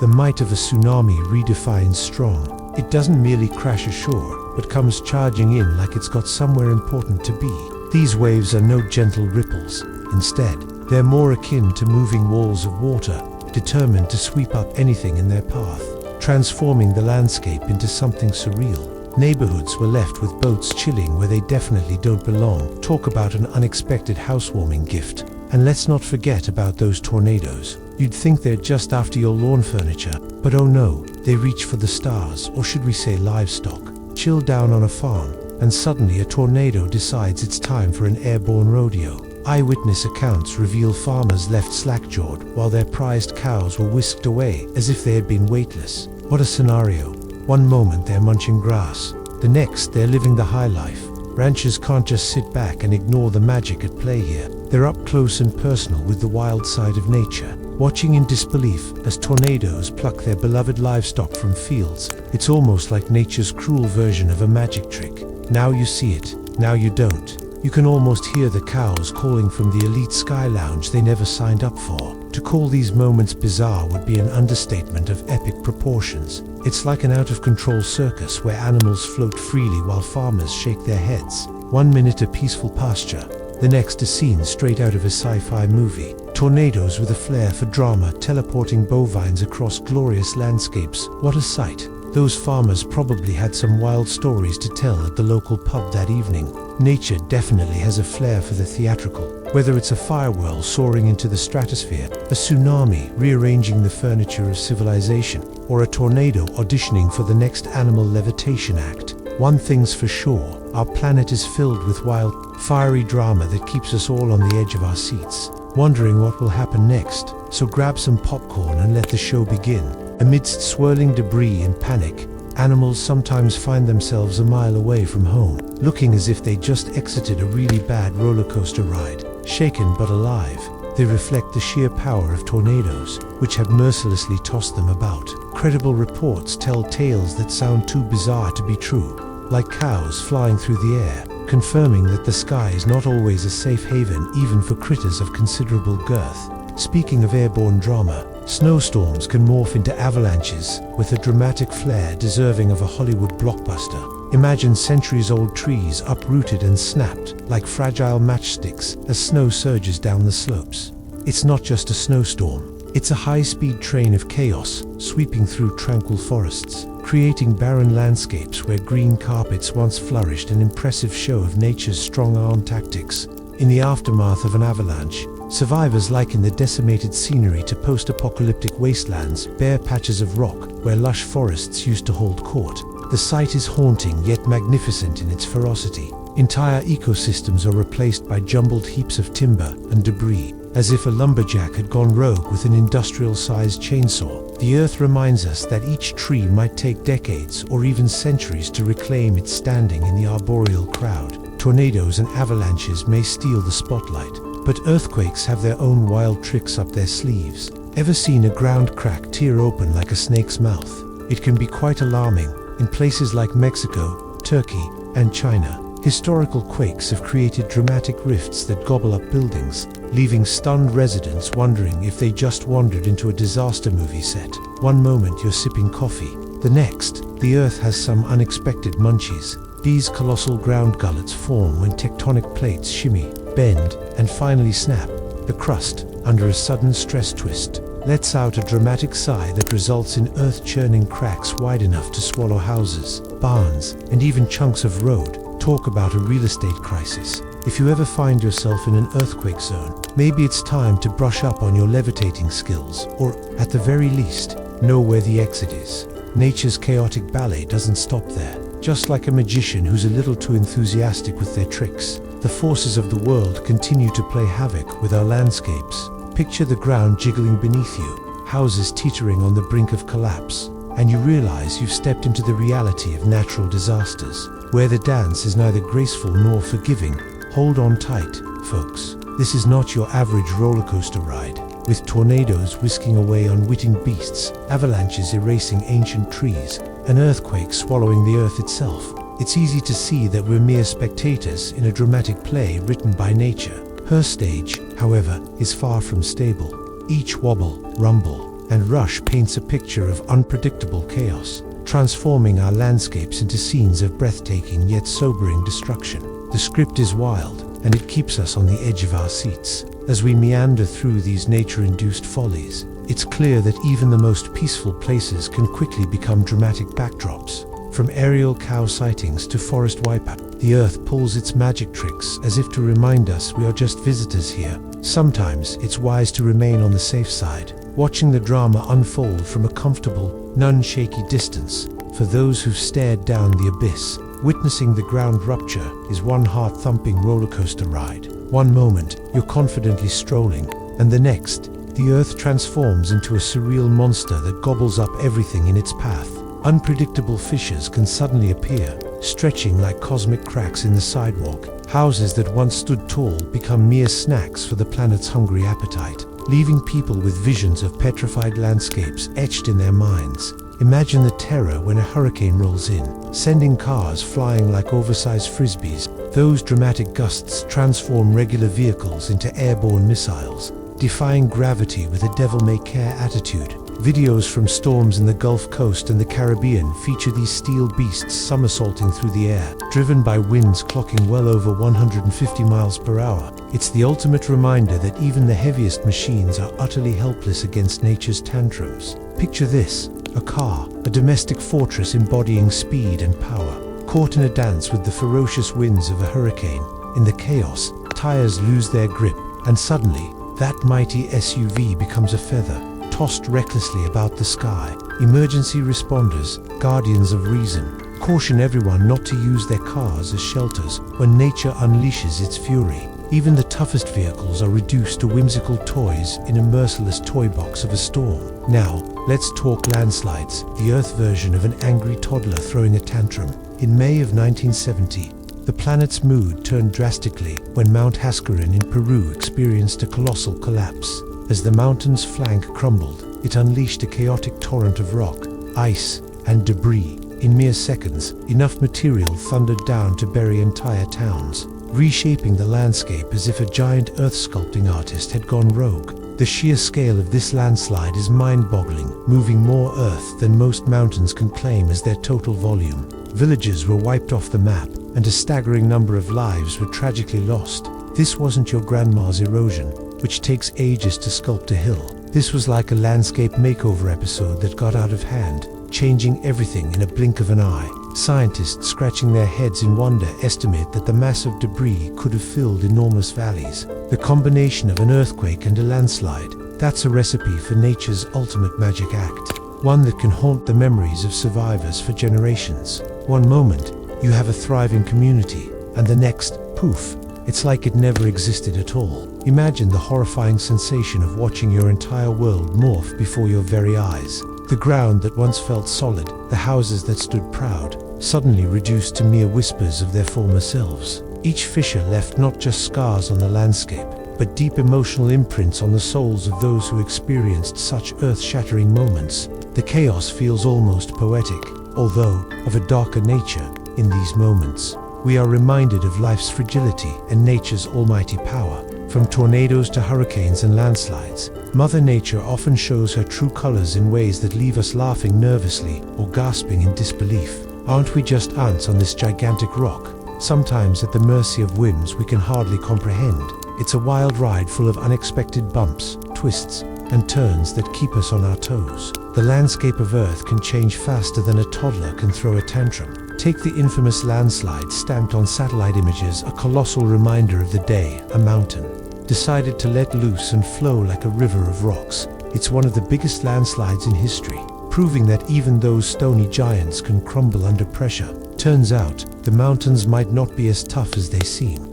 The might of a tsunami redefines strong. It doesn't merely crash ashore, but comes charging in like it's got somewhere important to be. These waves are no gentle ripples. Instead, they're more akin to moving walls of water, determined to sweep up anything in their path, transforming the landscape into something surreal. Neighborhoods were left with boats chilling where they definitely don't belong. Talk about an unexpected housewarming gift. And let's not forget about those tornadoes. You'd think they're just after your lawn furniture, but oh no, they reach for the stars, or should we say livestock. Chill down on a farm, and suddenly a tornado decides it's time for an airborne rodeo. Eyewitness accounts reveal farmers left slack-jawed while their prized cows were whisked away as if they had been weightless. What a scenario. One moment they're munching grass, the next they're living the high life. Ranchers can't just sit back and ignore the magic at play here. They're up close and personal with the wild side of nature, watching in disbelief as tornadoes pluck their beloved livestock from fields. It's almost like nature's cruel version of a magic trick. Now you see it, now you don't. You can almost hear the cows calling from the elite sky lounge they never signed up for. To call these moments bizarre would be an understatement of epic proportions. It's like an out-of-control circus where animals float freely while farmers shake their heads. 1 minute a peaceful pasture, the next a scene straight out of a sci-fi movie. Tornadoes with a flair for drama teleporting bovines across glorious landscapes. What a sight. Those farmers probably had some wild stories to tell at the local pub that evening. Nature definitely has a flair for the theatrical. Whether it's a firewhirl soaring into the stratosphere, a tsunami rearranging the furniture of civilization, or a tornado auditioning for the next animal levitation act, one thing's for sure, our planet is filled with wild, fiery drama that keeps us all on the edge of our seats, wondering what will happen next. So grab some popcorn and let the show begin. Amidst swirling debris and panic, animals sometimes find themselves a mile away from home, looking as if they just exited a really bad roller coaster ride. Shaken but alive, they reflect the sheer power of tornadoes, which have mercilessly tossed them about. Credible reports tell tales that sound too bizarre to be true, like cows flying through the air, confirming that the sky is not always a safe haven even for critters of considerable girth. Speaking of airborne drama, snowstorms can morph into avalanches with a dramatic flair deserving of a Hollywood blockbuster. Imagine centuries-old trees uprooted and snapped like fragile matchsticks as snow surges down the slopes. It's not just a snowstorm, it's a high-speed train of chaos sweeping through tranquil forests, creating barren landscapes where green carpets once flourished, an impressive show of nature's strong-arm tactics. In the aftermath of an avalanche, survivors liken the decimated scenery to post-apocalyptic wastelands, bare patches of rock where lush forests used to hold court. The sight is haunting yet magnificent in its ferocity. Entire ecosystems are replaced by jumbled heaps of timber and debris, as if a lumberjack had gone rogue with an industrial-sized chainsaw. The earth reminds us that each tree might take decades or even centuries to reclaim its standing in the arboreal crowd. Tornadoes and avalanches may steal the spotlight, but earthquakes have their own wild tricks up their sleeves. Ever seen a ground crack tear open like a snake's mouth? It can be quite alarming. In places like Mexico, Turkey, and China, historical quakes have created dramatic rifts that gobble up buildings, leaving stunned residents wondering if they just wandered into a disaster movie set. One moment you're sipping coffee, the next, the earth has some unexpected munchies. These colossal ground gullets form when tectonic plates shimmy, bend, and finally snap. The crust, under a sudden stress twist, lets out a dramatic sigh that results in earth-churning cracks wide enough to swallow houses, barns, and even chunks of road. Talk about a real estate crisis. If you ever find yourself in an earthquake zone, maybe it's time to brush up on your levitating skills, or, at the very least, know where the exit is. Nature's chaotic ballet doesn't stop there. Just like a magician who's a little too enthusiastic with their tricks, the forces of the world continue to play havoc with our landscapes. Picture the ground jiggling beneath you, houses teetering on the brink of collapse, and you realize you've stepped into the reality of natural disasters, where the dance is neither graceful nor forgiving. Hold on tight, folks. This is not your average roller coaster ride, with tornadoes whisking away unwitting beasts, avalanches erasing ancient trees, and earthquakes swallowing the earth itself. It's easy to see that we're mere spectators in a dramatic play written by nature. Her stage, however, is far from stable. Each wobble, rumble, and rush paints a picture of unpredictable chaos, transforming our landscapes into scenes of breathtaking yet sobering destruction. The script is wild, and it keeps us on the edge of our seats. As we meander through these nature-induced follies, it's clear that even the most peaceful places can quickly become dramatic backdrops. From aerial cow sightings to forest wipeout, the earth pulls its magic tricks as if to remind us we are just visitors here. Sometimes it's wise to remain on the safe side, watching the drama unfold from a comfortable, none-shaky distance. For those who've stared down the abyss, witnessing the ground rupture is one heart-thumping roller coaster ride. One moment, you're confidently strolling, and the next, the earth transforms into a surreal monster that gobbles up everything in its path. Unpredictable fissures can suddenly appear, stretching like cosmic cracks in the sidewalk. Houses that once stood tall become mere snacks for the planet's hungry appetite, leaving people with visions of petrified landscapes etched in their minds. Imagine the terror when a hurricane rolls in, sending cars flying like oversized frisbees. Those dramatic gusts transform regular vehicles into airborne missiles, defying gravity with a devil-may-care attitude. Videos from storms in the Gulf Coast and the Caribbean feature these steel beasts somersaulting through the air, driven by winds clocking well over 150 miles per hour. It's the ultimate reminder that even the heaviest machines are utterly helpless against nature's tantrums. Picture this: a car, a domestic fortress embodying speed and power, caught in a dance with the ferocious winds of a hurricane. In the chaos, tires lose their grip, and suddenly, that mighty SUV becomes a feather, tossed recklessly about the sky. Emergency responders, guardians of reason, caution everyone not to use their cars as shelters when nature unleashes its fury. Even the toughest vehicles are reduced to whimsical toys in a merciless toy box of a storm. Now, let's talk landslides, the Earth version of an angry toddler throwing a tantrum. In May of 1970, the planet's mood turned drastically when Mount Hascarin in Peru experienced a colossal collapse. As the mountain's flank crumbled, it unleashed a chaotic torrent of rock, ice, and debris. In mere seconds, enough material thundered down to bury entire towns, reshaping the landscape as if a giant earth-sculpting artist had gone rogue. The sheer scale of this landslide is mind-boggling, moving more earth than most mountains can claim as their total volume. Villages were wiped off the map, and a staggering number of lives were tragically lost. This wasn't your grandma's erosion, which takes ages to sculpt a hill. This was like a landscape makeover episode that got out of hand, changing everything in a blink of an eye. Scientists scratching their heads in wonder estimate that the mass of debris could have filled enormous valleys. The combination of an earthquake and a landslide, that's a recipe for nature's ultimate magic act, one that can haunt the memories of survivors for generations. One moment, you have a thriving community, and the next, poof, it's like it never existed at all. Imagine the horrifying sensation of watching your entire world morph before your very eyes. The ground that once felt solid, the houses that stood proud, suddenly reduced to mere whispers of their former selves. Each fissure left not just scars on the landscape, but deep emotional imprints on the souls of those who experienced such earth-shattering moments. The chaos feels almost poetic, although of a darker nature. In these moments, we are reminded of life's fragility and nature's almighty power. From tornadoes to hurricanes and landslides, Mother Nature often shows her true colors in ways that leave us laughing nervously or gasping in disbelief. Aren't we just ants on this gigantic rock, sometimes at the mercy of whims we can hardly comprehend? It's a wild ride full of unexpected bumps, twists, and turns that keep us on our toes. The landscape of Earth can change faster than a toddler can throw a tantrum. Take the infamous landslide stamped on satellite images, a colossal reminder of the day a mountain decided to let loose and flow like a river of rocks. It's one of the biggest landslides in history, proving that even those stony giants can crumble under pressure. Turns out, the mountains might not be as tough as they seem.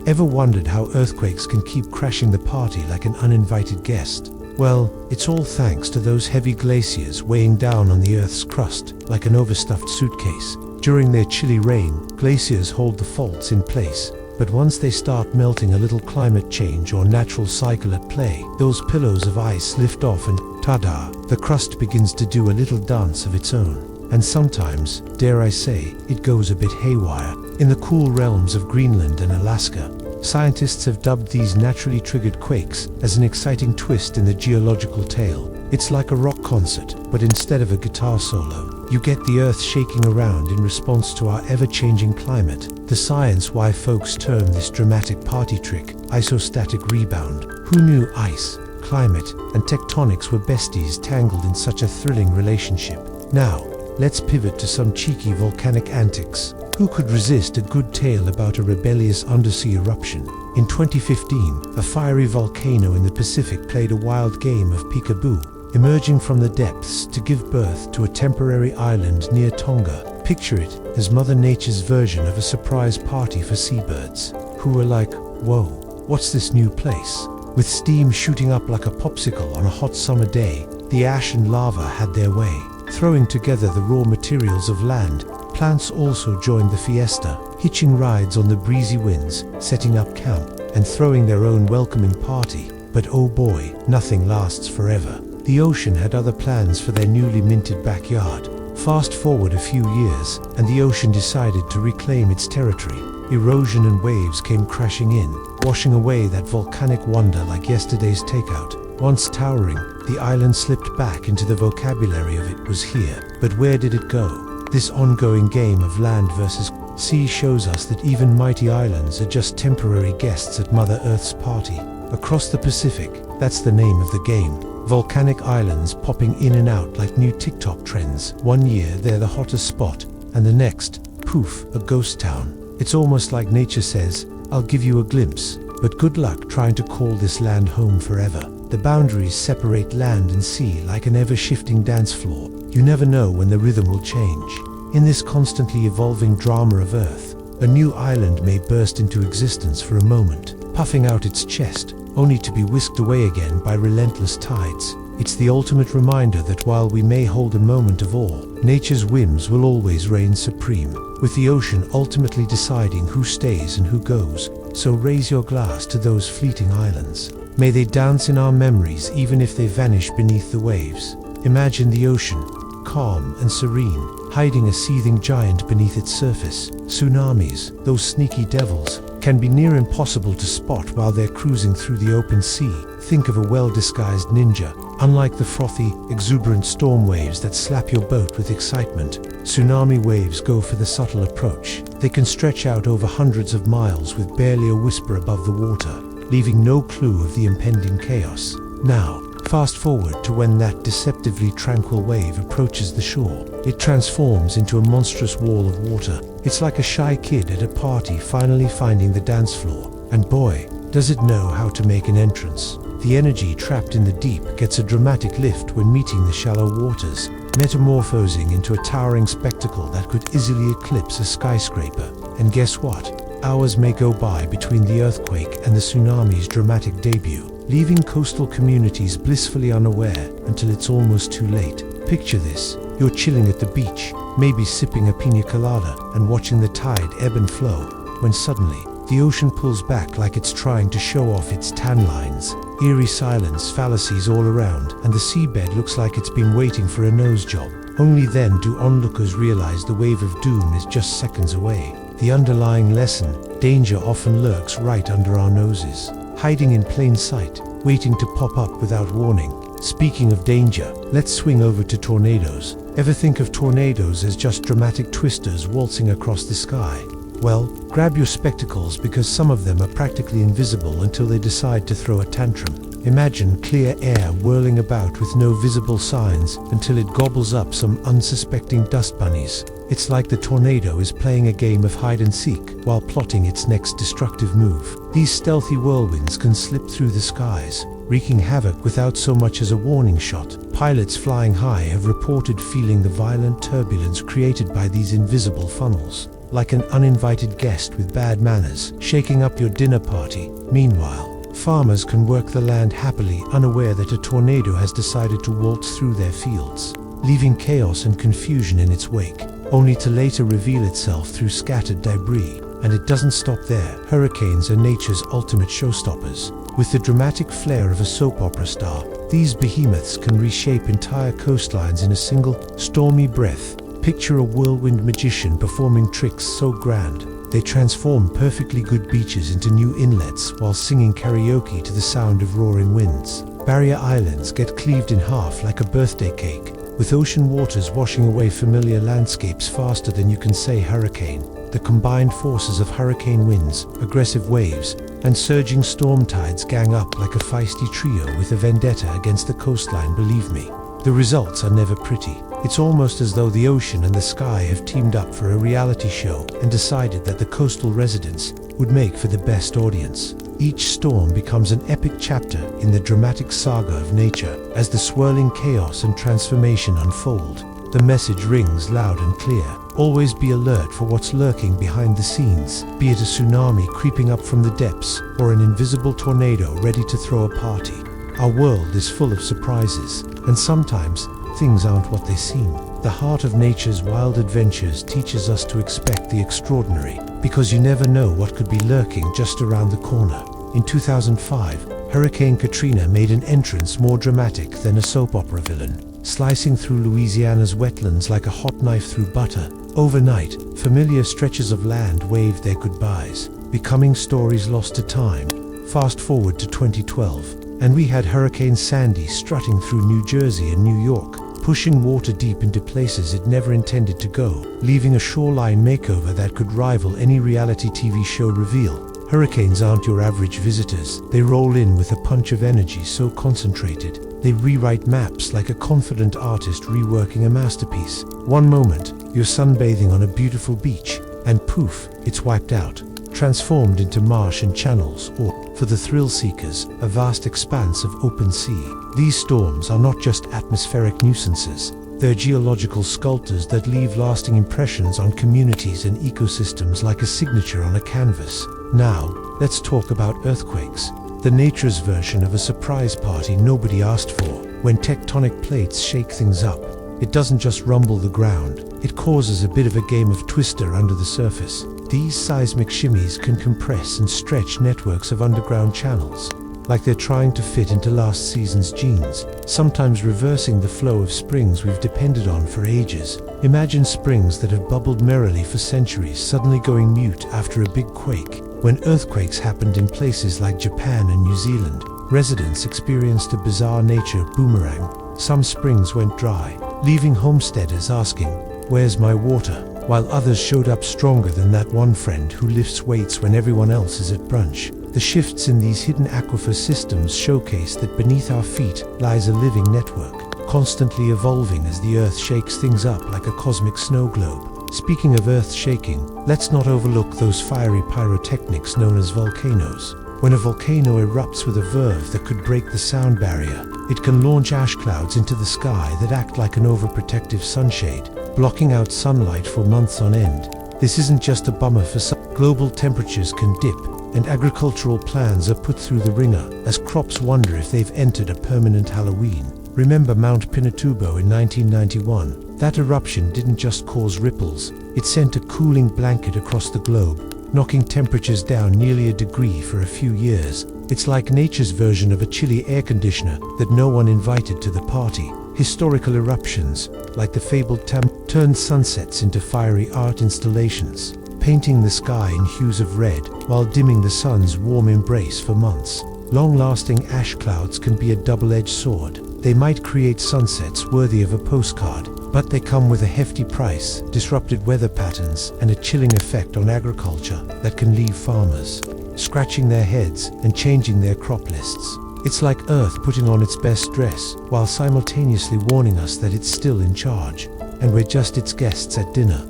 Ever wondered how earthquakes can keep crashing the party like an uninvited guest? Well, it's all thanks to those heavy glaciers weighing down on the Earth's crust like an overstuffed suitcase. During their chilly reign, glaciers hold the faults in place. But once they start melting, a little climate change or natural cycle at play, those pillows of ice lift off and, ta-da, the crust begins to do a little dance of its own. And sometimes, dare I say, it goes a bit haywire. In the cool realms of Greenland and Alaska, scientists have dubbed these naturally triggered quakes as an exciting twist in the geological tale. It's like a rock concert, but instead of a guitar solo, you get the Earth shaking around in response to our ever-changing climate. The science why folks term this dramatic party trick isostatic rebound. Who knew ice, climate, and tectonics were besties tangled in such a thrilling relationship? Now, let's pivot to some cheeky volcanic antics. Who could resist a good tale about a rebellious undersea eruption? In 2015, a fiery volcano in the Pacific played a wild game of peekaboo, emerging from the depths to give birth to a temporary island near Tonga. Picture it as Mother Nature's version of a surprise party for seabirds, who were like, whoa, what's this new place? With steam shooting up like a popsicle on a hot summer day, the ash and lava had their way, throwing together the raw materials of land. Plants also joined the fiesta, hitching rides on the breezy winds, setting up camp, and throwing their own welcoming party. But oh boy, nothing lasts forever. The ocean had other plans for their newly minted backyard. Fast forward a few years, and the ocean decided to reclaim its territory. Erosion and waves came crashing in, washing away that volcanic wonder like yesterday's takeout. Once towering, the island slipped back into the vocabulary of "it was here." But where did it go? This ongoing game of land versus sea shows us that even mighty islands are just temporary guests at Mother Earth's party. Across the Pacific, that's the name of the game. Volcanic islands popping in and out like new TikTok trends. One year they're the hottest spot, and the next, poof, a ghost town. It's almost like nature says, I'll give you a glimpse, but good luck trying to call this land home forever. The boundaries separate land and sea like an ever-shifting dance floor. You never know when the rhythm will change. In this constantly evolving drama of Earth, a new island may burst into existence for a moment, puffing out its chest, only to be whisked away again by relentless tides. It's the ultimate reminder that while we may hold a moment of awe, nature's whims will always reign supreme, with the ocean ultimately deciding who stays and who goes. So raise your glass to those fleeting islands. May they dance in our memories even if they vanish beneath the waves. Imagine the ocean, calm and serene, hiding a seething giant beneath its surface. Tsunamis, those sneaky devils, can be near impossible to spot while they're cruising through the open sea. Think of a well-disguised ninja. Unlike the frothy, exuberant storm waves that slap your boat with excitement, tsunami waves go for the subtle approach. They can stretch out over hundreds of miles with barely a whisper above the water, leaving no clue of the impending chaos. Now, fast forward to when that deceptively tranquil wave approaches the shore. It transforms into a monstrous wall of water. It's like a shy kid at a party finally finding the dance floor. And boy, does it know how to make an entrance. The energy trapped in the deep gets a dramatic lift when meeting the shallow waters, metamorphosing into a towering spectacle that could easily eclipse a skyscraper. And guess what? Hours may go by between the earthquake and the tsunami's dramatic debut, leaving coastal communities blissfully unaware until it's almost too late. Picture this, you're chilling at the beach, maybe sipping a pina colada and watching the tide ebb and flow, when suddenly, the ocean pulls back like it's trying to show off its tan lines. Eerie silence, fallacies all around, and the seabed looks like it's been waiting for a nose job. Only then do onlookers realize the wave of doom is just seconds away. The underlying lesson, danger often lurks right under our noses, hiding in plain sight, waiting to pop up without warning. Speaking of danger, let's swing over to tornadoes. Ever think of tornadoes as just dramatic twisters waltzing across the sky? Well, grab your spectacles because some of them are practically invisible until they decide to throw a tantrum. Imagine clear air whirling about with no visible signs until it gobbles up some unsuspecting dust bunnies. It's like the tornado is playing a game of hide and seek while plotting its next destructive move. These stealthy whirlwinds can slip through the skies, wreaking havoc without so much as a warning shot. Pilots flying high have reported feeling the violent turbulence created by these invisible funnels, like an uninvited guest with bad manners, shaking up your dinner party. Meanwhile, farmers can work the land happily, unaware that a tornado has decided to waltz through their fields, leaving chaos and confusion in its wake, only to later reveal itself through scattered debris. And it doesn't stop there. Hurricanes are nature's ultimate showstoppers. With the dramatic flair of a soap opera star, these behemoths can reshape entire coastlines in a single, stormy breath. Picture a whirlwind magician performing tricks so grand they transform perfectly good beaches into new inlets while singing karaoke to the sound of roaring winds. Barrier islands get cleaved in half like a birthday cake, with ocean waters washing away familiar landscapes faster than you can say hurricane. The combined forces of hurricane winds, aggressive waves, and surging storm tides gang up like a feisty trio with a vendetta against the coastline. Believe me, the results are never pretty. It's almost as though the ocean and the sky have teamed up for a reality show and decided that the coastal residents would make for the best audience. Each storm becomes an epic chapter in the dramatic saga of nature. As the swirling chaos and transformation unfold, the message rings loud and clear. Always be alert for what's lurking behind the scenes, be it a tsunami creeping up from the depths or an invisible tornado ready to throw a party. Our world is full of surprises, and sometimes things aren't what they seem. The heart of nature's wild adventures teaches us to expect the extraordinary, because you never know what could be lurking just around the corner. In 2005, Hurricane Katrina made an entrance more dramatic than a soap opera villain, slicing through Louisiana's wetlands like a hot knife through butter. Overnight, familiar stretches of land waved their goodbyes, becoming stories lost to time. Fast forward to 2012, and we had Hurricane Sandy strutting through New Jersey and New York, pushing water deep into places it never intended to go, leaving a shoreline makeover that could rival any reality TV show reveal. Hurricanes aren't your average visitors. They roll in with a punch of energy so concentrated, they rewrite maps like a confident artist reworking a masterpiece. One moment, you're sunbathing on a beautiful beach, and poof, it's wiped out, transformed into marsh and channels, or, for the thrill seekers, a vast expanse of open sea. These storms are not just atmospheric nuisances, they're geological sculptors that leave lasting impressions on communities and ecosystems like a signature on a canvas. Now, let's talk about earthquakes, the nature's version of a surprise party nobody asked for. When tectonic plates shake things up, it doesn't just rumble the ground, it causes a bit of a game of twister under the surface. These seismic shimmies can compress and stretch networks of underground channels, like they're trying to fit into last season's jeans, sometimes reversing the flow of springs we've depended on for ages. Imagine springs that have bubbled merrily for centuries suddenly going mute after a big quake. When earthquakes happened in places like Japan and New Zealand, residents experienced a bizarre nature boomerang. Some springs went dry, leaving homesteaders asking, "Where's my water?" while others showed up stronger than that one friend who lifts weights when everyone else is at brunch. The shifts in these hidden aquifer systems showcase that beneath our feet lies a living network, constantly evolving as the Earth shakes things up like a cosmic snow globe. Speaking of Earth shaking, let's not overlook those fiery pyrotechnics known as volcanoes. When a volcano erupts with a verve that could break the sound barrier, it can launch ash clouds into the sky that act like an overprotective sunshade, blocking out sunlight for months on end. This isn't just a bummer for some. Global temperatures can dip, and agricultural plans are put through the ringer as crops wonder if they've entered a permanent Halloween. Remember Mount Pinatubo in 1991? That eruption didn't just cause ripples, it sent a cooling blanket across the globe, knocking temperatures down nearly a degree for a few years. It's like nature's version of a chilly air conditioner that no one invited to the party. Historical eruptions, like the fabled turned sunsets into fiery art installations, painting the sky in hues of red while dimming the sun's warm embrace for months. Long-lasting ash clouds can be a double-edged sword. They might create sunsets worthy of a postcard, But they come with a hefty price, disrupted weather patterns, and a chilling effect on agriculture that can leave farmers scratching their heads and changing their crop lists. It's like Earth putting on its best dress, while simultaneously warning us that it's still in charge, and we're just its guests at dinner.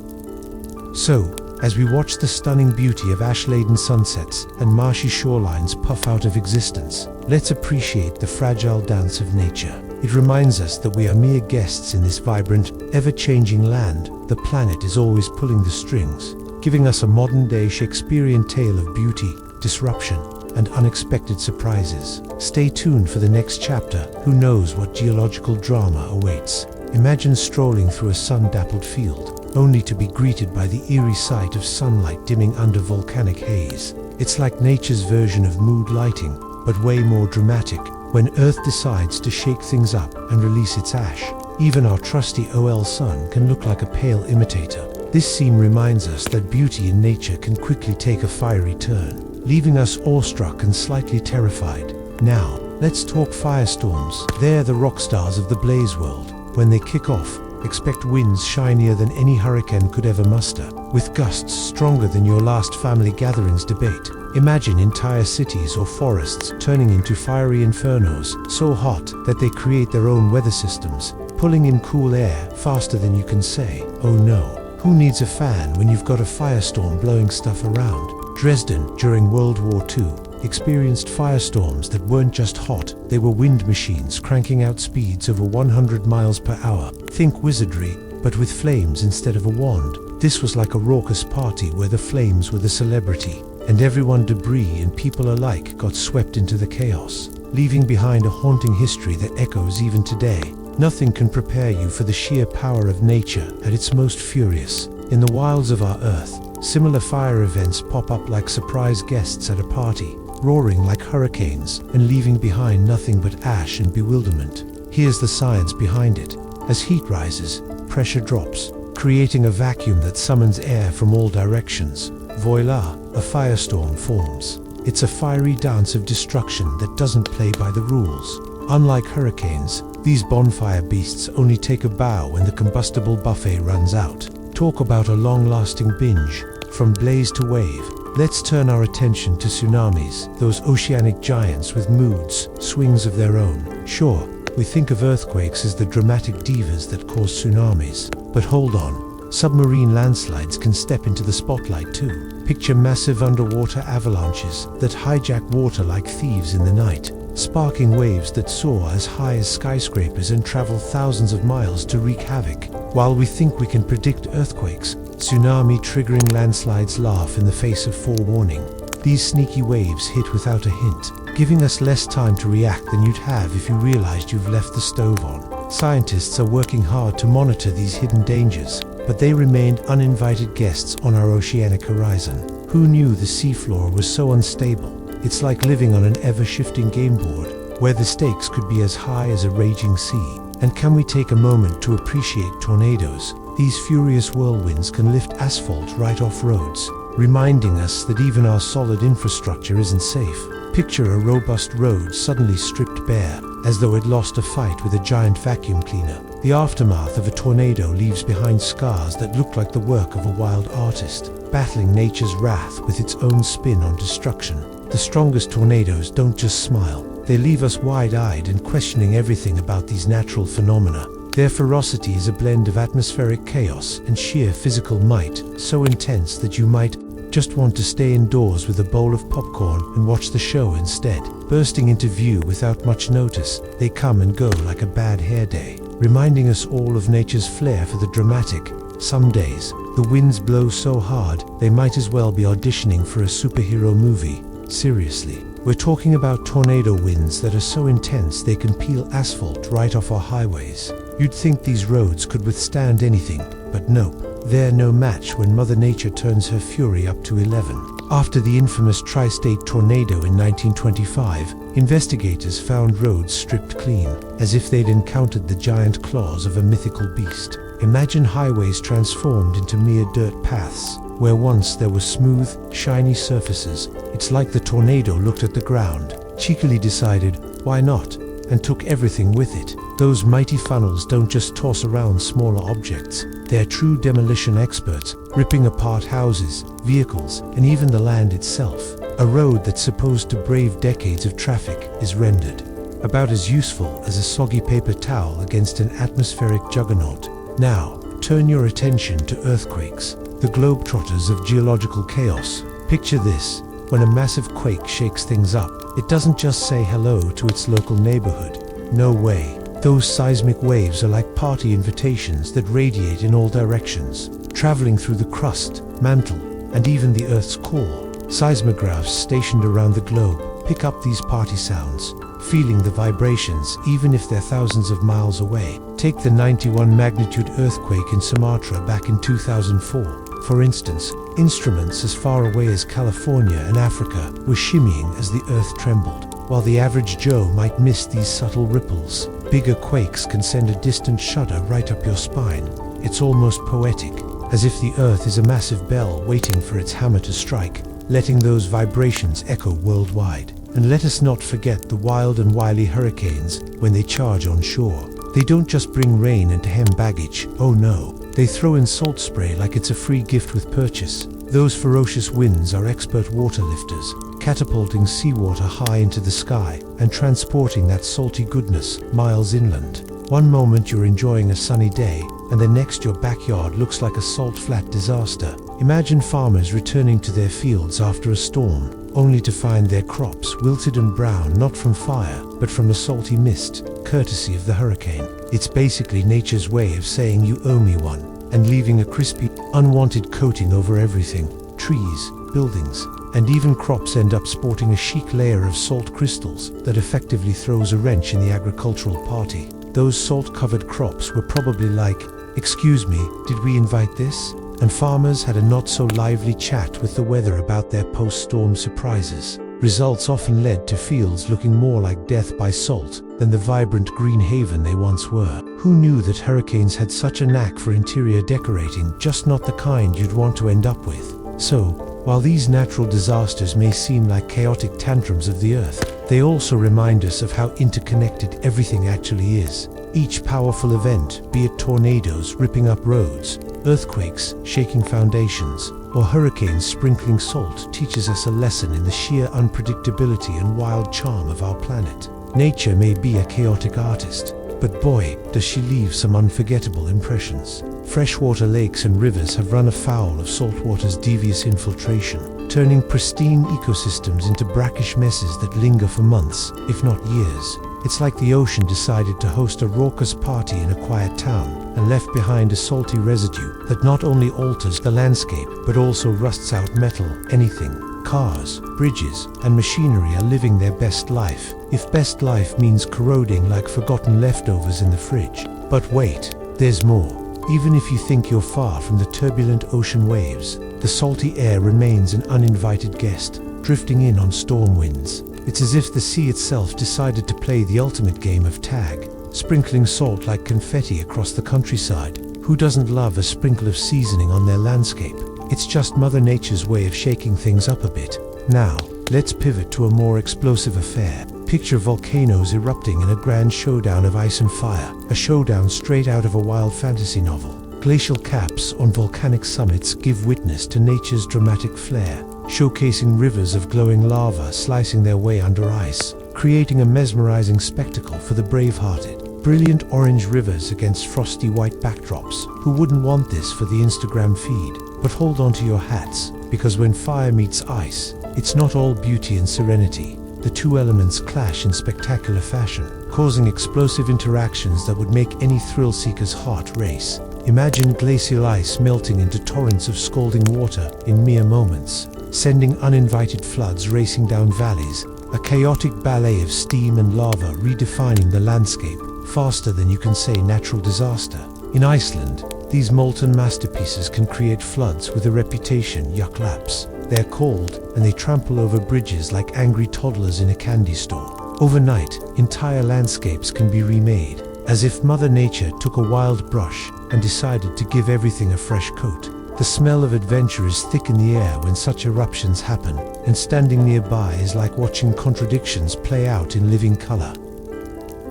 So, as we watch the stunning beauty of ash-laden sunsets and marshy shorelines puff out of existence, let's appreciate the fragile dance of nature. It reminds us that we are mere guests in this vibrant, ever-changing land. The planet is always pulling the strings, giving us a modern-day Shakespearean tale of beauty, disruption, and unexpected surprises. Stay tuned for the next chapter. Who knows what geological drama awaits? Imagine strolling through a sun-dappled field, only to be greeted by the eerie sight of sunlight dimming under volcanic haze. It's like nature's version of mood lighting, but way more dramatic. When Earth decides to shake things up and release its ash, even our trusty sun can look like a pale imitator. This scene reminds us that beauty in nature can quickly take a fiery turn, leaving us awestruck and slightly terrified. Now, let's talk firestorms. They're the rock stars of the blaze world. When they kick off, expect winds shinier than any hurricane could ever muster, with gusts stronger than your last family gatherings debate. Imagine entire cities or forests turning into fiery infernos, so hot that they create their own weather systems, pulling in cool air faster than you can say, "Oh no." Who needs a fan when you've got a firestorm blowing stuff around? Dresden, during World War II, experienced firestorms that weren't just hot, they were wind machines cranking out speeds over 100 miles per hour. Think wizardry, but with flames instead of a wand. This was like a raucous party where the flames were the celebrity, and everyone, debris and people alike, got swept into the chaos, leaving behind a haunting history that echoes even today. Nothing can prepare you for the sheer power of nature at its most furious. In the wilds of our Earth, similar fire events pop up like surprise guests at a party, roaring like hurricanes and leaving behind nothing but ash and bewilderment. Here's the science behind it. As heat rises, pressure drops, creating a vacuum that summons air from all directions. Voila, a firestorm forms. It's a fiery dance of destruction that doesn't play by the rules. Unlike hurricanes, these bonfire beasts only take a bow when the combustible buffet runs out. Talk about a long-lasting binge. From blaze to wave, let's turn our attention to tsunamis, those oceanic giants with moods, swings of their own. Sure, we think of earthquakes as the dramatic divas that cause tsunamis, but hold on. Submarine landslides can step into the spotlight too. Picture massive underwater avalanches that hijack water like thieves in the night, sparking waves that soar as high as skyscrapers and travel thousands of miles to wreak havoc. While we think we can predict earthquakes, tsunami-triggering landslides laugh in the face of forewarning. These sneaky waves hit without a hint, giving us less time to react than you'd have if you realized you've left the stove on. Scientists are working hard to monitor these hidden dangers, but they remained uninvited guests on our oceanic horizon. Who knew the seafloor was so unstable? It's like living on an ever-shifting game board, where the stakes could be as high as a raging sea. And can we take a moment to appreciate tornadoes? These furious whirlwinds can lift asphalt right off roads, reminding us that even our solid infrastructure isn't safe. Picture a robust road suddenly stripped bare, as though it lost a fight with a giant vacuum cleaner. The aftermath of a tornado leaves behind scars that look like the work of a wild artist, battling nature's wrath with its own spin on destruction. The strongest tornadoes don't just smile, they leave us wide-eyed and questioning everything about these natural phenomena. Their ferocity is a blend of atmospheric chaos and sheer physical might, so intense that you might just want to stay indoors with a bowl of popcorn and watch the show instead. Bursting into view without much notice, they come and go like a bad hair day, reminding us all of nature's flair for the dramatic. Some days, the winds blow so hard, they might as well be auditioning for a superhero movie. Seriously, we're talking about tornado winds that are so intense they can peel asphalt right off our highways. You'd think these roads could withstand anything, but nope. They're no match when Mother Nature turns her fury up to 11. After the infamous tri-state tornado in 1925, investigators found roads stripped clean, as if they'd encountered the giant claws of a mythical beast. Imagine highways transformed into mere dirt paths, where once there were smooth, shiny surfaces. It's like the tornado looked at the ground, cheekily decided, why not? and took everything with it. Those mighty funnels don't just toss around smaller objects. They're true demolition experts, ripping apart houses, vehicles, and even the land itself. A road that's supposed to brave decades of traffic is rendered about as useful as a soggy paper towel against an atmospheric juggernaut. Now, turn your attention to earthquakes, the globetrotters of geological chaos. Picture this: when a massive quake shakes things up, it doesn't just say hello to its local neighborhood. No way. Those seismic waves are like party invitations that radiate in all directions, traveling through the crust, mantle, and even the Earth's core. Seismographs stationed around the globe pick up these party sounds, feeling the vibrations even if they're thousands of miles away. Take the 91 magnitude earthquake in Sumatra back in 2004. For instance, instruments as far away as California and Africa were shimmying as the earth trembled. While the average Joe might miss these subtle ripples, bigger quakes can send a distant shudder right up your spine. It's almost poetic, as if the earth is a massive bell waiting for its hammer to strike, letting those vibrations echo worldwide. And let us not forget the wild and wily hurricanes when they charge on shore. They don't just bring rain and hem baggage, oh no. They throw in salt spray like it's a free gift with purchase. Those ferocious winds are expert water lifters, catapulting seawater high into the sky and transporting that salty goodness miles inland. One moment you're enjoying a sunny day, and the next your backyard looks like a salt flat disaster. Imagine farmers returning to their fields after a storm, only to find their crops wilted and brown not from fire, but from the salty mist, courtesy of the hurricane. It's basically nature's way of saying you owe me one, and leaving a crispy, unwanted coating over everything. Trees, buildings, and even crops end up sporting a chic layer of salt crystals that effectively throws a wrench in the agricultural party. Those salt-covered crops were probably like, "Excuse me, did we invite this?" And farmers had a not-so-lively chat with the weather about their post-storm surprises. Results often led to fields looking more like death by salt than the vibrant green haven they once were. Who knew that hurricanes had such a knack for interior decorating, just not the kind you'd want to end up with? So, while these natural disasters may seem like chaotic tantrums of the earth, they also remind us of how interconnected everything actually is. Each powerful event, be it tornadoes ripping up roads, earthquakes shaking foundations, or hurricanes sprinkling salt, teaches us a lesson in the sheer unpredictability and wild charm of our planet. Nature may be a chaotic artist, but boy, does she leave some unforgettable impressions. Freshwater lakes and rivers have run afoul of saltwater's devious infiltration, turning pristine ecosystems into brackish messes that linger for months, if not years. It's like the ocean decided to host a raucous party in a quiet town and left behind a salty residue that not only alters the landscape but also rusts out metal. Anything, cars, bridges, and machinery are living their best life, if best life means corroding like forgotten leftovers in the fridge. But wait, there's more. Even if you think you're far from the turbulent ocean waves, the salty air remains an uninvited guest, drifting in on storm winds. It's as if the sea itself decided to play the ultimate game of tag, sprinkling salt like confetti across the countryside. Who doesn't love a sprinkle of seasoning on their landscape? It's just Mother Nature's way of shaking things up a bit. Now, let's pivot to a more explosive affair. Picture volcanoes erupting in a grand showdown of ice and fire, a showdown straight out of a wild fantasy novel. Glacial caps on volcanic summits give witness to nature's dramatic flair, showcasing rivers of glowing lava slicing their way under ice, creating a mesmerizing spectacle for the brave-hearted. Brilliant orange rivers against frosty white backdrops. Who wouldn't want this for the Instagram feed? But hold on to your hats, because when fire meets ice, it's not all beauty and serenity. The two elements clash in spectacular fashion, causing explosive interactions that would make any thrill-seeker's heart race. Imagine glacial ice melting into torrents of scalding water in mere moments, sending uninvited floods racing down valleys, a chaotic ballet of steam and lava redefining the landscape faster than you can say natural disaster. In Iceland, these molten masterpieces can create floods with a reputation yuck laps. They're cold, and they trample over bridges like angry toddlers in a candy store. Overnight, entire landscapes can be remade, as if Mother Nature took a wild brush and decided to give everything a fresh coat. The smell of adventure is thick in the air when such eruptions happen, and standing nearby is like watching contradictions play out in living color.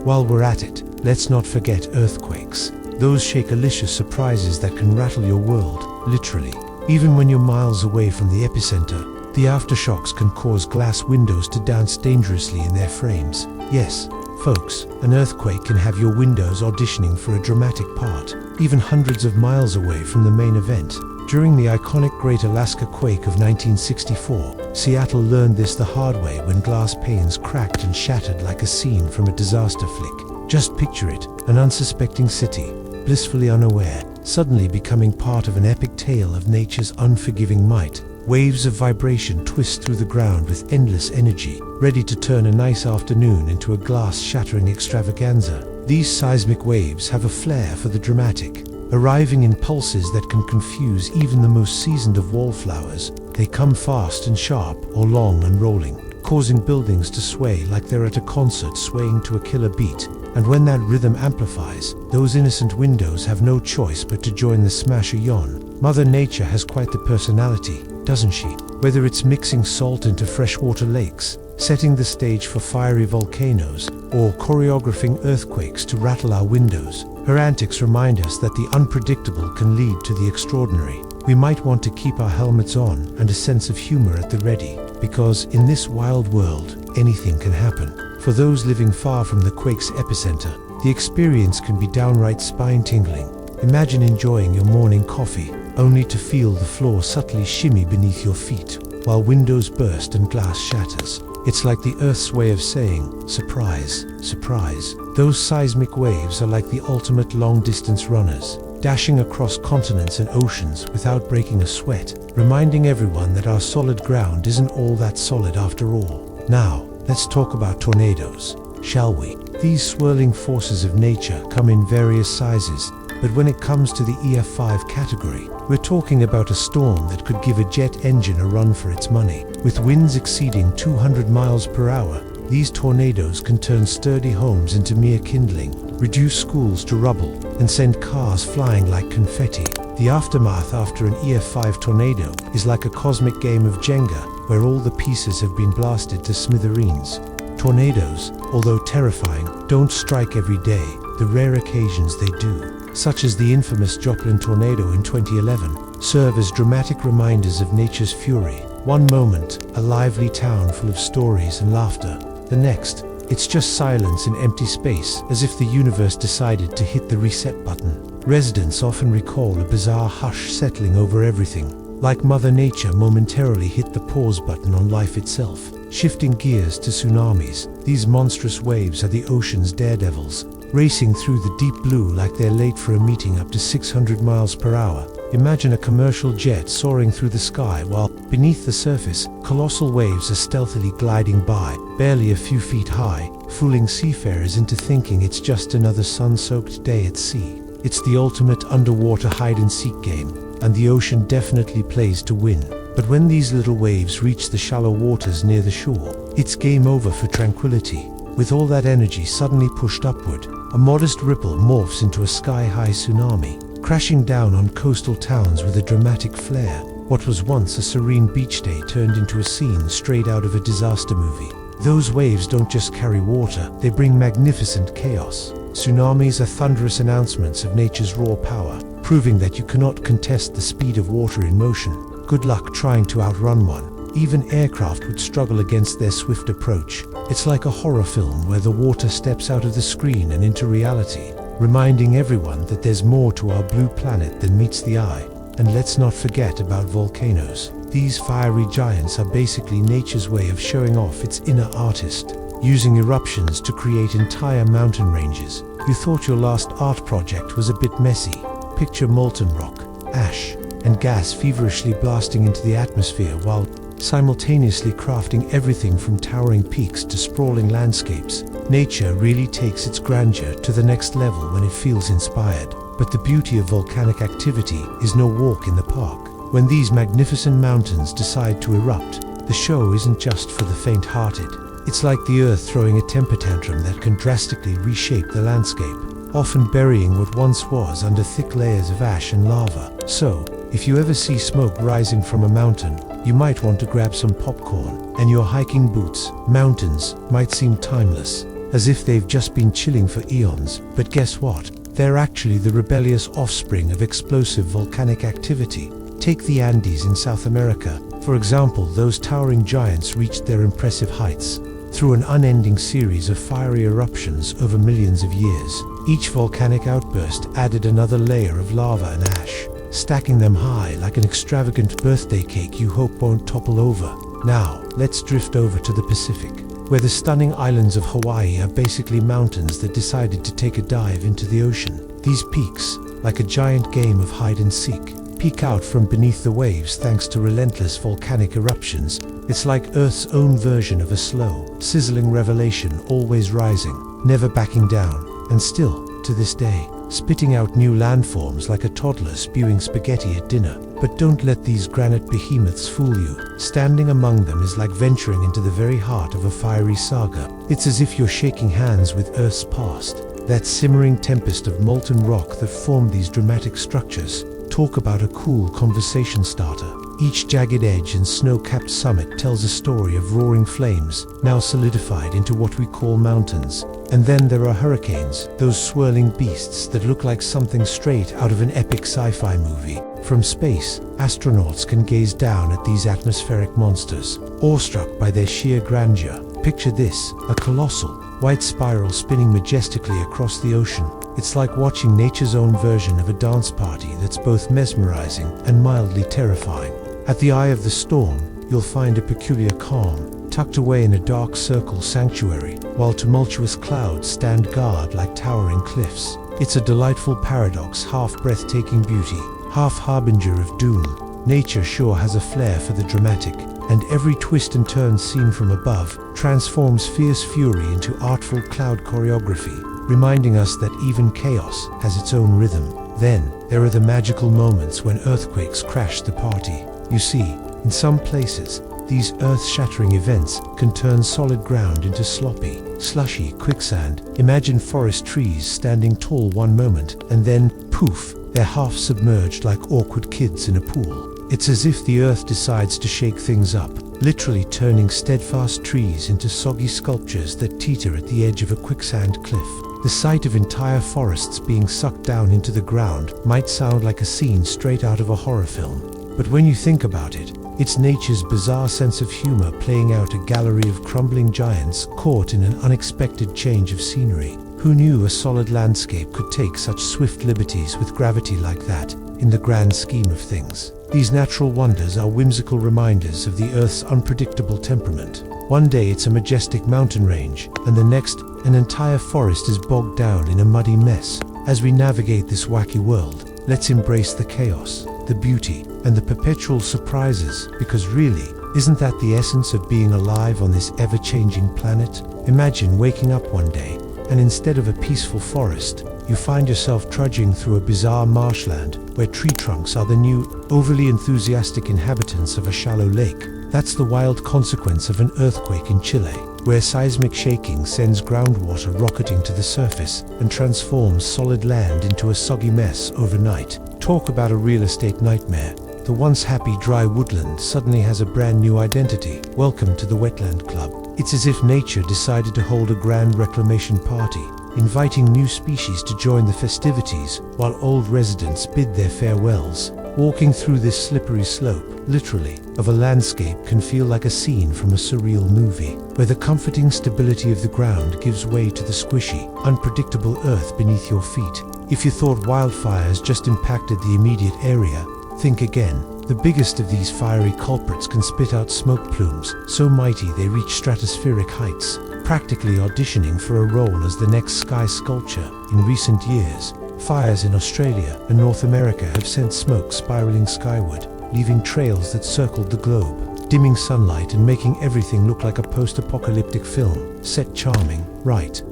While we're at it, let's not forget earthquakes. Those shakelicious surprises that can rattle your world, literally. Even when you're miles away from the epicenter, the aftershocks can cause glass windows to dance dangerously in their frames. Yes, folks, an earthquake can have your windows auditioning for a dramatic part, even hundreds of miles away from the main event. During the iconic Great Alaska Quake of 1964, Seattle learned this the hard way when glass panes cracked and shattered like a scene from a disaster flick. Just picture it, an unsuspecting city, blissfully unaware, suddenly becoming part of an epic tale of nature's unforgiving might. Waves of vibration twist through the ground with endless energy, ready to turn a nice afternoon into a glass-shattering extravaganza. These seismic waves have a flair for the dramatic, arriving in pulses that can confuse even the most seasoned of wallflowers. They come fast and sharp, or long and rolling, causing buildings to sway like they're at a concert swaying to a killer beat. And when that rhythm amplifies, those innocent windows have no choice but to join the smasher yawn. Mother Nature has quite the personality, doesn't she? Whether it's mixing salt into freshwater lakes, setting the stage for fiery volcanoes, or choreographing earthquakes to rattle our windows, her antics remind us that the unpredictable can lead to the extraordinary. We might want to keep our helmets on and a sense of humor at the ready, because in this wild world, anything can happen. For those living far from the quake's epicenter, the experience can be downright spine-tingling. Imagine enjoying your morning coffee, only to feel the floor subtly shimmy beneath your feet, while windows burst and glass shatters. It's like the Earth's way of saying, surprise, surprise. Those seismic waves are like the ultimate long-distance runners, dashing across continents and oceans without breaking a sweat, reminding everyone that our solid ground isn't all that solid after all. Now, let's talk about tornadoes, shall we? These swirling forces of nature come in various sizes, but when it comes to the EF5 category, we're talking about a storm that could give a jet engine a run for its money. With winds exceeding 200 miles per hour, these tornadoes can turn sturdy homes into mere kindling, reduce schools to rubble, and send cars flying like confetti. The aftermath after an EF5 tornado is like a cosmic game of Jenga, where all the pieces have been blasted to smithereens. Tornadoes, although terrifying, don't strike every day. The rare occasions they do, such as the infamous Joplin tornado in 2011, serve as dramatic reminders of nature's fury. One moment, a lively town full of stories and laughter. The next, it's just silence and empty space, as if the universe decided to hit the reset button. Residents often recall a bizarre hush settling over everything, like Mother Nature momentarily hit the pause button on life itself. Shifting gears to tsunamis, these monstrous waves are the ocean's daredevils, racing through the deep blue like they're late for a meeting up to 600 miles per hour. Imagine a commercial jet soaring through the sky while, beneath the surface, colossal waves are stealthily gliding by, barely a few feet high, fooling seafarers into thinking it's just another sun-soaked day at sea. It's the ultimate underwater hide-and-seek game, and the ocean definitely plays to win. But when these little waves reach the shallow waters near the shore, it's game over for tranquility. With all that energy suddenly pushed upward, a modest ripple morphs into a sky-high tsunami, crashing down on coastal towns with a dramatic flair. What was once a serene beach day turned into a scene straight out of a disaster movie. Those waves don't just carry water, they bring magnificent chaos. Tsunamis are thunderous announcements of nature's raw power, proving that you cannot contest the speed of water in motion. Good luck trying to outrun one. Even aircraft would struggle against their swift approach. It's like a horror film where the water steps out of the screen and into reality, reminding everyone that there's more to our blue planet than meets the eye. And let's not forget about volcanoes. These fiery giants are basically nature's way of showing off its inner artist, using eruptions to create entire mountain ranges. You thought your last art project was a bit messy. Picture molten rock, ash, and gas feverishly blasting into the atmosphere while simultaneously crafting everything from towering peaks to sprawling landscapes. Nature really takes its grandeur to the next level when it feels inspired. But the beauty of volcanic activity is no walk in the park. When these magnificent mountains decide to erupt, the show isn't just for the faint-hearted. It's like the earth throwing a temper tantrum that can drastically reshape the landscape, often burying what once was under thick layers of ash and lava. So, if you ever see smoke rising from a mountain, you might want to grab some popcorn and your hiking boots. Mountains might seem timeless, as if they've just been chilling for eons. But guess what? They're actually the rebellious offspring of explosive volcanic activity. Take the Andes in South America. For example, those towering giants reached their impressive heights through an unending series of fiery eruptions over millions of years. Each volcanic outburst added another layer of lava and ash, stacking them high like an extravagant birthday cake you hope won't topple over. Now, let's drift over to the Pacific, where the stunning islands of Hawaii are basically mountains that decided to take a dive into the ocean. These peaks, like a giant game of hide and seek, peek out from beneath the waves thanks to relentless volcanic eruptions. It's like Earth's own version of a slow, sizzling revelation, always rising, never backing down, and still, to this day, spitting out new landforms like a toddler spewing spaghetti at dinner. But don't let these granite behemoths fool you. Standing among them is like venturing into the very heart of a fiery saga. It's as if you're shaking hands with Earth's past, that simmering tempest of molten rock that formed these dramatic structures. Talk about a cool conversation starter. Each jagged edge and snow-capped summit tells a story of roaring flames, now solidified into what we call mountains. And then there are hurricanes, those swirling beasts that look like something straight out of an epic sci-fi movie. From space, astronauts can gaze down at these atmospheric monsters, awestruck by their sheer grandeur. Picture this, a colossal, white spiral spinning majestically across the ocean. It's like watching nature's own version of a dance party that's both mesmerizing and mildly terrifying. At the eye of the storm, you'll find a peculiar calm, tucked away in a dark circle sanctuary, while tumultuous clouds stand guard like towering cliffs. It's a delightful paradox, half breathtaking beauty, half harbinger of doom. Nature sure has a flair for the dramatic, and every twist and turn seen from above transforms fierce fury into artful cloud choreography, reminding us that even chaos has its own rhythm. Then, there are the magical moments when earthquakes crash the party. You see, in some places, these earth-shattering events can turn solid ground into sloppy, slushy quicksand. Imagine forest trees standing tall one moment, and then, poof, they're half submerged like awkward kids in a pool. It's as if the earth decides to shake things up, literally turning steadfast trees into soggy sculptures that teeter at the edge of a quicksand cliff. The sight of entire forests being sucked down into the ground might sound like a scene straight out of a horror film. But when you think about it, it's nature's bizarre sense of humor playing out a gallery of crumbling giants caught in an unexpected change of scenery. Who knew a solid landscape could take such swift liberties with gravity like that, in the grand scheme of things? These natural wonders are whimsical reminders of the Earth's unpredictable temperament. One day it's a majestic mountain range, and the next, an entire forest is bogged down in a muddy mess. As we navigate this wacky world, let's embrace the chaos, the beauty, and the perpetual surprises, because really, isn't that the essence of being alive on this ever-changing planet? Imagine waking up one day, and instead of a peaceful forest, you find yourself trudging through a bizarre marshland where tree trunks are the new, overly enthusiastic inhabitants of a shallow lake. That's the wild consequence of an earthquake in Chile, where seismic shaking sends groundwater rocketing to the surface and transforms solid land into a soggy mess overnight. Talk about a real estate nightmare. The once happy dry woodland suddenly has a brand new identity. Welcome to the Wetland Club. It's as if nature decided to hold a grand reclamation party, inviting new species to join the festivities while old residents bid their farewells. Walking through this slippery slope, literally, of a landscape can feel like a scene from a surreal movie, where the comforting stability of the ground gives way to the squishy, unpredictable earth beneath your feet. If you thought wildfires just impacted the immediate area, think again. The biggest of these fiery culprits can spit out smoke plumes so mighty they reach stratospheric heights, practically auditioning for a role as the next sky sculpture. In recent years, fires in Australia and North America have sent smoke spiraling skyward, leaving trails that circled the globe, dimming sunlight and making everything look like a post-apocalyptic film. Set charming, right?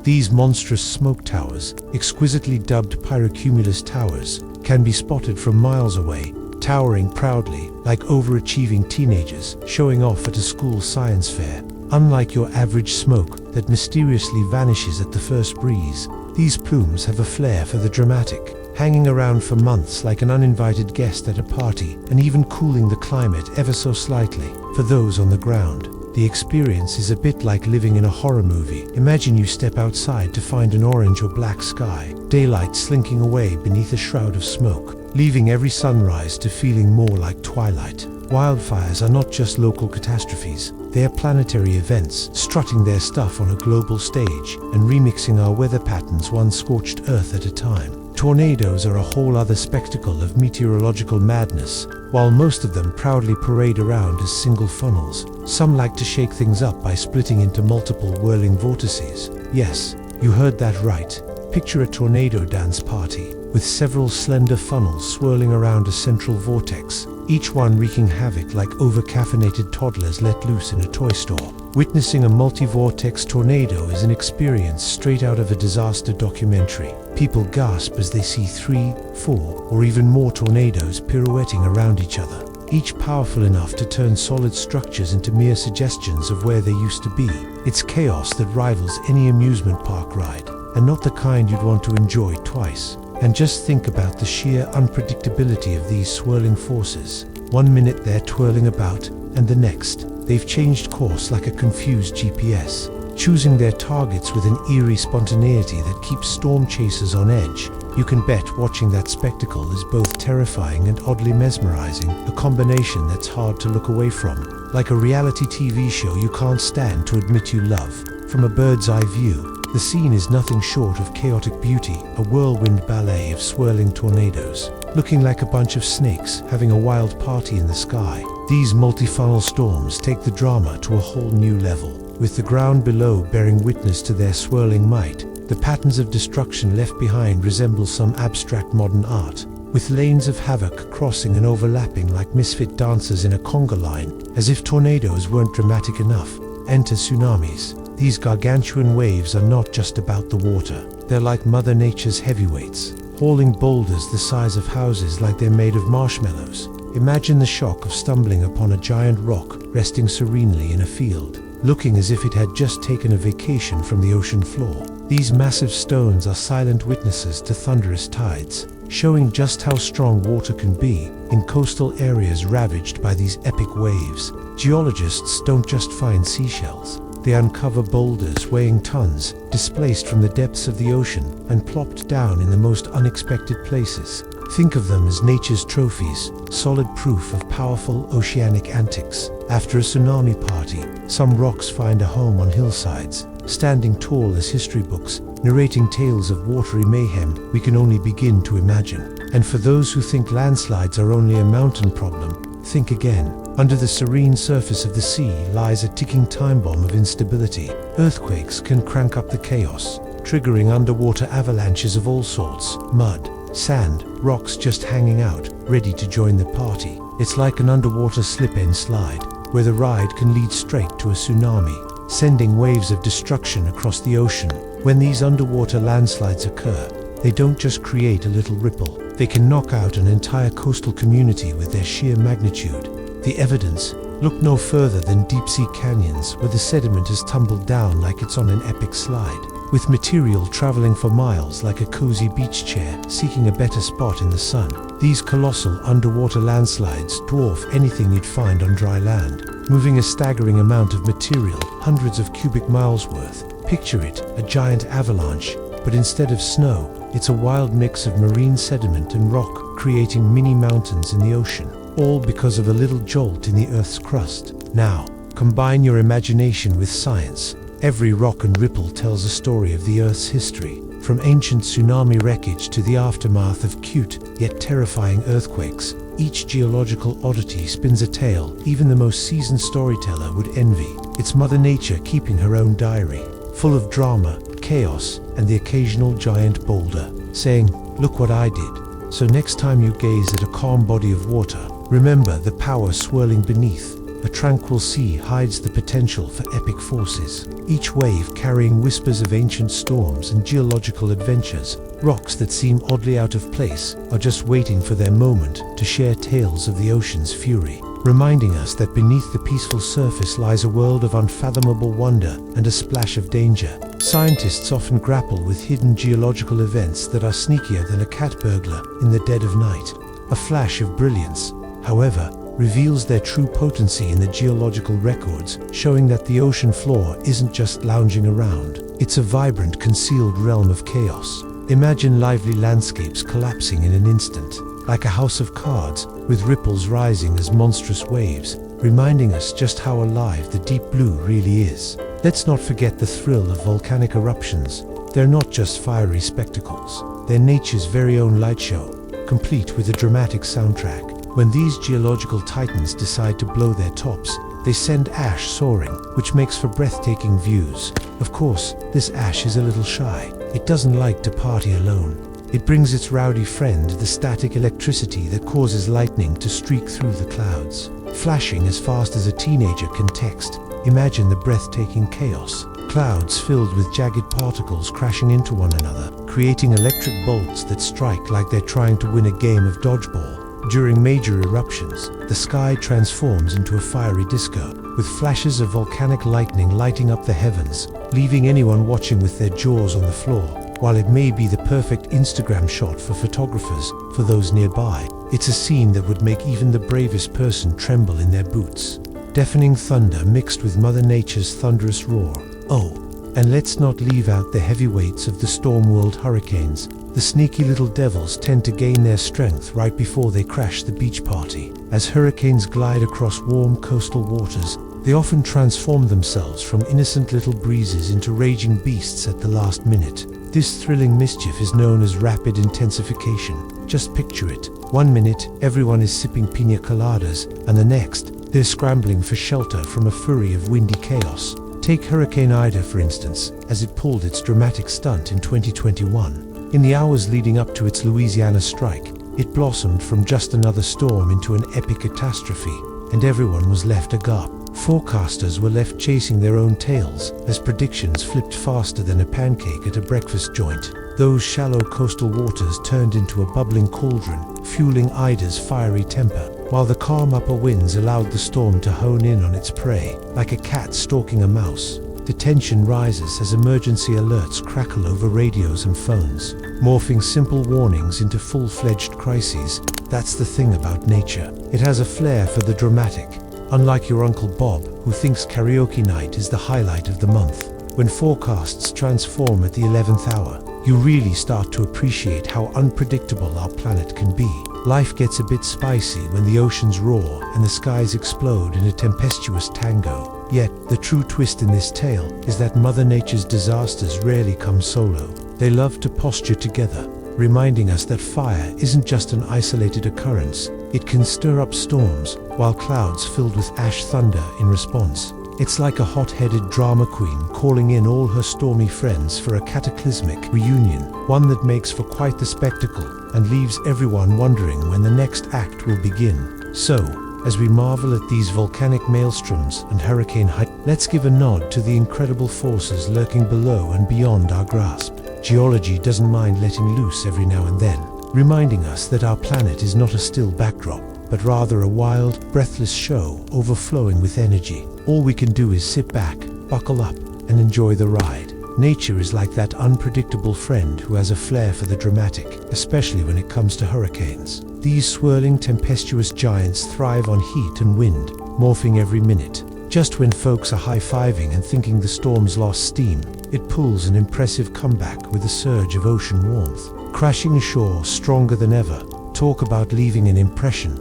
These monstrous smoke towers, exquisitely dubbed pyrocumulus towers, can be spotted from miles away, towering proudly like overachieving teenagers showing off at a school science fair. Unlike your average smoke that mysteriously vanishes at the first breeze, these plumes have a flair for the dramatic, hanging around for months like an uninvited guest at a party, and even cooling the climate ever so slightly for those on the ground. The experience is a bit like living in a horror movie. Imagine you step outside to find an orange or black sky, daylight slinking away beneath a shroud of smoke, leaving every sunrise to feeling more like twilight. Wildfires are not just local catastrophes, they are planetary events, strutting their stuff on a global stage and remixing our weather patterns one scorched earth at a time. Tornadoes are a whole other spectacle of meteorological madness. While most of them proudly parade around as single funnels, some like to shake things up by splitting into multiple whirling vortices. Yes, you heard that right. Picture a tornado dance party, with several slender funnels swirling around a central vortex, each one wreaking havoc like over-caffeinated toddlers let loose in a toy store. Witnessing a multi-vortex tornado is an experience straight out of a disaster documentary. People gasp as they see 3, 4, or even more tornadoes pirouetting around each other, each powerful enough to turn solid structures into mere suggestions of where they used to be. It's chaos that rivals any amusement park ride, and not the kind you'd want to enjoy twice. And just think about the sheer unpredictability of these swirling forces. One minute they're twirling about, and the next, they've changed course like a confused GPS, choosing their targets with an eerie spontaneity that keeps storm chasers on edge. You can bet watching that spectacle is both terrifying and oddly mesmerizing, a combination that's hard to look away from. Like a reality TV show you can't stand to admit you love. From a bird's eye view, the scene is nothing short of chaotic beauty, a whirlwind ballet of swirling tornadoes, looking like a bunch of snakes having a wild party in the sky. These multi-funnel storms take the drama to a whole new level, with the ground below bearing witness to their swirling might. The patterns of destruction left behind resemble some abstract modern art, with lanes of havoc crossing and overlapping like misfit dancers in a conga line. As if tornadoes weren't dramatic enough, enter tsunamis. These gargantuan waves are not just about the water. They're like Mother Nature's heavyweights, hauling boulders the size of houses like they're made of marshmallows. Imagine the shock of stumbling upon a giant rock resting serenely in a field, looking as if it had just taken a vacation from the ocean floor. These massive stones are silent witnesses to thunderous tides, showing just how strong water can be in coastal areas ravaged by these epic waves. Geologists don't just find seashells. They uncover boulders weighing tons, displaced from the depths of the ocean and plopped down in the most unexpected places. Think of them as nature's trophies, solid proof of powerful oceanic antics. After a tsunami party, some rocks find a home on hillsides, standing tall as history books, narrating tales of watery mayhem we can only begin to imagine. And for those who think landslides are only a mountain problem, think again. Under the serene surface of the sea lies a ticking time bomb of instability. Earthquakes can crank up the chaos, triggering underwater avalanches of all sorts: mud, sand, rocks just hanging out, ready to join the party. It's like an underwater slip-and slide, where the ride can lead straight to a tsunami, sending waves of destruction across the ocean. When these underwater landslides occur, they don't just create a little ripple. They can knock out an entire coastal community with their sheer magnitude. The evidence? Look no further than deep-sea canyons where the sediment has tumbled down like it's on an epic slide, with material traveling for miles like a cozy beach chair seeking a better spot in the sun. These colossal underwater landslides dwarf anything you'd find on dry land, moving a staggering amount of material, hundreds of cubic miles worth. Picture it, a giant avalanche, but instead of snow, it's a wild mix of marine sediment and rock, creating mini mountains in the ocean. All because of a little jolt in the Earth's crust. Now, combine your imagination with science. Every rock and ripple tells a story of the Earth's history, from ancient tsunami wreckage to the aftermath of cute, yet terrifying earthquakes. Each geological oddity spins a tale even the most seasoned storyteller would envy. It's Mother Nature keeping her own diary, full of drama, chaos, and the occasional giant boulder, saying, "Look what I did." So next time you gaze at a calm body of water, remember the power swirling beneath. A tranquil sea hides the potential for epic forces, each wave carrying whispers of ancient storms and geological adventures. Rocks that seem oddly out of place are just waiting for their moment to share tales of the ocean's fury, reminding us that beneath the peaceful surface lies a world of unfathomable wonder and a splash of danger. Scientists often grapple with hidden geological events that are sneakier than a cat burglar in the dead of night. A flash of brilliance, however, reveals their true potency in the geological records, showing that the ocean floor isn't just lounging around. It's a vibrant, concealed realm of chaos. Imagine lively landscapes collapsing in an instant, like a house of cards, with ripples rising as monstrous waves, reminding us just how alive the deep blue really is. Let's not forget the thrill of volcanic eruptions. They're not just fiery spectacles. They're nature's very own light show, complete with a dramatic soundtrack. When these geological titans decide to blow their tops, they send ash soaring, which makes for breathtaking views. Of course, this ash is a little shy. It doesn't like to party alone. It brings its rowdy friend, the static electricity that causes lightning to streak through the clouds. Flashing as fast as a teenager can text, imagine the breathtaking chaos. Clouds filled with jagged particles crashing into one another, creating electric bolts that strike like they're trying to win a game of dodgeball. During major eruptions, the sky transforms into a fiery disco, with flashes of volcanic lightning lighting up the heavens, leaving anyone watching with their jaws on the floor. While it may be the perfect Instagram shot for photographers, for those nearby, it's a scene that would make even the bravest person tremble in their boots. Deafening thunder mixed with Mother Nature's thunderous roar. Oh, and let's not leave out the heavyweights of the storm-whirled hurricanes. The sneaky little devils tend to gain their strength right before they crash the beach party. As hurricanes glide across warm coastal waters, they often transform themselves from innocent little breezes into raging beasts at the last minute. This thrilling mischief is known as rapid intensification. Just picture it. 1 minute, everyone is sipping piña coladas, and the next, they're scrambling for shelter from a flurry of windy chaos. Take Hurricane Ida, for instance, as it pulled its dramatic stunt in 2021. In the hours leading up to its Louisiana strike, it blossomed from just another storm into an epic catastrophe, and everyone was left agog. Forecasters were left chasing their own tails, as predictions flipped faster than a pancake at a breakfast joint. Those shallow coastal waters turned into a bubbling cauldron, fueling Ida's fiery temper, while the calm upper winds allowed the storm to hone in on its prey, like a cat stalking a mouse. The tension rises as emergency alerts crackle over radios and phones, morphing simple warnings into full-fledged crises. That's the thing about nature. It has a flair for the dramatic. Unlike your Uncle Bob, who thinks karaoke night is the highlight of the month, when forecasts transform at the 11th hour, you really start to appreciate how unpredictable our planet can be. Life gets a bit spicy when the oceans roar and the skies explode in a tempestuous tango. Yet, the true twist in this tale is that Mother Nature's disasters rarely come solo. They love to posture together, reminding us that fire isn't just an isolated occurrence. It can stir up storms, while clouds filled with ash thunder in response. It's like a hot-headed drama queen calling in all her stormy friends for a cataclysmic reunion, one that makes for quite the spectacle and leaves everyone wondering when the next act will begin. So, as we marvel at these volcanic maelstroms and hurricane height, let's give a nod to the incredible forces lurking below and beyond our grasp. Geology doesn't mind letting loose every now and then, reminding us that our planet is not a still backdrop, but rather a wild, breathless show overflowing with energy. All we can do is sit back, buckle up, and enjoy the ride. Nature is like that unpredictable friend who has a flair for the dramatic, especially when it comes to hurricanes. These swirling, tempestuous giants thrive on heat and wind, morphing every minute. Just when folks are high-fiving and thinking the storm's lost steam, it pulls an impressive comeback with a surge of ocean warmth, crashing ashore stronger than ever. Talk about leaving an impression.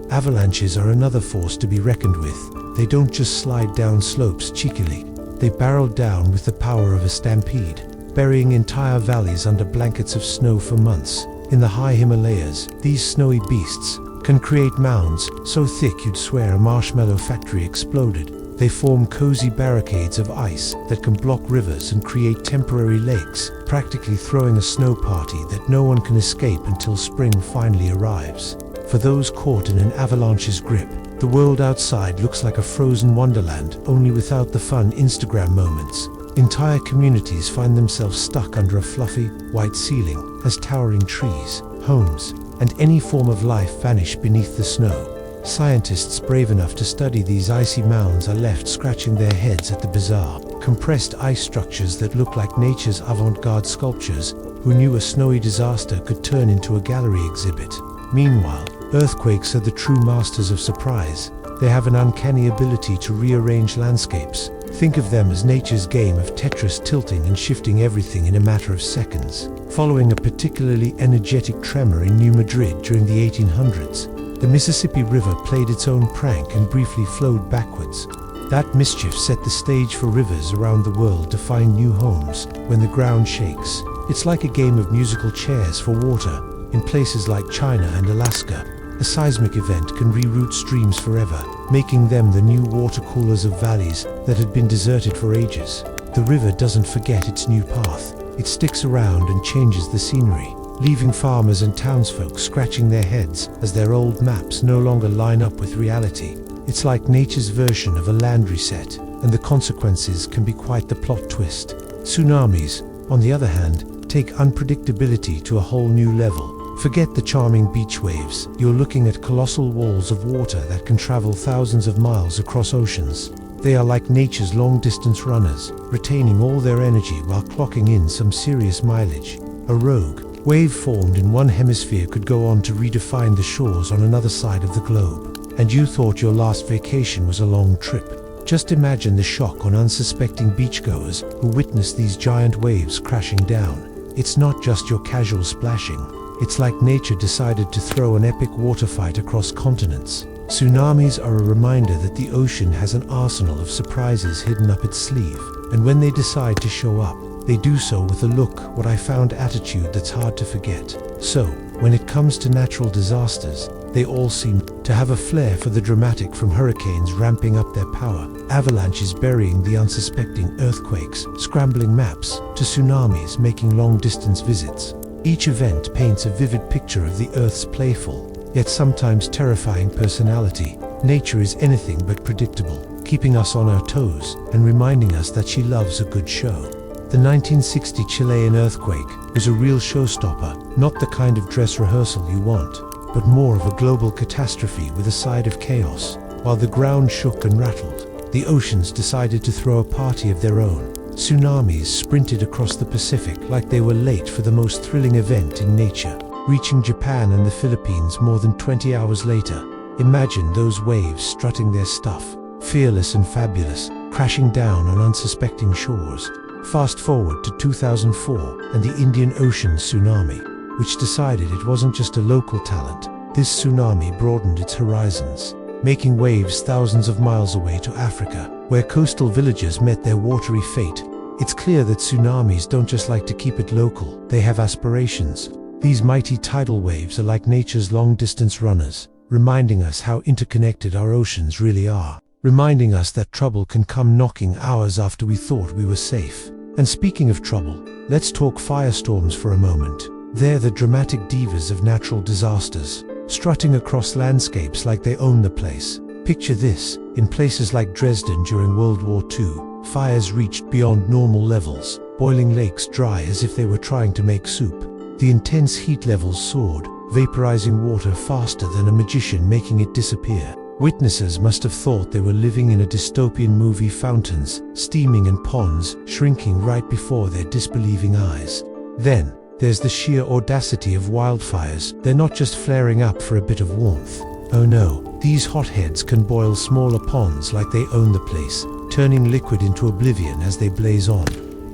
Avalanches are another force to be reckoned with. They don't just slide down slopes cheekily. They barrel down with the power of a stampede, burying entire valleys under blankets of snow for months. In the high Himalayas, these snowy beasts can create mounds so thick you'd swear a marshmallow factory exploded. They form cozy barricades of ice that can block rivers and create temporary lakes, practically throwing a snow party that no one can escape until spring finally arrives. For those caught in an avalanche's grip, the world outside looks like a frozen wonderland, only without the fun Instagram moments. Entire communities find themselves stuck under a fluffy, white ceiling as towering trees, homes, and any form of life vanish beneath the snow. Scientists brave enough to study these icy mounds are left scratching their heads at the bizarre, compressed ice structures that look like nature's avant-garde sculptures. Who knew a snowy disaster could turn into a gallery exhibit? Meanwhile, Earthquakes are the true masters of surprise. They have an uncanny ability to rearrange landscapes. Think of them as nature's game of Tetris, tilting and shifting everything in a matter of seconds. Following a particularly energetic tremor in New Madrid during the 1800s, the Mississippi River played its own prank and briefly flowed backwards. That mischief set the stage for rivers around the world to find new homes when the ground shakes. It's like a game of musical chairs for water. In places like China and Alaska, a seismic event can reroute streams forever, making them the new water coolers of valleys that had been deserted for ages. The river doesn't forget its new path. It sticks around and changes the scenery, leaving farmers and townsfolk scratching their heads as their old maps no longer line up with reality. It's like nature's version of a land reset, and the consequences can be quite the plot twist. Tsunamis, on the other hand, take unpredictability to a whole new level. Forget the charming beach waves. You're looking at colossal walls of water that can travel thousands of miles across oceans. They are like nature's long-distance runners, retaining all their energy while clocking in some serious mileage. A rogue wave formed in one hemisphere could go on to redefine the shores on another side of the globe. And you thought your last vacation was a long trip. Just imagine the shock on unsuspecting beachgoers who witness these giant waves crashing down. It's not just your casual splashing. It's like nature decided to throw an epic water fight across continents. Tsunamis are a reminder that the ocean has an arsenal of surprises hidden up its sleeve. And when they decide to show up, they do so with a what I found attitude that's hard to forget. So, when it comes to natural disasters, they all seem to have a flair for the dramatic, from hurricanes ramping up their power, avalanches burying the unsuspecting, earthquakes scrambling maps, to tsunamis making long-distance visits. Each event paints a vivid picture of the Earth's playful, yet sometimes terrifying personality. Nature is anything but predictable, keeping us on our toes and reminding us that she loves a good show. The 1960 Chilean earthquake was a real showstopper, not the kind of dress rehearsal you want, but more of a global catastrophe with a side of chaos. While the ground shook and rattled, the oceans decided to throw a party of their own. Tsunamis sprinted across the Pacific like they were late for the most thrilling event in nature, reaching Japan and the Philippines more than 20 hours later. Imagine those waves strutting their stuff, fearless and fabulous, crashing down on unsuspecting shores. Fast forward to 2004 and the Indian Ocean tsunami, which decided it wasn't just a local talent. This tsunami broadened its horizons, making waves thousands of miles away to Africa, where coastal villages met their watery fate. It's clear that tsunamis don't just like to keep it local, they have aspirations. These mighty tidal waves are like nature's long-distance runners, reminding us how interconnected our oceans really are, reminding us that trouble can come knocking hours after we thought we were safe. And speaking of trouble, let's talk firestorms for a moment. They're the dramatic divas of natural disasters, strutting across landscapes like they own the place. Picture this: in places like Dresden during World War II, fires reached beyond normal levels, boiling lakes dry as if they were trying to make soup. The intense heat levels soared, vaporizing water faster than a magician making it disappear. Witnesses must have thought they were living in a dystopian movie. Fountains steaming and ponds shrinking right before their disbelieving eyes. Then, there's the sheer audacity of wildfires. They're not just flaring up for a bit of warmth. Oh no, these hotheads can boil smaller ponds like they own the place, turning liquid into oblivion as they blaze on.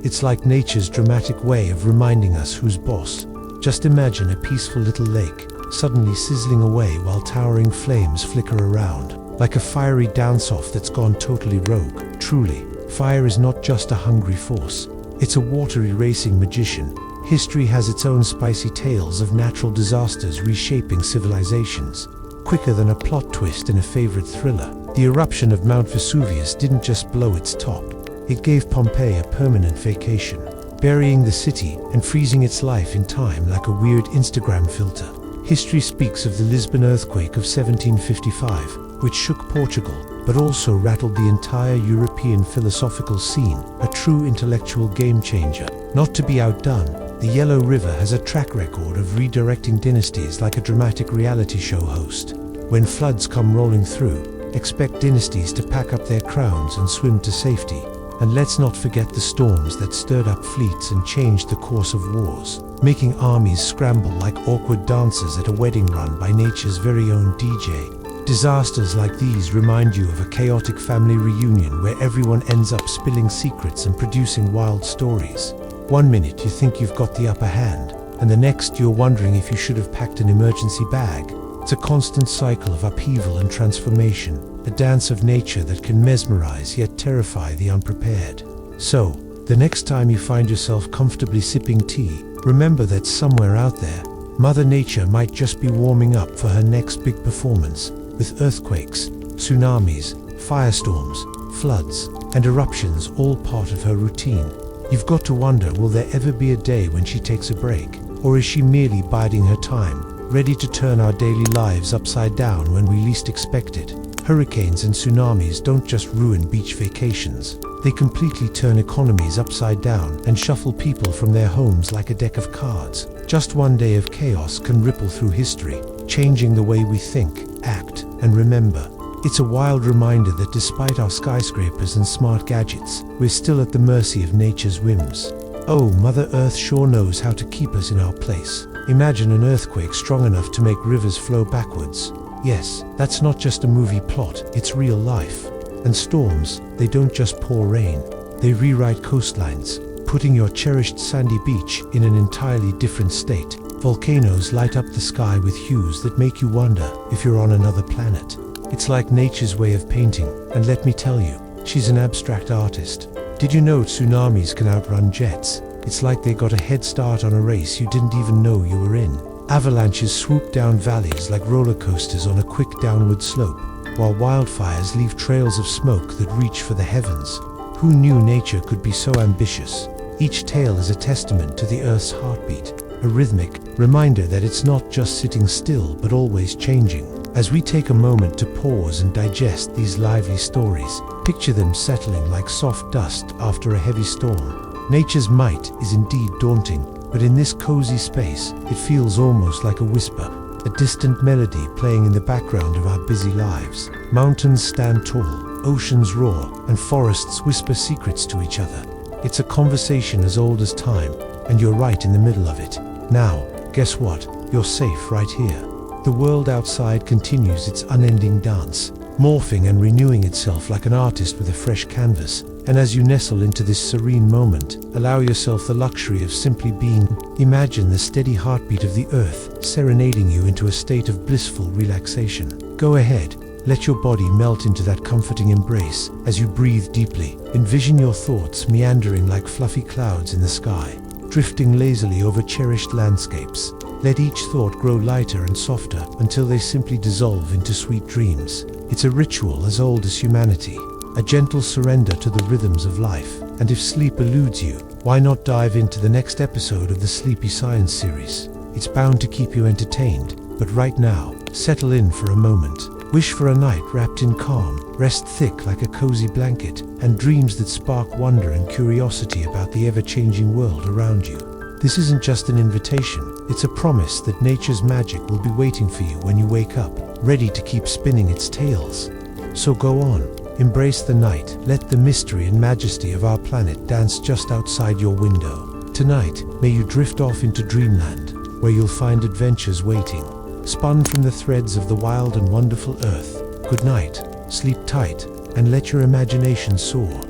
It's like nature's dramatic way of reminding us who's boss. Just imagine a peaceful little lake suddenly sizzling away while towering flames flicker around, like a fiery dance-off that's gone totally rogue. Truly, fire is not just a hungry force, it's a water-erasing magician. History has its own spicy tales of natural disasters reshaping civilizations. Quicker than a plot twist in a favorite thriller, the eruption of Mount Vesuvius didn't just blow its top, it gave Pompeii a permanent vacation, burying the city and freezing its life in time like a weird Instagram filter. History speaks of the Lisbon earthquake of 1755, which shook Portugal, but also rattled the entire European philosophical scene, a true intellectual game-changer. Not to be outdone, the Yellow River has a track record of redirecting dynasties like a dramatic reality show host. When floods come rolling through, expect dynasties to pack up their crowns and swim to safety. And let's not forget the storms that stirred up fleets and changed the course of wars. making armies scramble like awkward dancers at a wedding run by nature's very own DJ. Disasters like these remind you of a chaotic family reunion where everyone ends up spilling secrets and producing wild stories. One minute you think you've got the upper hand, and the next you're wondering if you should have packed an emergency bag. It's a constant cycle of upheaval and transformation, a dance of nature that can mesmerize yet terrify the unprepared. So, the next time you find yourself comfortably sipping tea, remember that somewhere out there, Mother Nature might just be warming up for her next big performance, with earthquakes, tsunamis, firestorms, floods, and eruptions all part of her routine. You've got to wonder, will there ever be a day when she takes a break? Or is she merely biding her time, ready to turn our daily lives upside down when we least expect it? Hurricanes and tsunamis don't just ruin beach vacations. They completely turn economies upside down and shuffle people from their homes like a deck of cards. Just one day of chaos can ripple through history, changing the way we think, act, and remember. It's a wild reminder that despite our skyscrapers and smart gadgets, we're still at the mercy of nature's whims. Oh, Mother Earth sure knows how to keep us in our place. Imagine an earthquake strong enough to make rivers flow backwards. Yes, that's not just a movie plot, it's real life. And storms, they don't just pour rain, they rewrite coastlines, putting your cherished sandy beach in an entirely different state. Volcanoes light up the sky with hues that make you wonder if you're on another planet. It's like nature's way of painting, and let me tell you, she's an abstract artist. Did you know tsunamis can outrun jets? It's like they got a head start on a race you didn't even know you were in. Avalanches swoop down valleys like roller coasters on a quick downward slope, while wildfires leave trails of smoke that reach for the heavens. Who knew nature could be so ambitious? Each tale is a testament to the Earth's heartbeat, a rhythmic reminder that it's not just sitting still but always changing. As we take a moment to pause and digest these lively stories, picture them settling like soft dust after a heavy storm. Nature's might is indeed daunting, but in this cozy space, it feels almost like a whisper, a distant melody playing in the background of our busy lives. Mountains stand tall, oceans roar, and forests whisper secrets to each other. It's a conversation as old as time, and you're right in the middle of it. Now, guess what? You're safe right here. The world outside continues its unending dance, morphing and renewing itself like an artist with a fresh canvas. And as you nestle into this serene moment, allow yourself the luxury of simply being. Imagine the steady heartbeat of the earth serenading you into a state of blissful relaxation. Go ahead, let your body melt into that comforting embrace as you breathe deeply. Envision your thoughts meandering like fluffy clouds in the sky, drifting lazily over cherished landscapes. Let each thought grow lighter and softer until they simply dissolve into sweet dreams. It's a ritual as old as humanity, a gentle surrender to the rhythms of life. And if sleep eludes you, why not dive into the next episode of the Sleepy Science series? It's bound to keep you entertained, but right now, settle in for a moment. Wish for a night wrapped in calm, rest thick like a cozy blanket, and dreams that spark wonder and curiosity about the ever-changing world around you. This isn't just an invitation, it's a promise that nature's magic will be waiting for you when you wake up, ready to keep spinning its tales. So go on, embrace the night, let the mystery and majesty of our planet dance just outside your window. Tonight, may you drift off into dreamland, where you'll find adventures waiting, spun from the threads of the wild and wonderful earth. Good night, sleep tight, and let your imagination soar.